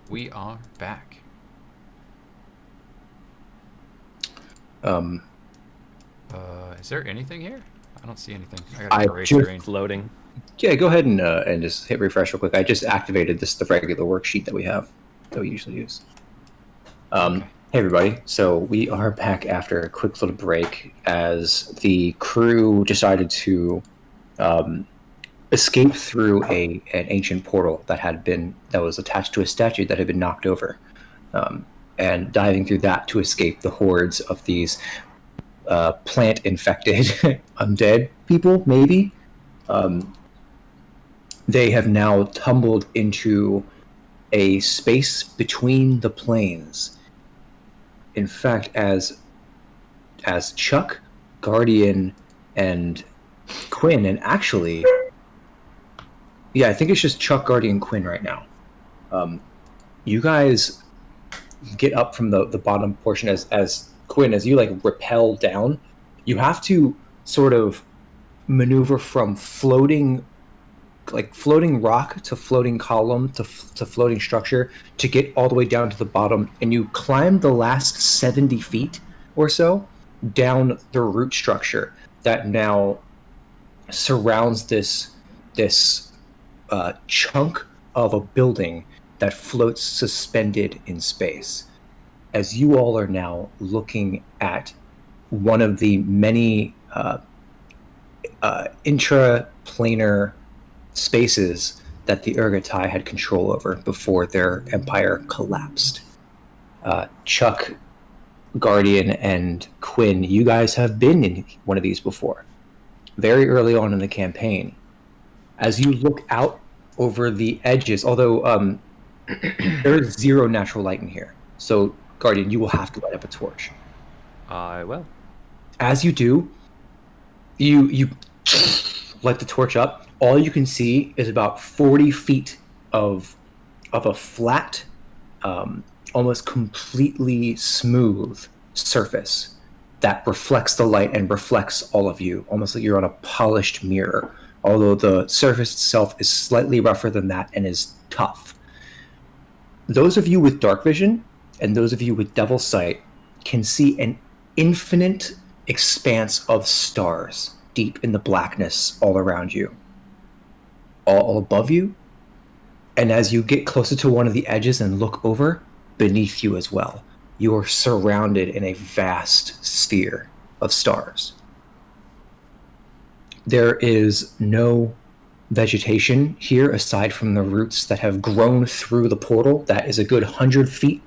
we are back. Is there anything here? I don't see anything. I got a gray screen. Floating. Yeah, go ahead and just hit refresh real quick. I just activated the regular worksheet that we usually use. Okay. Hey everybody, so we are back after a quick little break as the crew decided to escape through an ancient portal that was attached to a statue that had been knocked over, and diving through that to escape the hordes of these plant-infected undead people, maybe. They have now tumbled into a space between the planes. In fact, as Chuck, Guardian, and Quinn, and actually, yeah, I think it's just Chuck, Guardian, Quinn right now. You guys get up from the bottom portion as Quinn, as you like rappel down, you have to sort of maneuver from floating rock to floating column to floating structure to get all the way down to the bottom, and you climb the last 70 feet or so down the root structure that now surrounds this chunk of a building that floats suspended in space. As you all are now looking at one of the many intraplanar spaces that the Urgatai had control over before their empire collapsed. Chuck, Guardian, and Quinn, you guys have been in one of these before, very early on in the campaign. As you look out over the edges, although there is zero natural light in here, so Guardian, you will have to light up a torch. I will. As you do, you light the torch up. All you can see is about 40 feet of a flat, almost completely smooth surface that reflects the light and reflects all of you, almost like you're on a polished mirror, although the surface itself is slightly rougher than that and is tough. Those of you with dark vision and those of you with devil sight can see an infinite expanse of stars deep in the blackness all around you, all above you, and as you get closer to one of the edges and look over, beneath you as well, you are surrounded in a vast sphere of stars. There is no vegetation here aside from the roots that have grown through the portal that is a good 100 feet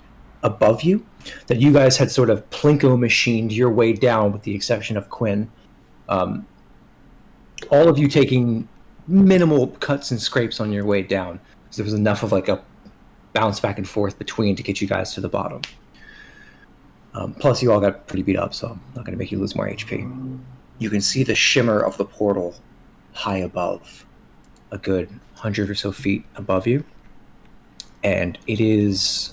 above you, that you guys had sort of plinko machined your way down, with the exception of Quinn. All of you taking minimal cuts and scrapes on your way down, so there was enough of like a bounce back and forth between to get you guys to the bottom. Plus you all got pretty beat up, so I'm not going to make you lose more HP. You can see the shimmer of the portal high above, a good 100 or so feet above you, and it is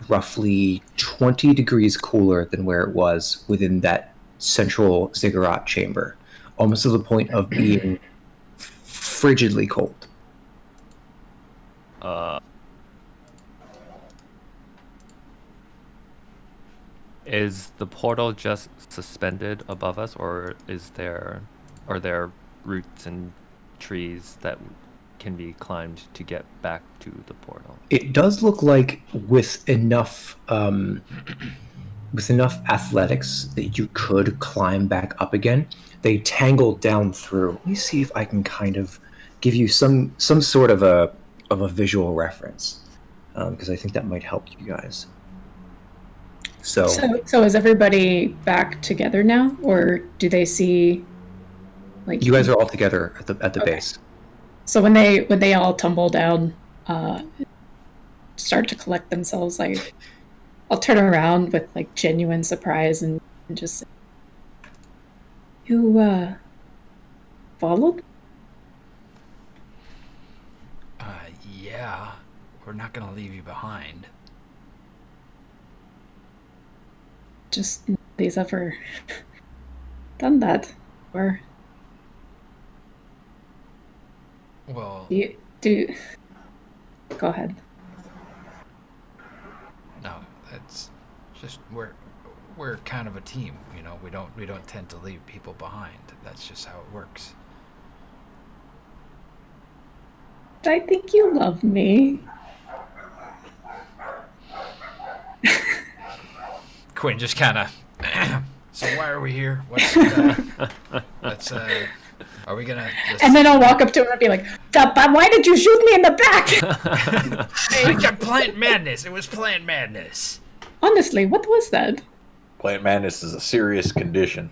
roughly 20 degrees cooler than where it was within that central ziggurat chamber, almost to the point of being frigidly cold. Is the portal just suspended above us, or are there roots and trees that can be climbed to get back to the portal? It does look like with enough athletics that you could climb back up again. They tangle down through. Let me see if I can kind of give you some sort of a visual reference, because I think that might help you guys. So is everybody back together now, or do they see, like, you guys are all together at the Okay. base? So when they all tumble down, start to collect themselves, like, I'll turn around with like genuine surprise and just say, "You followed?" Yeah, we're not gonna leave you behind. Just nobody's ever done that, or Well, do you do? Go ahead. Just we're kind of a team, you know. We don't tend to leave people behind. That's just how it works. I think you love me. Quinn just kind of. So why are we here? What's let's are we gonna? And then I'll walk up to him and be like, "Why did you shoot me in the back?" I got plant madness. It was plant madness. Honestly, what was that? Plant madness is a serious condition.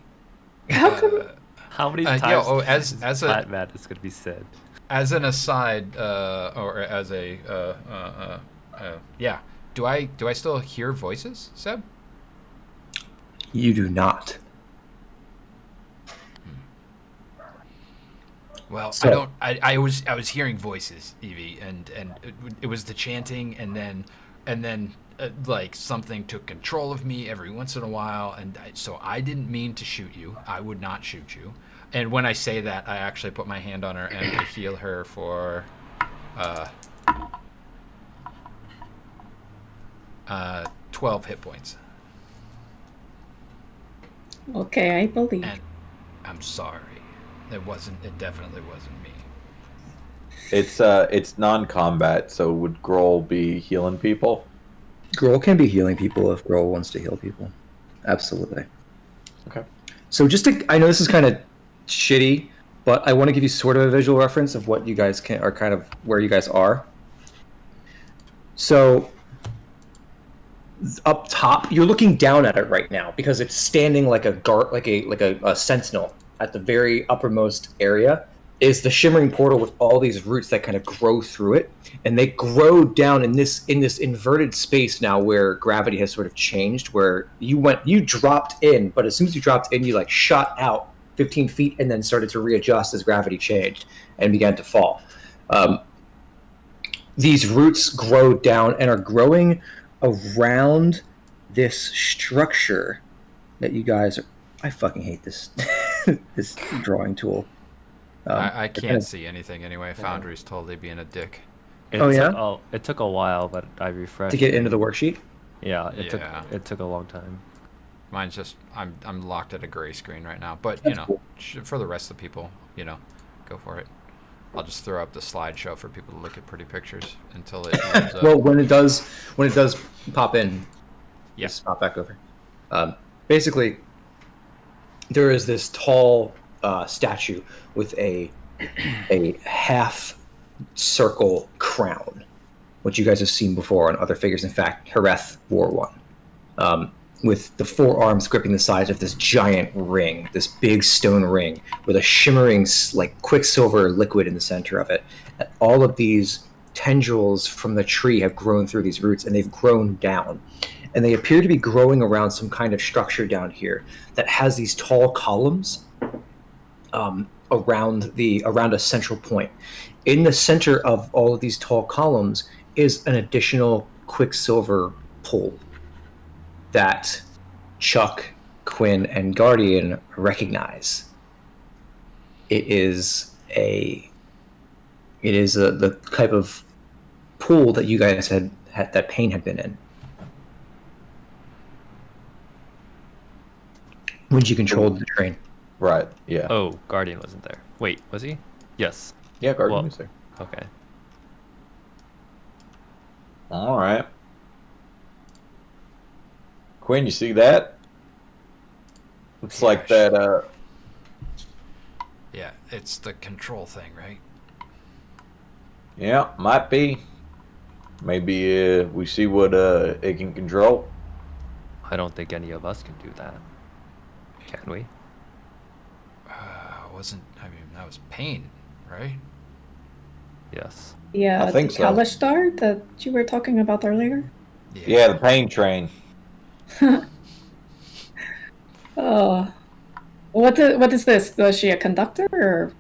How come? How many times as a plant madness could be said? As an aside, or as a yeah. Do I still hear voices, Seb? You do not. Well, So- I was hearing voices, Evie, and it was the chanting, and then like something took control of me every once in a while, and so I didn't mean to shoot you. I would not shoot you. And when I say that, I actually put my hand on her and I heal her for 12 hit points. Okay, I believe. And I'm sorry. It definitely wasn't me. It's non-combat, so would Grohl be healing people? Grohl can be healing people if Grohl wants to heal people. Absolutely. Okay. So I know this is kind of shitty, but I want to give you sort of a visual reference of what you guys are kind of where you guys are. So up top, you're looking down at it right now because it's standing like a sentinel at the very uppermost area. Is the shimmering portal with all these roots that kind of grow through it, and they grow down in this inverted space now where gravity has sort of changed. Where you dropped in, but as soon as you dropped in, you like shot out 15 feet and then started to readjust as gravity changed and began to fall. These roots grow down and are growing around this structure that you guys are. I fucking hate this this drawing tool. I can't see anything anyway. Foundry's totally being a dick. It took a while, but I refreshed To get into the worksheet? Yeah, Yeah. it took a long time. Mine's just I'm locked at a gray screen right now. But That's cool. for the rest of the people, go for it. I'll just throw up the slideshow for people to look at pretty pictures until it loads up. Well, when it does pop in, Yeah. just pop back over. Basically, there is this tall statue with a half circle crown, which you guys have seen before on other figures. In fact, Hereth wore one, with the forearms gripping the sides of this giant ring, this big stone ring with a shimmering like quicksilver liquid in the center of it. And all of these tendrils from the tree have grown through these roots, and they've grown down, and they appear to be growing around some kind of structure down here that has these tall columns around a central point. In the center of all of these tall columns is an additional quicksilver pool that Chuck, Quinn, and Guardian recognize. It is the type of pool that you guys had that Payne had been in when you controlled the train. Right. Yeah. Oh, Guardian wasn't there. Wait, was he? Yes. Yeah, Guardian Well- was there. Okay. All right. Quinn, you see that? Looks Yeah, like that. Yeah, it's the control thing, right? Yeah, might be. Maybe we see what it can control. I don't think any of us can do that. Can we? That was Pain, right? Yes. Yeah, I think the so. Kalistar that you were talking about earlier. Yeah, the pain train. Oh, what is this? Was she a conductor or?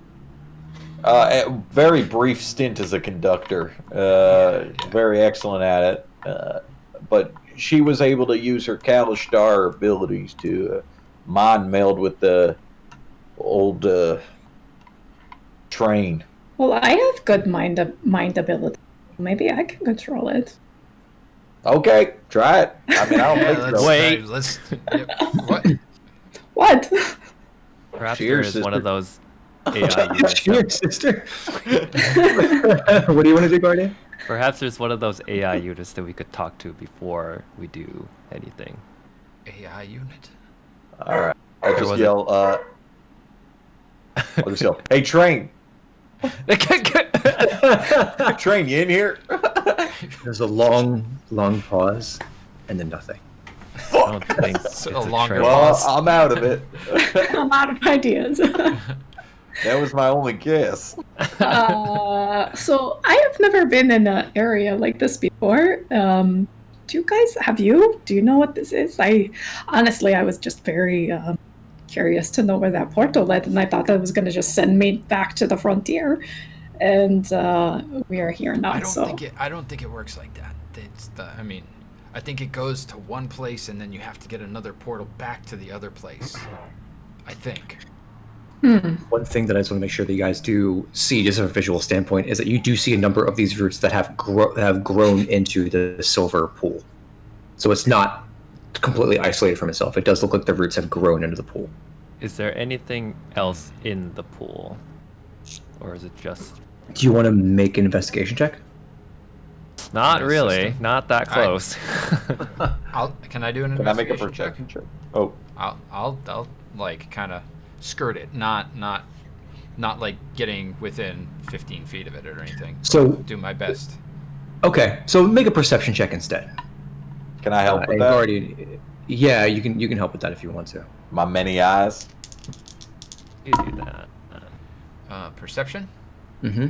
A very brief stint as a conductor. Very excellent at it. But she was able to use her Kalistar abilities to mind meld with the old train. Well, I have good mind ability. Maybe I can control it. Okay, try it. I mean, I don't think let's so. Wait. Let's. Yep. What? What? Perhaps Cheers, there is one sister. of those AI units. Cheers, sister. What do you want to do, Guardian? Perhaps there's one of those AI units that we could talk to before we do anything. AI unit. All right. I'll Or just was yell. I'll just yell. Hey, train! Train, you in here? There's a long, long pause, and then nothing. I don't think it's a a longer train. Well, pause. I'm out of it. I'm out of ideas. That was my only guess. So I have never been in an area like this before. Do you guys, have you? Do you know what this is? Honestly, I was just very curious to know where that portal led, and I thought that was going to just send me back to the frontier. And we are here now. I don't so think it works like that. I think it goes to one place and then you have to get another portal back to the other place. I think. One thing that I just want to make sure that you guys do see, just from a visual standpoint, is that you do see a number of these roots that have grown into the silver pool. So it's not completely isolated from itself. It does look like the roots have grown into the pool. Is there anything else in the pool? Or is it just... Do you want to make an investigation check? Not Yes, really. system. Not that close. Can I do an Can I make a investigation check? perception check? Oh, I'll like kind of skirt it, not like getting within 15 feet of it or anything. So, Do my best. okay, so make a perception check instead. can I help with And that? Guardian, yeah, you can help with that if you want to. My many eyes. You do that. Perception? Mm-hmm.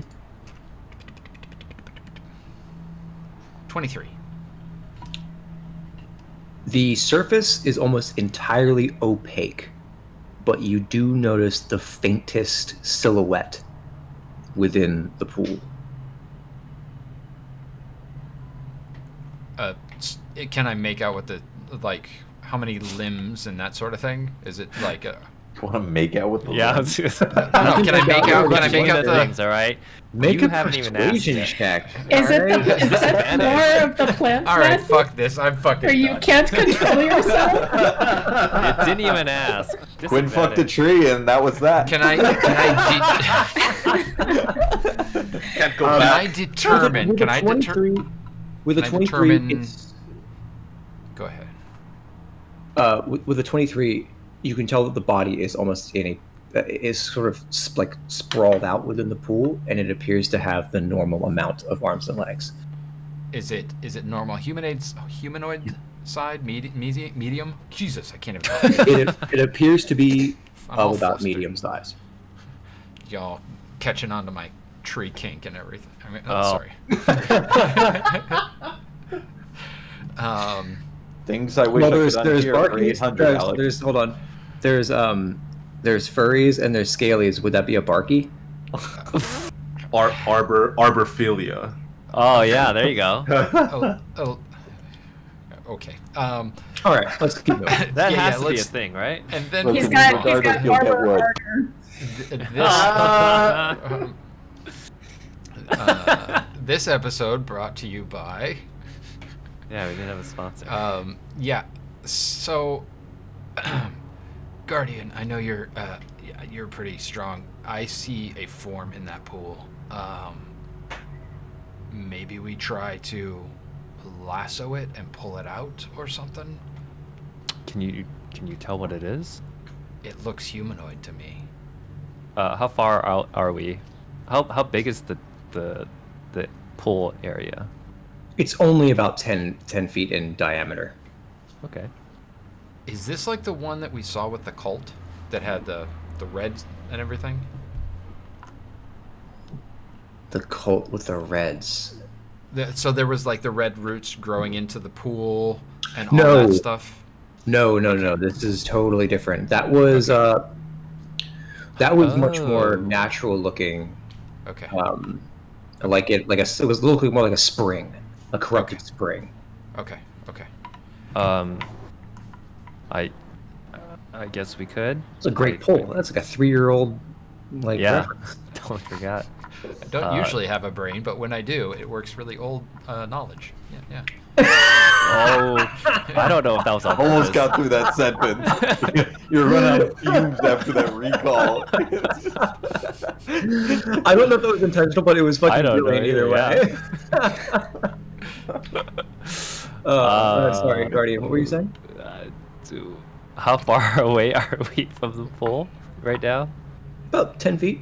23. The surface is almost entirely opaque, but you do notice the faintest silhouette within the pool. Can I make out what like how many limbs and that sort of thing? Is it like a... Want to make out with the Yeah. limb? No, can I make out? Can I make out the? things? All right. Make You a haven't even asked persuasion yet. check. is it alright? is that more of the plant All right, magic, fuck this. I'm fucking. where you done. can't control yourself? It didn't even ask. Quinn fucked a Disadvantage. tree, and that was that. Can I Can't go can back. I determine? With Can a I determine? 23 With a can I 23, determine- it's, Go ahead. with a 23, you can tell that the body is almost is sort of like sprawled out within the pool, and it appears to have the normal amount of arms and legs. Is it normal humanoid side medium? Jesus, I can't even. It appears to be I'm all of about flustered. medium size. Y'all catching on to my tree kink and everything. I mean, Oh. sorry. Things I wish Well, I there's could unhear for barkies, 800, Alex. there's hold on, there's furries and there's scalies. Would that be a barky? Arborphilia. Oh yeah, there you go. Okay. All right, let's keep moving. That Yeah, has to be a let's- thing, right? And then Look, He's He's got regardless, you'll get armor wood. harder. This episode brought to you by. Yeah, we didn't have a sponsor. Yeah. So, Guardian, I know you're pretty strong. I see a form in that pool. Maybe we try to lasso it and pull it out or something. Can you tell what it is? It looks humanoid to me. How far out are we? How big is the pool area? It's only about 10 feet in diameter. Okay. Is this like the one that we saw with the cult that had the reds and everything? The cult with the reds. So there was like the red roots growing into the pool and all No. that stuff. No. This is totally different. That was much more Oh. natural looking. Okay. It was looking more like a spring, a corrupted spring. Okay. I guess we could. It's a great pull. That's like a 3-year-old Yeah. reference. Totally forgot. I don't usually have a brain, but when I do, it works really old knowledge. Yeah. Oh, I don't know if that was on Almost purpose. got through that sentence. You're running out of fumes after that recall. I don't know if that was intentional, but it was fucking I don't know brilliant either way. Sorry, Guardian. What were you saying? How far away are we from the pool right now? About 10 feet.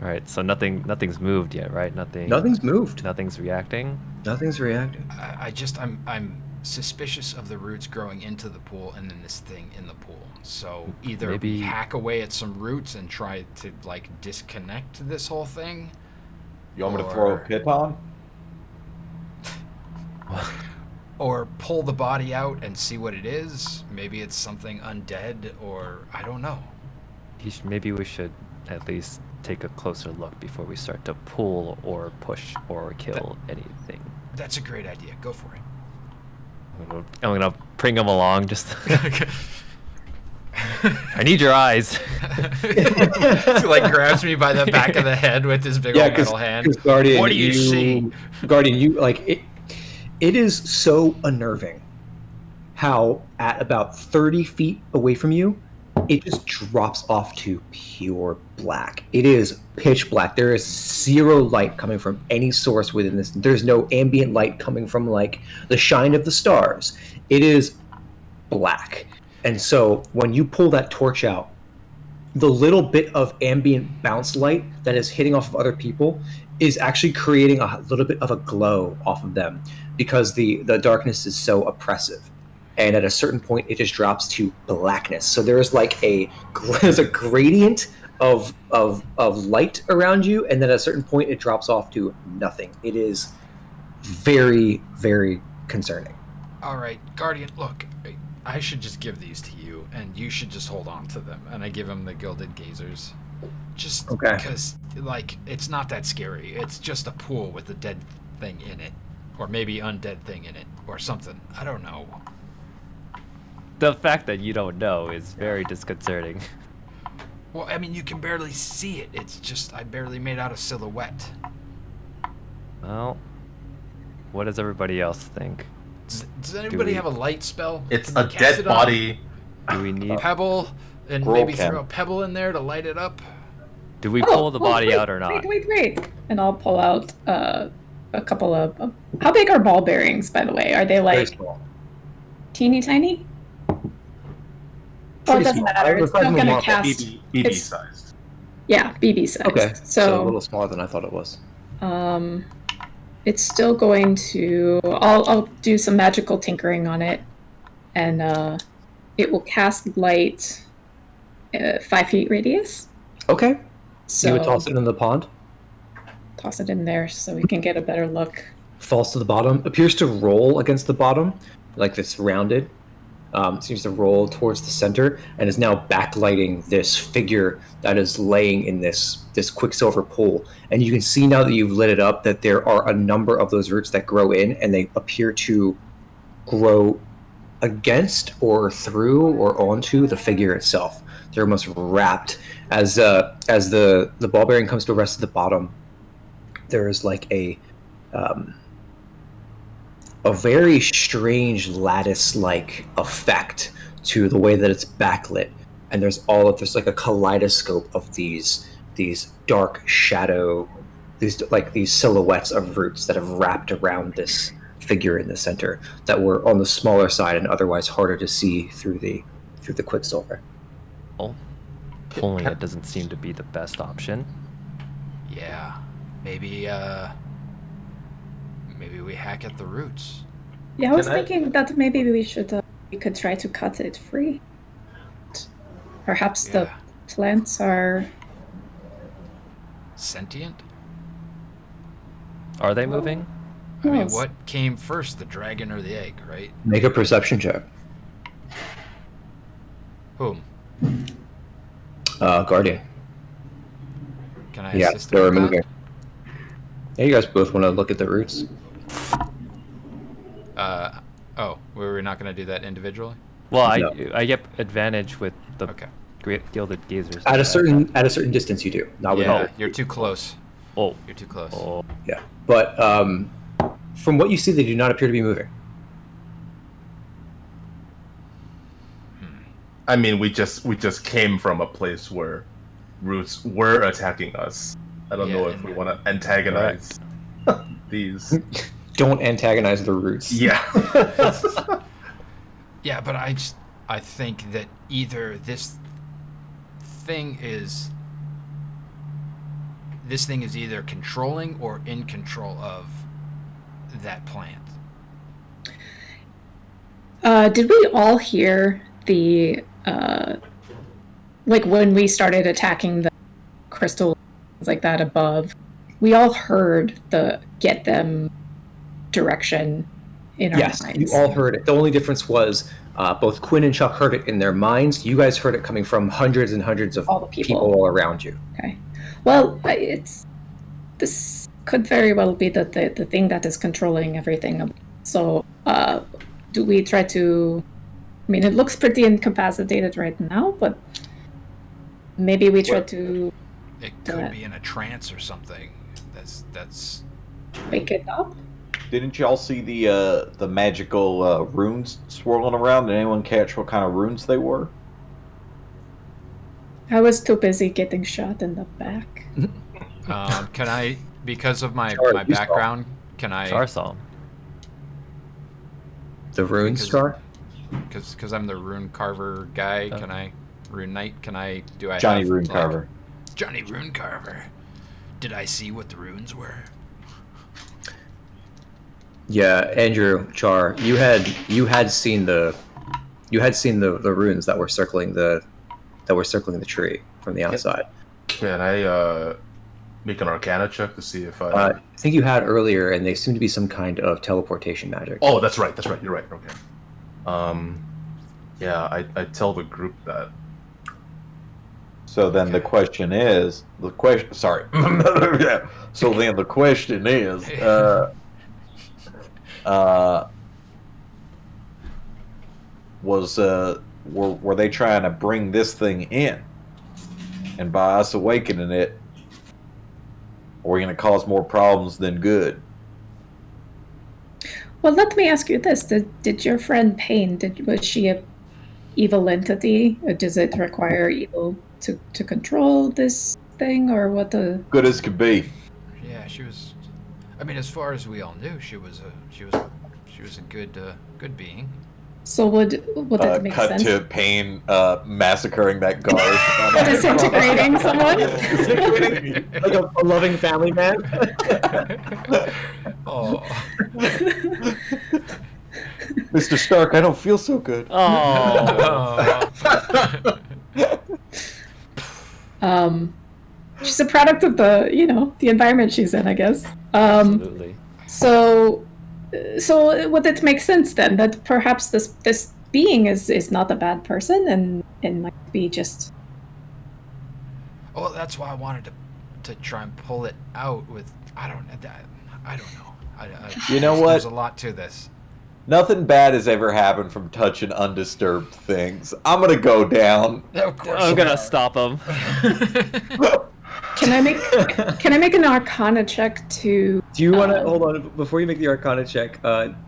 All right, so nothing's moved yet, right? Nothing's moved. Nothing's reacting. Nothing's reacting. I'm suspicious of the roots growing into the pool and then this thing in the pool. So either Maybe- we hack away at some roots and try to like disconnect this whole thing. You want me to throw a piton? Or pull the body out and see what it is. Maybe it's something undead, or I don't know. Maybe we should at least take a closer look before we start to pull or push or kill anything. That's a great idea. Go for it. I'm gonna bring him along. Just I need your eyes. He like grabs me by the back of the head with his big old metal hand. Guardian, What do you see? Guardian, you like it. It is so unnerving how at about 30 feet away from you, it just drops off to pure black. It is pitch black. There is zero light coming from any source within this. There's no ambient light coming from like the shine of the stars. It is black. And so when you pull that torch out, the little bit of ambient bounce light that is hitting off of other people is actually creating a little bit of a glow off of them because the darkness is so oppressive. And at a certain point, it just drops to blackness. So there's like there's a gradient of light around you, and then at a certain point, it drops off to nothing. It is very, very concerning. All right, Guardian, look, I should just give these to you, and you should just hold on to them. And I give him the gilded gazers. Just because, like, it's not that scary. It's just a pool with a dead thing in it. Or maybe undead thing in it. Or something. I don't know. The fact that you don't know is very disconcerting. Well, I mean, you can barely see it. It's just, I barely made out a silhouette. Well, what does everybody else think? Does anybody have a light spell? It's Can a we cast dead it on body. Do we need? Pebble, and Squirrel maybe can. throw a pebble in there to light it up? Do we pull the body wait, out or not? Wait. And I'll pull out a couple of... how big are ball bearings, by the way? Are they Very like small. teeny tiny? Oh, it Pretty doesn't small. matter. It's not Size of a going to marble. cast... BB it's- sized. Yeah, BB size. Okay, so a little So, smaller than I thought it was. it's still going to... I'll do some magical tinkering on it, and it will cast light 5 feet radius. Okay. So You would toss it in the pond. toss it in there so we can get a better look. Falls to the bottom. Appears to roll against the bottom, like it's rounded. Seems to roll towards the center and is now backlighting this figure that is laying in this quicksilver pool. And you can see now that you've lit it up that there are a number of those roots that grow in, and they appear to grow against or through or onto the figure itself. They're almost wrapped. As the ball bearing comes to rest at the bottom, there is like a very strange lattice-like effect to the way that it's backlit, and there's like a kaleidoscope of these dark shadow, these silhouettes of roots that have wrapped around this figure in the center that were on the smaller side and otherwise harder to see through the quicksilver. Oh, pulling it doesn't seem to be the best option. Yeah. Maybe we hack at the roots. Yeah, I was Can I- thinking that maybe we could try to cut it free. Perhaps the Yeah. plants are... Sentient? Are they moving? I mean, Yes. what came first, the dragon or the egg, right? Make a perception check. Whom? Guardian. Can I Yeah, assist they're him with moving. Yeah, you guys both want to look at the roots. that? We're not going to do that individually? Well, No. I get advantage with the Okay. gilded gazers. At a certain distance, you do. Not with Yeah, all. you're too close. Oh, You're too close. oh. Yeah, but from what you see, they do not appear to be moving. I mean, we just came from a place where roots were attacking us. I don't know if we want to antagonize these. Don't antagonize the roots. Yeah. Yeah, but I think that either this thing is either controlling or in control of that plant. Did we all hear the like when we started attacking the crystals like that above? We all heard the get them direction in our Yes, minds. you all heard it. The only difference was both Quinn and Chuck heard it in their minds. You guys heard it coming from hundreds and hundreds of All the people. all around you. Okay. Well, this could very well be the thing that is controlling everything. So, do we try to? I mean, it looks pretty incapacitated right now, but maybe we try to It could be in a trance or something. That's wake it up. Didn't y'all see the magical runes swirling around? Did anyone catch what kind of runes they were? I was too busy getting shot in the back. Can I, because of my Sure, my you saw. background, can I? Char saw him. The runes, Because- Char? Because I'm the rune carver guy. Oh. Can I? Rune knight? Can I? Do I? Johnny have, Rune like- Carver. Johnny Rune Carver. Did I see what the runes were? Yeah, Andrew, Char, you had seen the runes that were circling the tree from the outside. Can I make an Arcana check to see if I? I think you had earlier, and they seem to be some kind of teleportation magic. Oh, that's right. You're right. Okay. Yeah, I tell the group that. So then the question is, sorry. Yeah. So then the question is, were they trying to bring this thing in, and by us awakening it, are we going to cause more problems than good? Well, let me ask you this: Did your friend Payne? Was she a evil entity? Or does it require evil to control this thing, or what? Good as could be. Yeah, she was. I mean, as far as we all knew, she was a good being. So would it make Cut sense? to Payne massacring that guard. Disintegrating someone? Like a loving family man. Oh. Mr. Stark, I don't feel so good. Oh. She's a product of the environment she's in, I guess. Absolutely. So would it make sense then that perhaps this being is not a bad person and might be just? Well, that's why I wanted to try and pull it out with. I don't know. You know what? There's a lot to this. Nothing bad has ever happened from touching undisturbed things. I'm gonna go down. Of course. I'm you gonna are. stop him. Can I make an Arcana check to? Do you want to hold on before you make the Arcana check?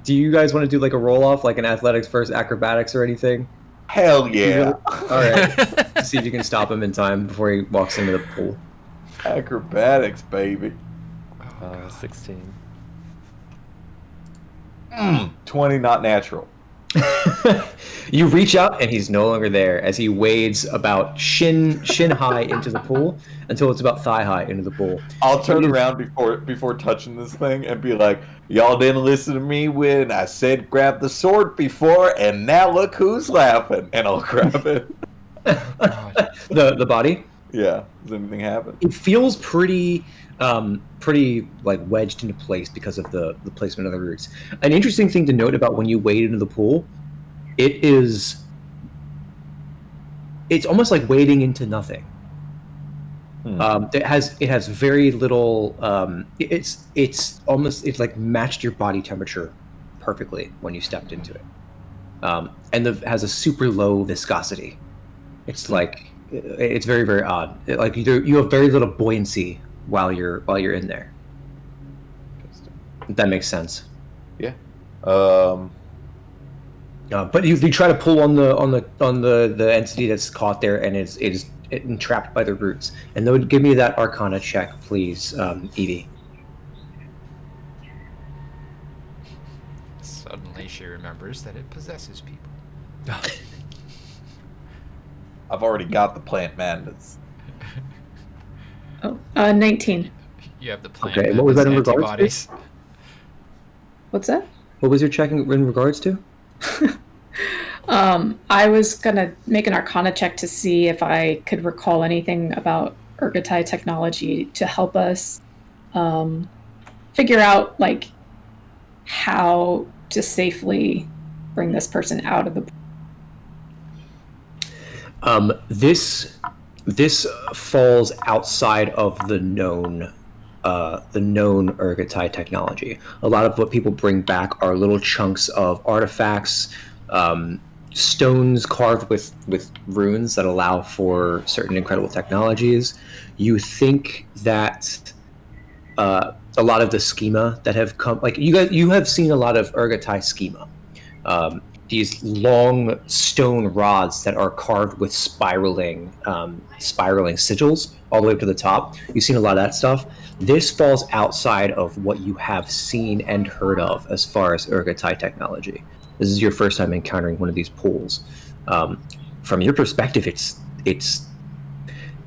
Do you guys want to do like a roll off, like an athletics versus acrobatics or anything? Hell yeah. All right. See if you can stop him in time before he walks into the pool. Acrobatics, baby. 16. 20, not natural. You reach out and he's no longer there as he wades about shin high into the pool until it's about thigh high into the pool. I'll turn around before touching this thing and be like, y'all didn't listen to me when I said grab the sword before, and now look who's laughing. And I'll grab it. The body? Yeah. Does anything happen? It feels pretty like wedged into place because of the placement of the roots. An interesting thing to note about when you wade into the pool, it's almost like wading into nothing. It has very little. It's like matched your body temperature perfectly when you stepped into it, and has a super low viscosity. It's like it's very, very odd. You have very little buoyancy while you're in there. If that makes sense. Yeah. But you try to pull on the entity that's caught there, and it is entrapped by the roots. And they would give me that Arcana check, please, Evie. Suddenly she remembers that it possesses people. I've already got the plant madness. 19. You have the plant Okay, what was that in antibodies. regards to? What's that? What was your checking in regards to? I was gonna make an Arcana check to see if I could recall anything about Urgatai technology to help us figure out like how to safely bring this person out of the. This falls outside of the known Urgatai technology. A lot of what people bring back are little chunks of artifacts, stones carved with runes that allow for certain incredible technologies. You think that a lot of the schema that have come, like you have seen a lot of Urgatai schema. These long stone rods that are carved with spiraling sigils all the way up to the top. You've seen a lot of that stuff. This falls outside of what you have seen and heard of as far as Urgatai technology. This is your first time encountering one of these pools. From your perspective,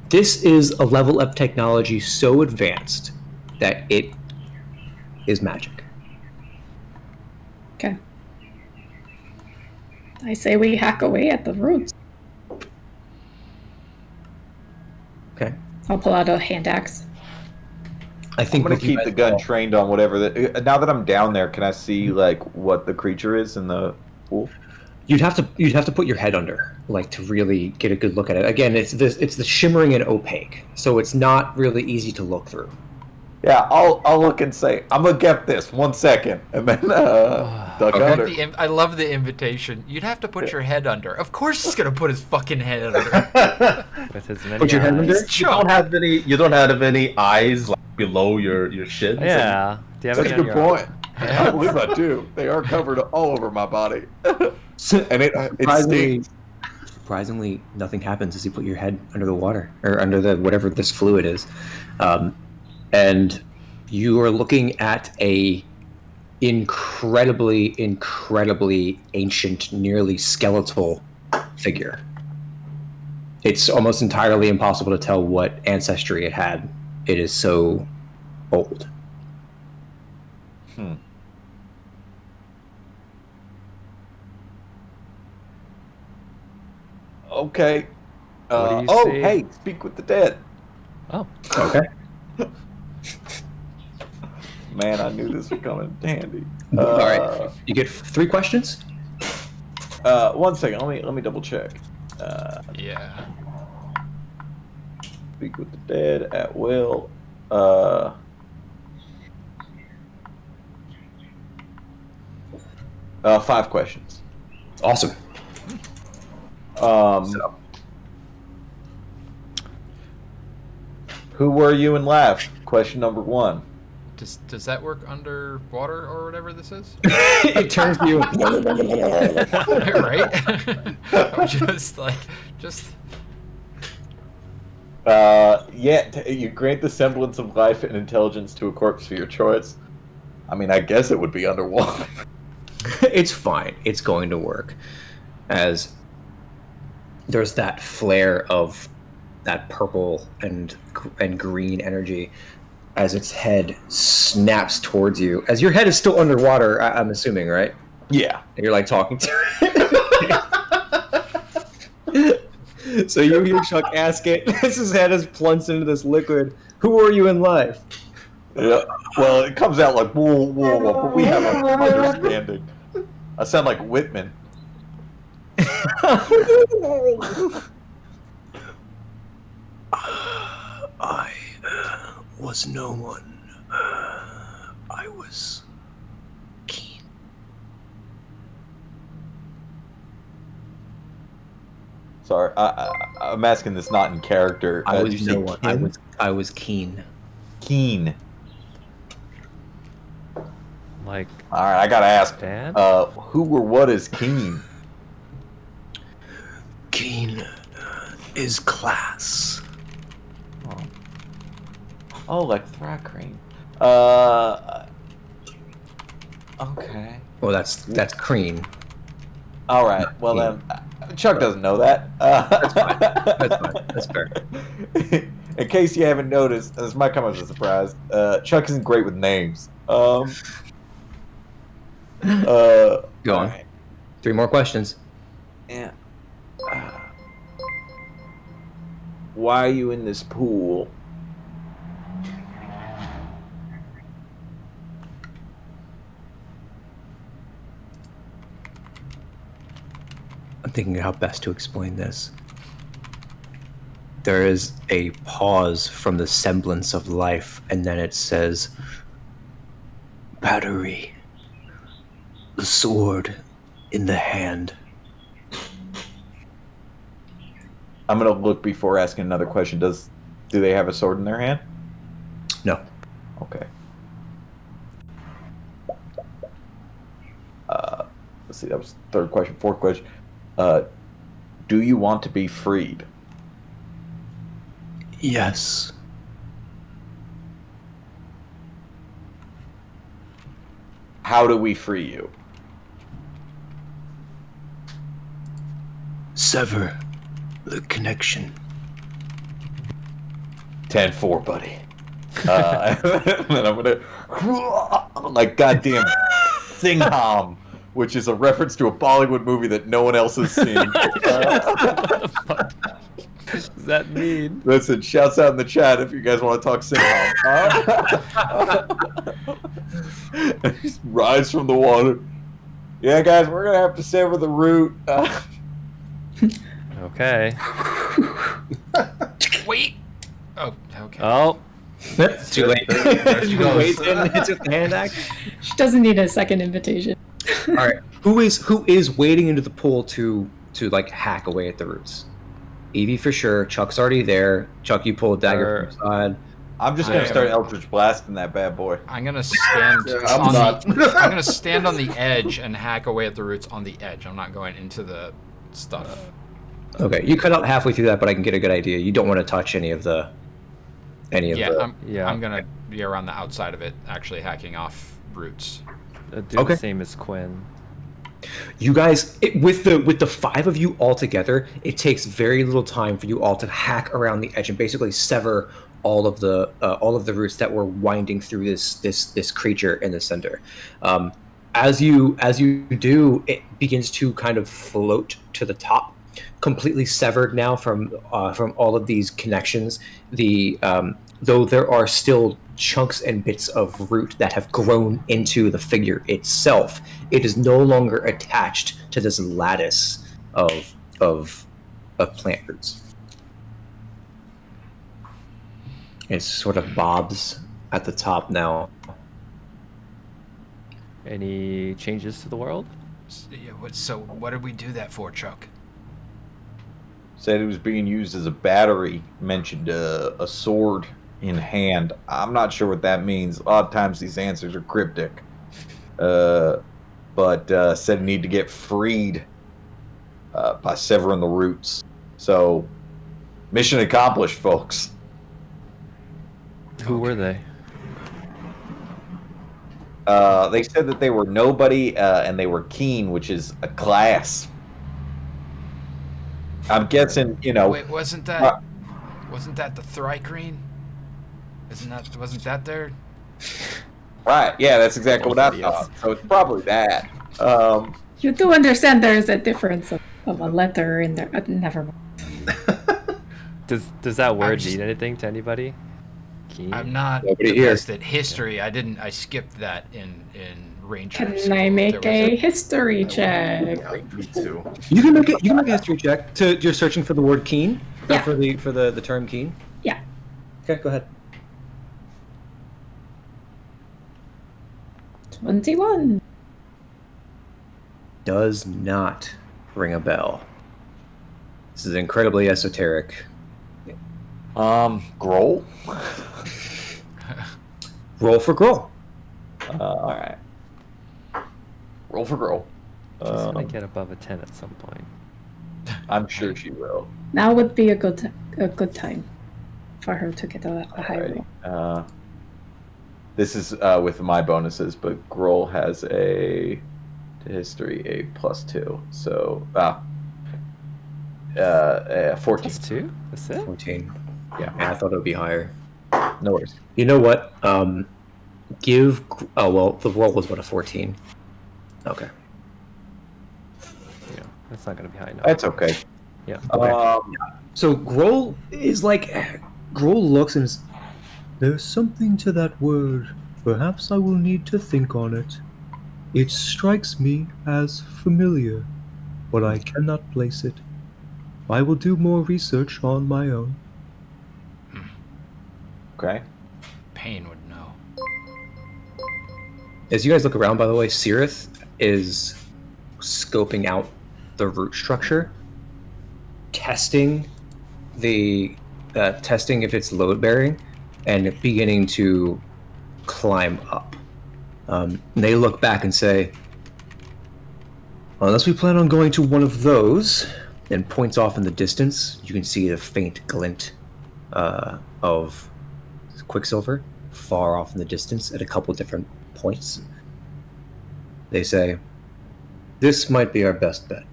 this is a level of technology so advanced that it is magic. Okay. I say we hack away at the roots. Okay. I'll pull out a hand axe. I think I'm gonna keep the gun trained on whatever. Now that I'm down there, can I see like what the creature is in the pool? You'd have to put your head under, like, to really get a good look at it. Again, it's the shimmering and opaque, so it's not really easy to look through. Yeah, I'll look and say, I'm gonna get this 1 second, and then duck under. I love the invitation. You'd have to put your head under. Of course, he's gonna put his fucking head under. With his many Put your head eyes. under? You don't have any eyes like below your shin. Yeah. Do you have That's a any on good your point. I believe I do. They are covered all over my body, and it stings. Surprisingly, nothing happens as you put your head under the water or under the whatever this fluid is, and you are looking at a incredibly ancient, nearly skeletal figure. It's almost entirely impossible to tell what ancestry it had. It is so old. Okay. What do you see? Hey, speak with the dead. Oh. Okay. Man, I knew this would come in handy. All right. You get 3 questions. 1 second. Let me double check. Yeah. Speak with the dead at will. 5 questions. Awesome. Who were you in life? Question number 1. Does that work underwater or whatever this is? It turns you. Right? You grant the semblance of life and intelligence to a corpse for your choice. I mean, I guess it would be underwater. It's fine. It's going to work. As there's that flare of that purple and green energy as its head snaps towards you. As your head is still underwater, I'm assuming, right? Yeah. And you're like talking to it. So you hear Chuck ask it as his head is plunged into this liquid. Who are you in life? Yeah. Well, it comes out like whoa, whoa, whoa, but we have an understanding. I sound like Whitman. I was no one. I was keen. Sorry, I'm asking this not in character. I Did you was say no one. kin? I was keen. keen? Like, All right, I gotta ask. Dan? Who or what is keen? Keen is class. Oh, like Thrakreen. Okay. Well, that's Crean. All right. Well then, Chuck doesn't know that. That's fine. That's fine. That's fair. In case you haven't noticed, this might come as a surprise. Chuck isn't great with names. Go Go on. right. 3 more questions. Yeah. Why are you in this pool? I'm thinking how best to explain this. There is a pause from the semblance of life, and then it says, battery. The sword in the hand. I'm gonna look before asking another question. Do they have a sword in their hand? No. Okay. Let's see. That was the 3rd question. 4th question. Do you want to be freed? Yes. How do we free you? Sever the connection. 10-4, buddy. And I'm gonna like goddamn Singham, which is a reference to a Bollywood movie that no one else has seen. What does that mean? Listen, shouts out in the chat if you guys want to talk Singham. He rise from the water. Yeah, guys, we're gonna have to sever the root. Okay. Wait. Oh, okay. Oh, It's too late. There she goes. Wait 10 minutes with the hand axe. She doesn't need a second invitation. All right. Who is wading into the pool to like hack away at the roots? Evie for sure. Chuck's already there. Chuck, you pull a dagger from the side. I'm just gonna start Eldritch blasting that bad boy. I'm gonna stand I'm on not. I'm gonna stand on the edge and hack away at the roots on the edge. I'm not going into the stuff. Okay, you cut out halfway through that, but I can get a good idea. You don't want to touch any of the. I'm gonna be around the outside of it, actually hacking off roots. do Okay. the same as Quinn. You guys, with the 5 of you all together, it takes very little time for you all to hack around the edge and basically sever all of the roots that were winding through this creature in the center. As you do, it begins to kind of float to the top, completely severed now from all of these connections. Though there are still chunks and bits of root that have grown into the figure itself, it is no longer attached to this lattice of plant roots. It sort of bobs at the top now. Any changes to the world? So what did we do that for, Chuck? Said it was being used as a battery. Mentioned a sword in hand. I'm not sure what that means. A lot of times these answers are cryptic. But said need to get freed by severing the roots. So, mission accomplished, folks. Who were they? They said that they were nobody and they were keen, which is a class. I'm guessing, Wait, wasn't that the Thrycreen? Wasn't that there? Right, yeah, that's exactly what I thought. So it's probably that. You do understand there is a difference of a letter in there. Never mind. Does that word just- mean anything to anybody? Keen? I'm not Nobody the here. best at history. I skipped that in Ranger. Can school. I make There was a history check? Yeah, me too. You can make a history check. You're searching for the word keen. Yeah. For the term keen. Yeah. Okay, go ahead. 21. Does not ring a bell. This is incredibly esoteric. Grohl? Roll for Groll. All right. Roll for Groll. She's gonna get above a 10 at some point. I'm sure she will. Now would be a good time for her to get a high roll. This is with my bonuses, but Groll has a history a +2, so 14. +2? That's it? 14. Yeah. I thought it would be higher. No worries. You know what? The roll was what, a 14? Okay. Yeah, that's not gonna be high enough. That's okay. Yeah. Okay. So Groll looks and is, there's something to that word. Perhaps I will need to think on it. It strikes me as familiar, but I cannot place it. I will do more research on my own. Okay. Pain would know. As you guys look around, by the way, Cirith is scoping out the root structure, testing if it's load bearing, and beginning to climb up. They look back and say, unless we plan on going to one of those, and points off in the distance. You can see the faint glint of quicksilver far off in the distance at a couple different points. They say, this might be our best bet.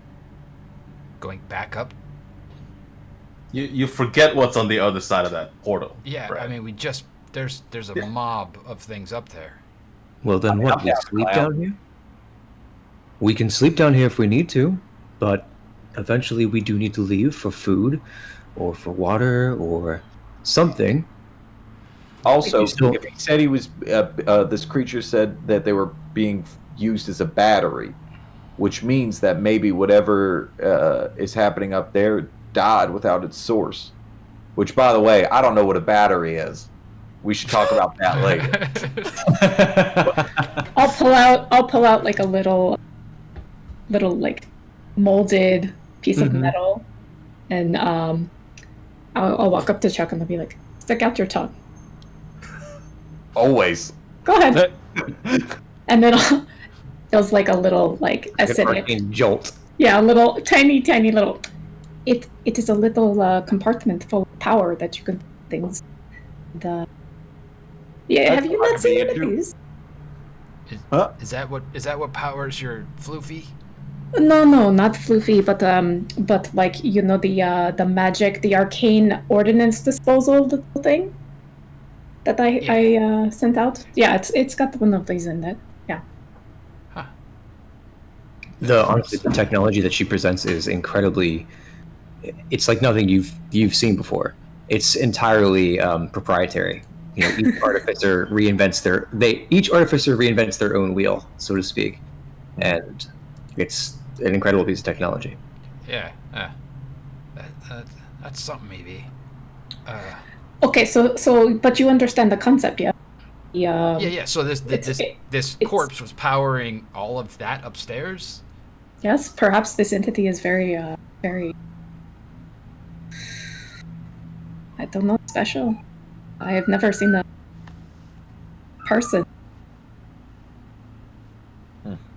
Going back up? You forget what's on the other side of that portal. Yeah, right? I mean, there's a mob of things up there. Well, then what? We sleep down here? We can sleep down here if we need to, but eventually we do need to leave for food or for water or something. Also, if he said he was, this creature said that they were being used as a battery, which means that maybe whatever is happening up there died without its source. Which, by the way, I don't know what a battery is. We should talk about that later. I'll pull out like a little like molded piece of metal, and I'll walk up to Chuck and I'll be like, stick out your tongue. Always. Go ahead. And then there's like a little like acidic jolt. Yeah, a little tiny little. It is a little compartment full of power that you can things. Yeah, have you not seen one of these? Is that what powers your floofy? No, not floofy, but like, you know, the magic, the arcane ordnance disposal little thing that I sent out. Yeah, it's got one of these in it. Yeah. Huh. Honestly, the technology that she presents is incredibly. It's like nothing you've seen before. It's entirely proprietary. You know, each artificer reinvents their own wheel, so to speak, and it's an incredible piece of technology. Yeah, that's something maybe. Okay, so but you understand the concept, yeah? Yeah. So this corpse was powering all of that upstairs. Yes, perhaps this entity is very, I don't know, special. I have never seen a person.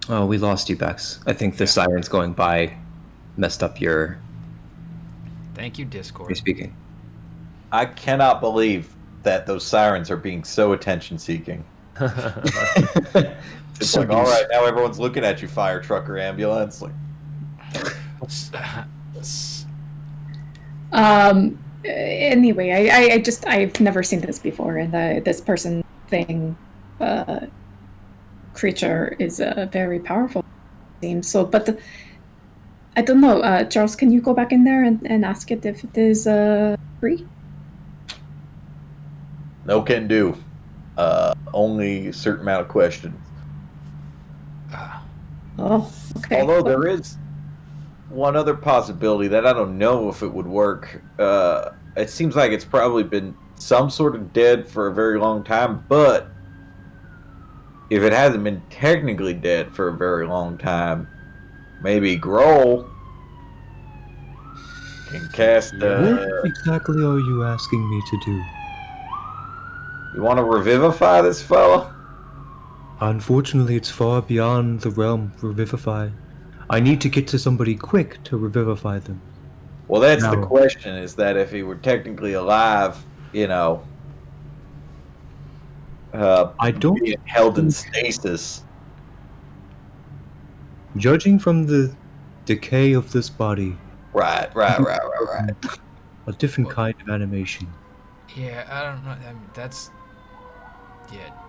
Oh, we lost you, Bex. I think the sirens going by messed up your. Thank you, Discord. You're speaking. I cannot believe that those sirens are being so attention-seeking. It's like, all right, now everyone's looking at you, fire truck or ambulance. Like, Anyway, I've never seen this before, and this person thing, creature is very powerful. Seems so, but I don't know. Charles, can you go back in there and ask it if it is free? no can do. Only a certain amount of questions. Oh, okay. Although there is one other possibility that I don't know if it would work. It seems like it's probably been some sort of dead for a very long time, but if it hasn't been technically dead for a very long time, maybe Groll can cast. What exactly are you asking me to do? You want to revivify this fella? Unfortunately, it's far beyond the realm of revivify. I need to get to somebody quick to revivify them. Well, that's the No. question, is that if he were technically alive, I don't being held in stasis. Judging from the decay of this body, Right. a different kind of animation. Yeah, I don't know. I mean, that's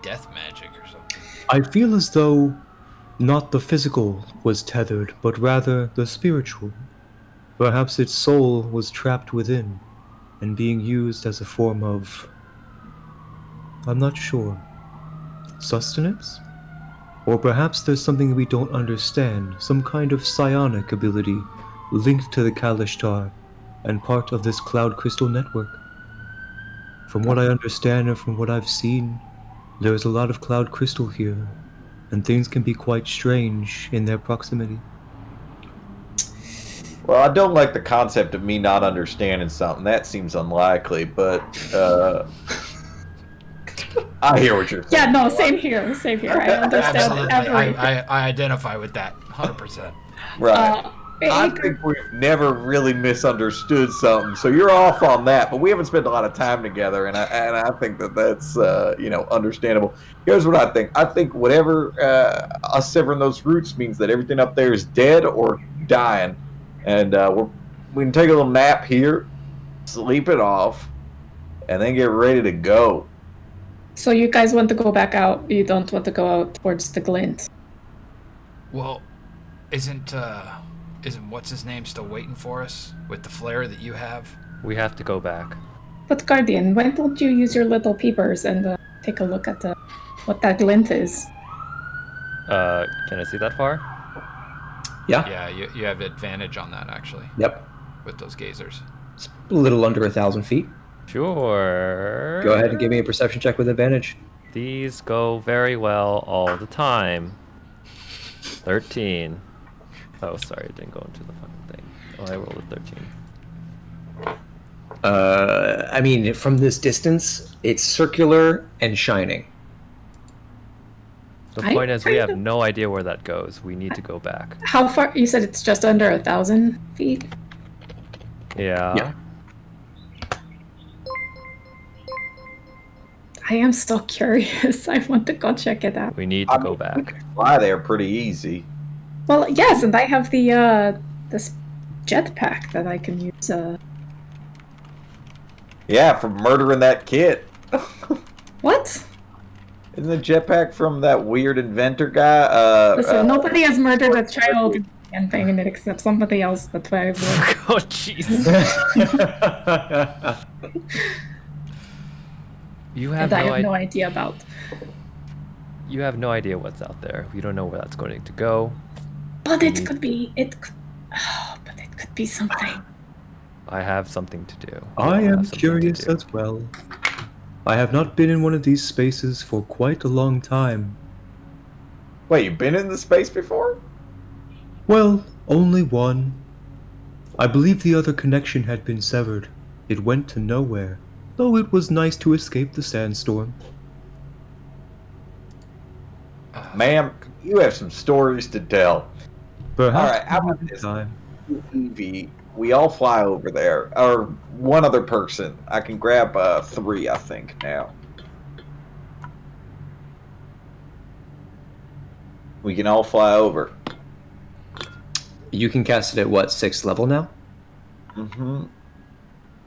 death magic or something. I feel as though not the physical was tethered, but rather the spiritual. Perhaps its soul was trapped within and being used as a form of, I'm not sure, sustenance? Or perhaps there's something we don't understand, some kind of psionic ability linked to the Kalishtar and part of this cloud crystal network. From what I understand and from what I've seen, there is a lot of cloud crystal here, and things can be quite strange in their proximity. Well, I don't like the concept of me not understanding something. That seems unlikely, but I hear what you're saying. Yeah, no, same here. I understand Absolutely. everything. I identify with that 100%. Right. I think we've never really misunderstood something, so you're off on that. But we haven't spent a lot of time together, and I think that's understandable. Here's what I think. I think whatever us severing those roots means that everything up there is dead or dying, and we can take a little nap here, sleep it off, and then get ready to go. So you guys want to go back out? You don't want to go out towards the glint? Well, isn't what's his name still waiting for us with the flare that you have? We have to go back. But Guardian, why don't you use your little peepers and take a look at what that glint is? Can I see that far? Yeah? Yeah, you have advantage on that actually. Yep. With those gazers. It's a little under 1,000 feet. Sure. Go ahead and give me a perception check with advantage. These go very well all the time. 13. Oh, sorry, it didn't go into the fucking thing. Oh, I rolled a 13. I mean, from this distance, it's circular and shining. The point is, we have no idea where that goes. We need to go back. How far? You said it's just under 1,000 feet? Yeah. I am still curious. I want to go check it out. We need to go back. Fly there pretty easy. Well, yes, and I have the this jetpack that I can use. Yeah, from murdering that kid. What? Isn't the jetpack from that weird inventor guy? Listen, nobody has murdered a child and thing in it except somebody else. That's why I've Oh, jeez. You have and I have no idea about. You have no idea what's out there. We don't know where that's going to go. But it could be. But it could be something. I have something to do. I am curious as well. I have not been in one of these spaces for quite a long time. Wait, you've been in the space before? Well, only one. I believe the other connection had been severed. It went to nowhere, though it was nice to escape the sandstorm. Ma'am, you have some stories to tell. Perhaps All right, how about another this? time. Evie, we all fly over there, or one other person. I can grab 3, I think, now. We can all fly over. You can cast it at what, 6th level now? Mm-hmm.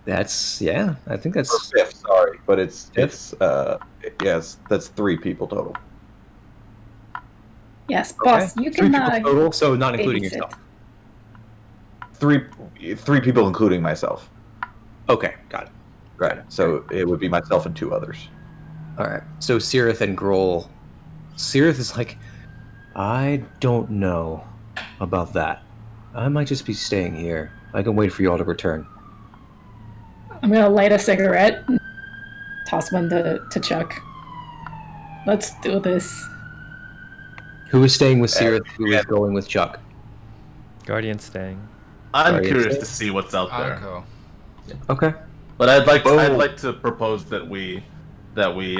That's, yeah, I think Or that's... 5th, sorry, but it's Fifth? that's 3 people total. Yes, boss. You 3 can. people total, so not including babysit. yourself. 3 people, including myself. Okay, got it. Right. So it would be myself and 2 others. Alright, so Cirith and Grohl. Cirith is like, I don't know about that. I might just be staying here. I can wait for you all to return. I'm gonna light a cigarette. Toss one to Chuck. Let's do this. Who is staying with Cirith? Who is going with Chuck? Guardian staying. I'm Sorry, curious it's- to see what's out there. I'll go. Okay. But I'd Oh. like to propose that we that we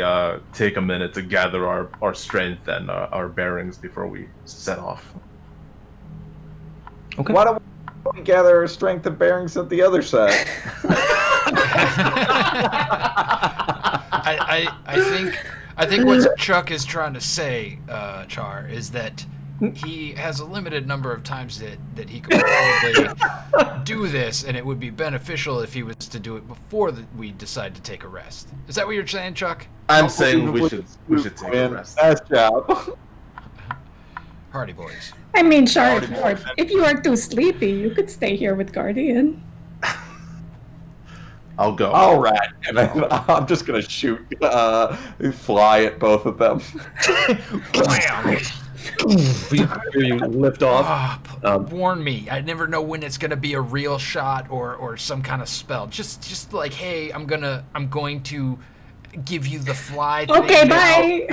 take a minute to gather our strength and our bearings before we set off. Okay. Why don't we gather our strength and bearings at the other side? I think what Chuck is trying to say, Char, is that he has a limited number of times that he could probably do this, and it would be beneficial if he was to do it before we decide to take a rest. Is that what you're saying, Chuck? I'm saying we should take a rest. Nice job. Hardy boys. I mean, sure, if you are too sleepy, you could stay here with Guardian. I'll go. All right, and then I'm just gonna shoot, fly at both of them. You lift off. Warn me. I never know when it's gonna be a real shot or some kind of spell. Just like, hey, I'm going to give you the fly thing. Okay, bye.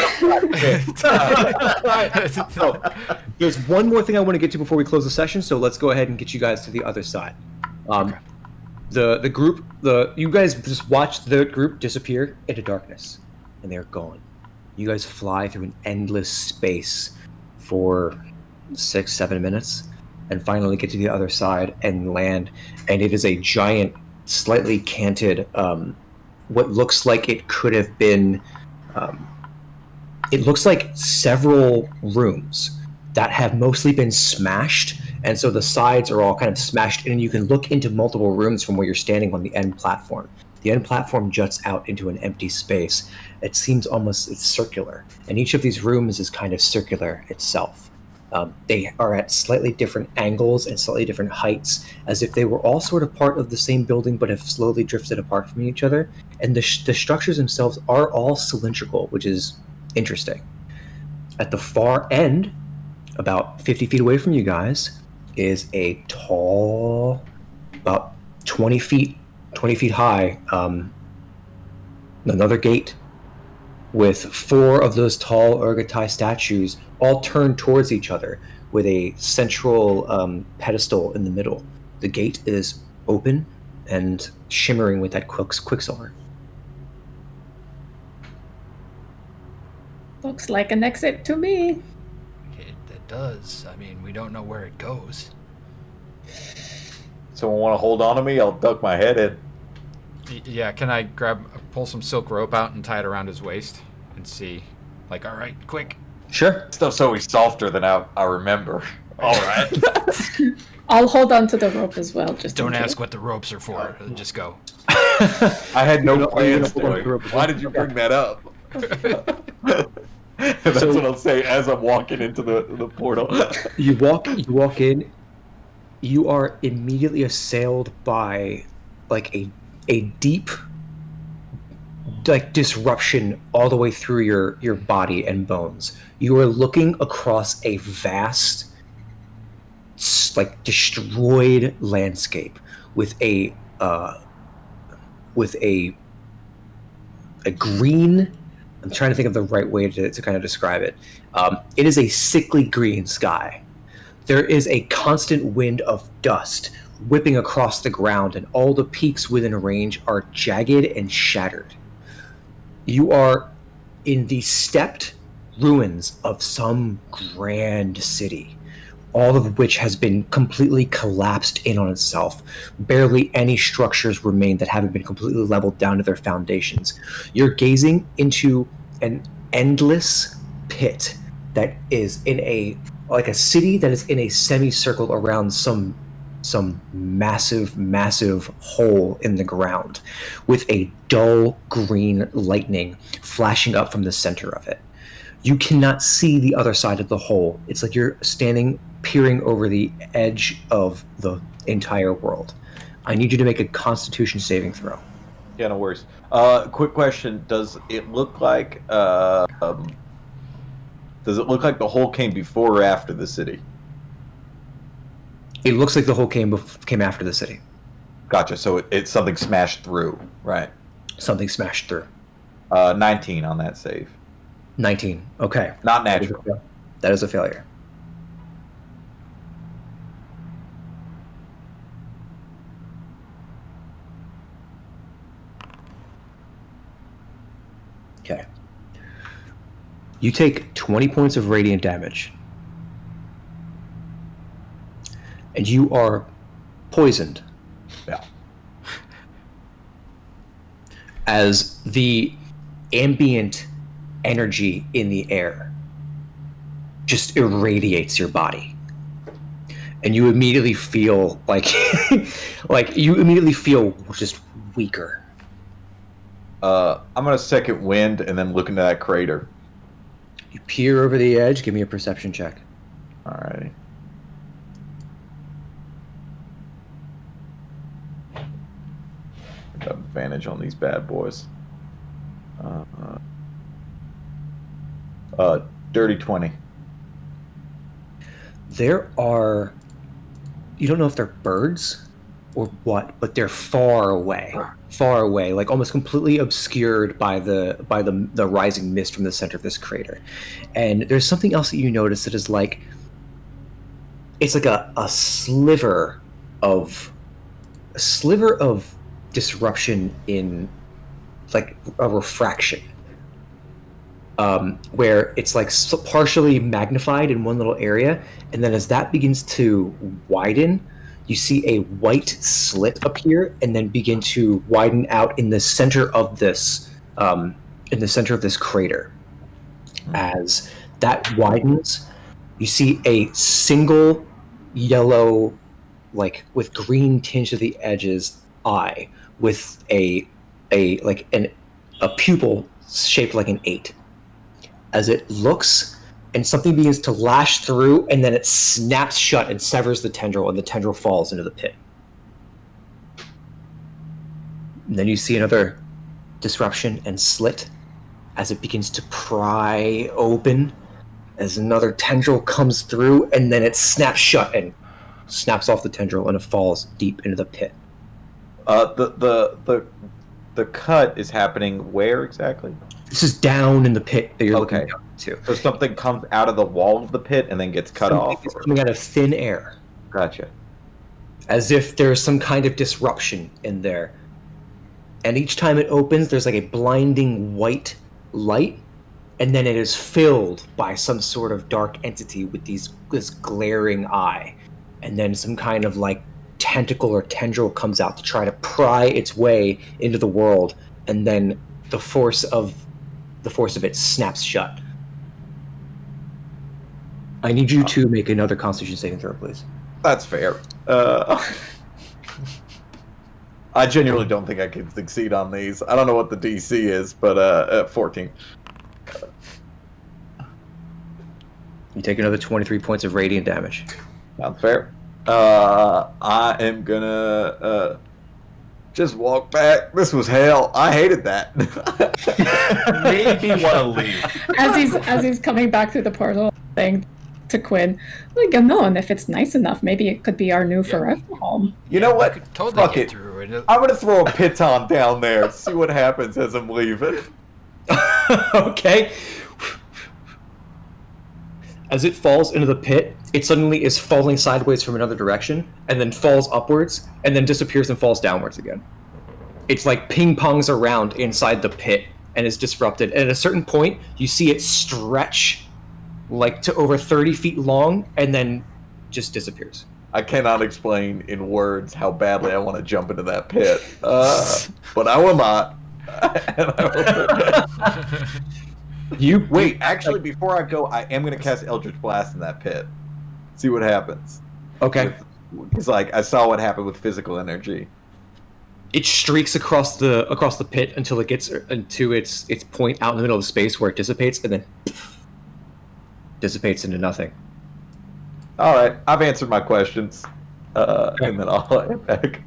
So, there's one more thing I want to get to before we close the session, so let's go ahead and get you guys to the other side. Okay. The group, you guys just watch the group disappear into darkness, and they're gone. You guys fly through an endless space for 6-7 minutes, and finally get to the other side and land. And it is a giant, slightly canted, what looks like it could have been. It looks like several rooms that have mostly been smashed, and so the sides are all kind of smashed in, and you can look into multiple rooms from where you're standing on the end platform. The end platform juts out into an empty space. It seems it's circular, and each of these rooms is kind of circular itself. They are at slightly different angles and slightly different heights, as if they were all sort of part of the same building but have slowly drifted apart from each other. And the structures themselves are all cylindrical, which is interesting. At the far end, about 50 feet away from you guys, is a tall, about 20 feet high, another gate with 4 of those tall Urgatai statues all turned towards each other with a central pedestal in the middle. The gate is open and shimmering with that quicksilver. Looks like an exit to me. It does. I mean, we don't know where it goes. Someone want to hold on to me? I'll duck my head in. Yeah, can I pull some silk rope out and tie it around his waist and see? Like, all right, quick. Sure. Stuff's always softer than I remember. All right. I'll hold on to the rope as well. Just don't ask what the ropes are for. Just go. I had no plans for it. Why did you bring that up? That's what I'll say as I'm walking into the portal. You walk in. You are immediately assailed by like a deep disruption all the way through your body and bones. You are looking across a vast, destroyed landscape with a green. I'm trying to think of the right way to kind of describe it. It is a sickly green sky. There is a constant wind of dust whipping across the ground, and all the peaks within range are jagged and shattered. You are in the stepped ruins of some grand city, all of which has been completely collapsed in on itself. Barely any structures remain that haven't been completely leveled down to their foundations. You're gazing into an endless pit that is in a city that is in a semicircle around some massive hole in the ground with a dull green lightning flashing up from the center of it. You cannot see the other side of the hole. It's like you're standing peering over the edge of the entire world. I need you to make a Constitution saving throw. Yeah, no worries. Quick question: Does it look like the hole came before or after the city? It looks like the hole came after the city. Gotcha. So it's something smashed through, right? Something smashed through. 19 on that save. 19. Okay. Not natural. That is a failure. Okay. You take 20 points of radiant damage. And you are poisoned. Yeah. As the ambient energy in the air just irradiates your body. And you immediately feel like just weaker. I'm gonna second wind and then look into that crater. You peer over the edge. Give me a perception check. Alrighty. Got advantage on these bad boys. Dirty 20. There are, you don't know if they're birds or what, but they're far away, like almost completely obscured by the rising mist from the center of this crater. And there's something else that you notice that is like, it's like a sliver of disruption in like a refraction, where it's like partially magnified in one little area, and then as that begins to widen, you see a white slit appear and then begin to widen out in the center of this crater. As that widens, you see a single yellow, like with green tinge to the edges, eye with a pupil shaped like an 8. As it looks, and something begins to lash through, and then it snaps shut and severs the tendril, and the tendril falls into the pit. And then you see another disruption and slit as it begins to pry open, as another tendril comes through, and then it snaps shut and snaps off the tendril, and it falls deep into the pit. The cut is happening where exactly? This is down in the pit that you're looking down to. So something comes out of the wall of the pit and then gets cut off? It's coming out of thin air. Gotcha. As if there's some kind of disruption in there. And each time it opens, there's like a blinding white light, and then it is filled by some sort of dark entity with this glaring eye. And then some kind of like tentacle or tendril comes out to try to pry its way into the world, and then the force of it snaps shut. I need you to make another Constitution saving throw, please. That's fair. I genuinely don't think I can succeed on these. I don't know what the DC is, but 14. You take another 23 points of radiant damage. Sounds fair. I am gonna just walk back. This was hell. I hated that. Maybe want to leave. As he's coming back through the portal, saying to Quinn, like, no, and if it's nice enough, maybe it could be our new forever home. You know what? Totally Fuck get it. through it. I'm gonna throw a piton down there. See what happens as I'm leaving. Okay. As it falls into the pit, it suddenly is falling sideways from another direction, and then falls upwards, and then disappears and falls downwards again. It's like ping-pongs around inside the pit, and is disrupted. And at a certain point, you see it stretch like to over 30 feet long, and then just disappears. I cannot explain in words how badly I want to jump into that pit, but I will not. You wait. Actually, before I go, I am going to cast Eldritch Blast in that pit. See what happens. Okay. Because like I saw what happened with physical energy. It streaks across the pit until it gets to its point out in the middle of the space where it dissipates, and then dissipates into nothing. All right, I've answered my questions, and then I'll head back.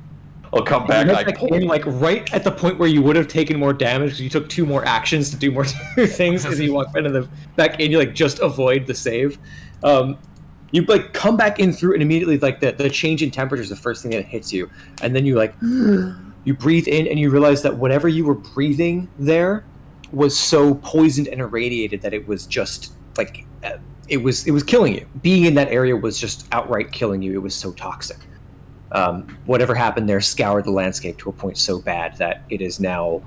I'll come back. Like right at the point where you would have taken more damage because you took 2 more actions to do more things. As you walk back into the back in, you like just avoid the save. You like come back in through, and immediately like the change in temperature is the first thing that hits you, and then you like you breathe in, and you realize that whatever you were breathing there was so poisoned and irradiated that it was just like it was killing you. Being in that area was just outright killing you. It was so toxic. Whatever happened there scoured the landscape to a point so bad that it is now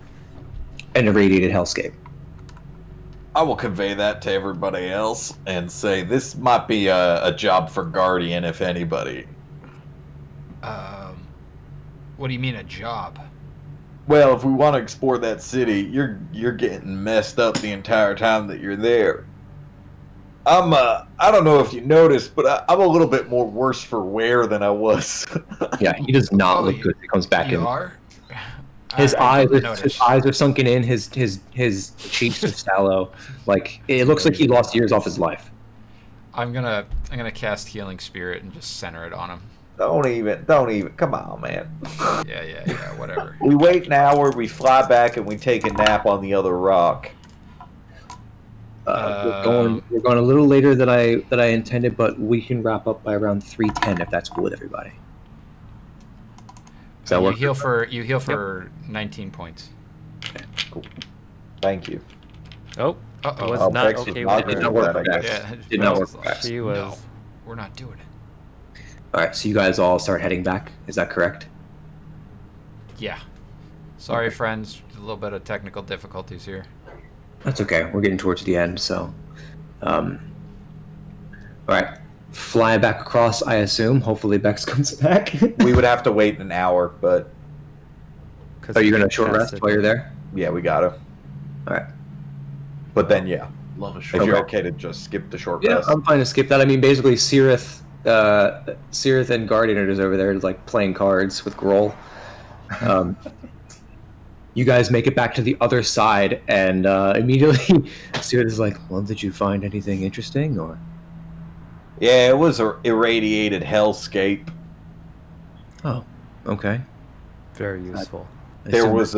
an irradiated hellscape. I will convey that to everybody else and say this might be a job for Guardian, if anybody. What do you mean a job? Well, if we want to explore that city, you're getting messed up the entire time that you're there. I don't know if you noticed, but I'm a little bit more worse for wear than I was. Yeah, he does not look good. He comes back You in. are? His I eyes, noticed. his eyes are sunken in. His cheeks are sallow. Like it looks like he lost years off his life. I'm gonna cast Healing Spirit and just center it on him. Don't even. Come on, man. Yeah, whatever. We wait an hour, we fly back, and we take a nap on the other rock. We're going a little later than I intended, but we can wrap up by around 3:10 if that's cool with everybody. Does that work? You heal for 19 points. Okay, cool. Thank you. Oh, Uh-oh. it was Oh, not Bex okay is with not her. Did not work I for guess. Bex. Yeah, Did not work Bex for Bex. She No, was. we're not doing it. All right, so you guys all start heading back. Is that correct? Yeah. Sorry, friends. A little bit of technical difficulties here. That's okay. We're getting towards the end, so. All right, fly back across. I assume. Hopefully, Bex comes back. We would have to wait an hour, but Are you gonna short rest while you're there? yeah, we gotta. All right. But then, yeah, Love a if short. you're okay to just skip the short Yeah, rest. I'm fine to skip that. I mean, basically, Cirith and Guardian are just over there, like playing cards with Grohl. You guys make it back to the other side, and immediately Cirith is like, "Well, did you find anything interesting?" Or Yeah, it was an irradiated hellscape. oh, okay. Very useful. There was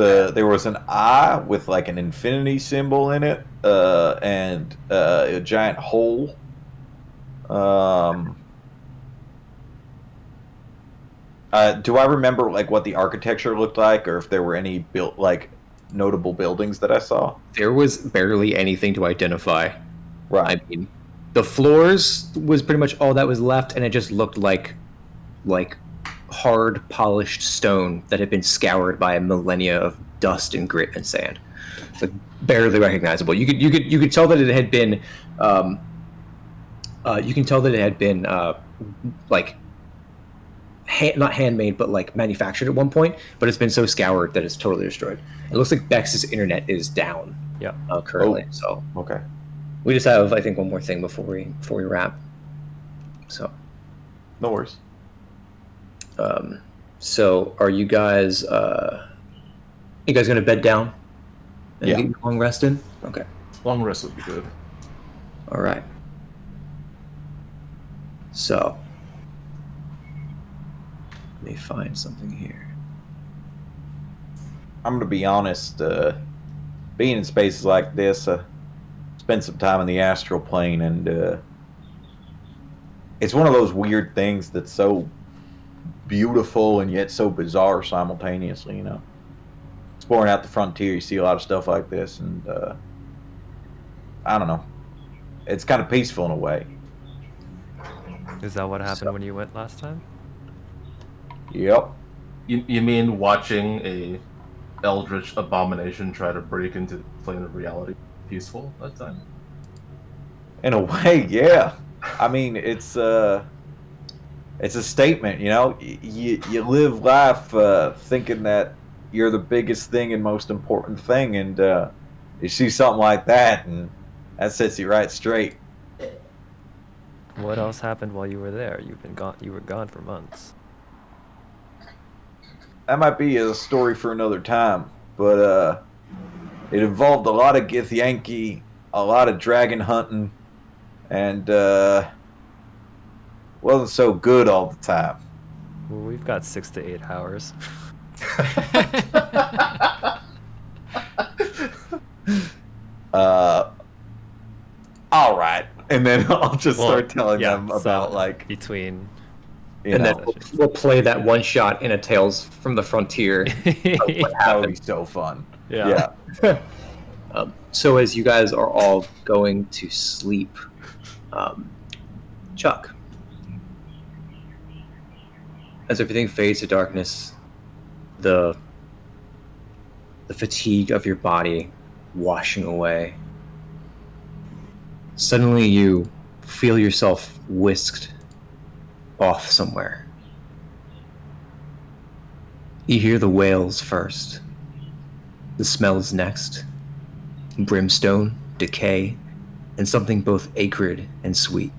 an eye with like an infinity symbol in it, and a giant hole. Do I remember like what the architecture looked like, or if there were any built like notable buildings that I saw? There was barely anything to identify. Right. I mean, the floors was pretty much all that was left, and it just looked like hard polished stone that had been scoured by a millennia of dust and grit and sand. It's like barely recognizable. You could tell that it had been like not handmade, but like manufactured at one point. But it's been so scoured that it's totally destroyed. It looks like Bex's internet is down. Yep. Currently. So Okay. we just have, I think, one more thing before we wrap. So. No worries. So are you guys gonna bed down and Yeah. get your long rest in? Okay. Long rest would be good. All right. So let me find something here. I'm gonna be honest. Being in spaces like this, spent some time in the astral plane, and it's one of those weird things that's so beautiful and yet so bizarre simultaneously. You know, exploring out the frontier, you see a lot of stuff like this, and I don't know. It's kind of peaceful in a way. Is that what happened when you went last time? Yep. You mean watching a eldritch abomination try to break into the plane of reality peaceful that time? In a way, yeah. I mean, it's a statement, you know. You live life thinking that you're the biggest thing and most important thing, and you see something like that, and that sets you right straight. What else happened while you were there? You were gone for months. That might be a story for another time, but it involved a lot of Githyanki, a lot of dragon hunting, and wasn't so good all the time. Well, we've got 6 to 8 hours. All right, and then I'll just Well, start telling yeah, them so about like between. you And know, then we'll play that one shot in a Tales from the Frontier. that would be so fun. Yeah. So as you guys are all going to sleep, Chuck, as everything fades to darkness, the fatigue of your body washing away, Suddenly you feel yourself whisked off somewhere. You hear the wails first. The smells next. Brimstone, decay, and something both acrid and sweet.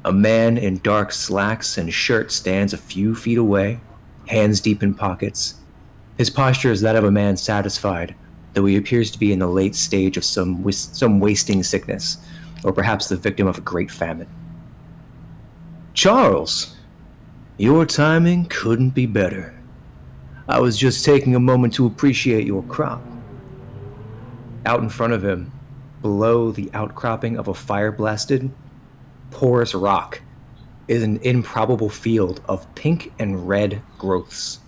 A man in dark slacks and shirt stands a few feet away, hands deep in pockets. His posture is that of a man satisfied, though he appears to be in the late stage of some wasting sickness, or perhaps the victim of a great famine. Charles, your timing couldn't be better. I was just taking a moment to appreciate your crop. Out in front of him, below the outcropping of a fire-blasted, porous rock, is an improbable field of pink and red growths.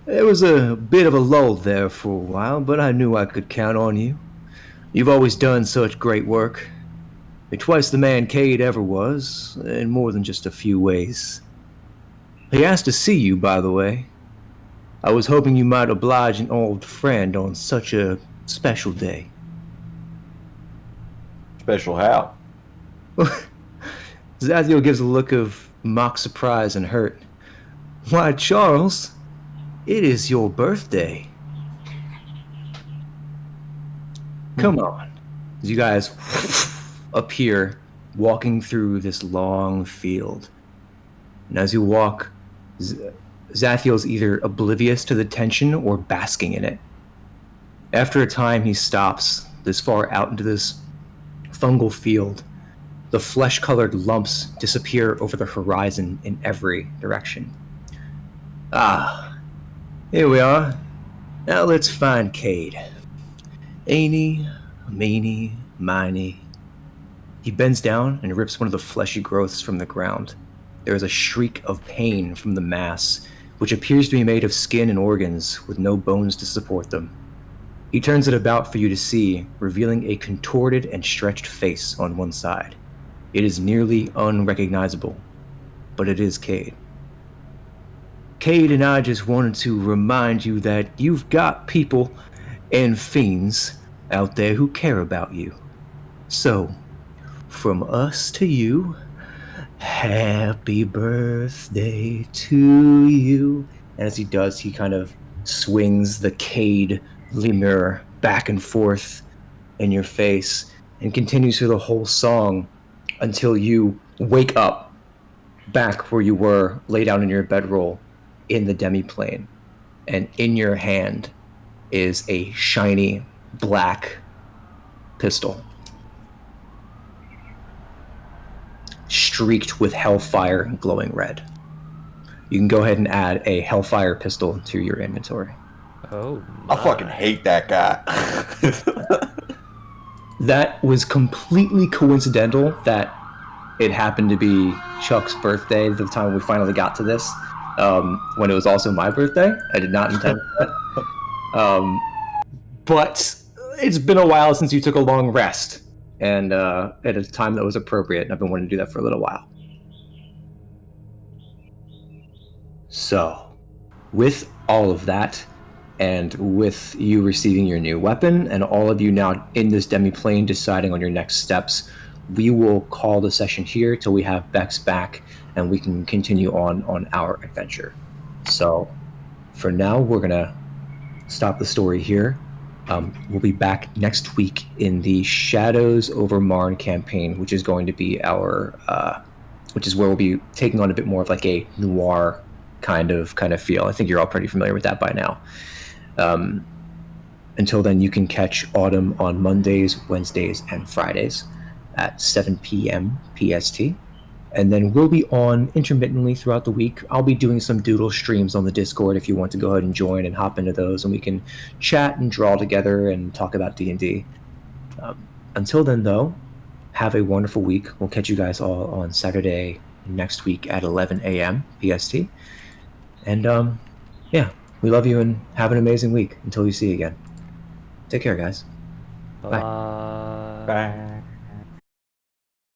There was a bit of a lull there for a while, but I knew I could count on you. You've always done such great work. You're twice the man Cade ever was, in more than just a few ways. He asked to see you, by the way. I was hoping you might oblige an old friend on such a special day. Special how? Zathiel gives a look of mock surprise and hurt. Why, Charles, it is your birthday. Come on. As you guys appear, walking through this long field. And as you walk, Zathiel's either oblivious to the tension or basking in it. After a time, he stops this far out into this fungal field. The flesh-colored lumps disappear over the horizon in every direction. Ah, here we are. Now let's find Cade. Eeny, meeny, miny. He bends down and rips one of the fleshy growths from the ground. There is a shriek of pain from the mass, which appears to be made of skin and organs with no bones to support them. He turns it about for you to see, revealing a contorted and stretched face on one side. It is nearly unrecognizable, but it is Cade. Cade and I just wanted to remind you that you've got people and fiends out there who care about you. So, from us to you, happy birthday to you. And as he does, he kind of swings the Cade lemur back and forth in your face and continues through the whole song until you wake up back where you were, lay down in your bedroll in the demi-plane. And in your hand is a shiny black pistol, streaked with hellfire and glowing red. You can go ahead and add a hellfire pistol to your inventory. Oh, I fucking hate that guy. That was completely coincidental that it happened to be Chuck's birthday the time we finally got to this, when it was also my birthday. I did not intend that. But it's been a while since you took a long rest, and at a time that was appropriate, and I've been wanting to do that for a little while. So, with all of that, and with you receiving your new weapon, and all of you now in this demi-plane deciding on your next steps, we will call the session here till we have Bex back, and we can continue on our adventure. So, for now, we're going to stop the story here. We'll be back next week in the Shadows over Marne campaign, which is going to be our, which is where we'll be taking on a bit more of like a noir kind of feel. I think you're all pretty familiar with that by now. Until then, you can catch Autumn on Mondays, Wednesdays, and Fridays at 7 p.m. PST. And then we'll be on intermittently throughout the week. I'll be doing some doodle streams on the Discord if you want to go ahead and join and hop into those, and we can chat and draw together and talk about D&D. Until then, though, have a wonderful week. We'll catch you guys all on Saturday next week at 11 a.m. PST. And, yeah, we love you and have an amazing week until we see you again. Take care, guys. Bye. Bye.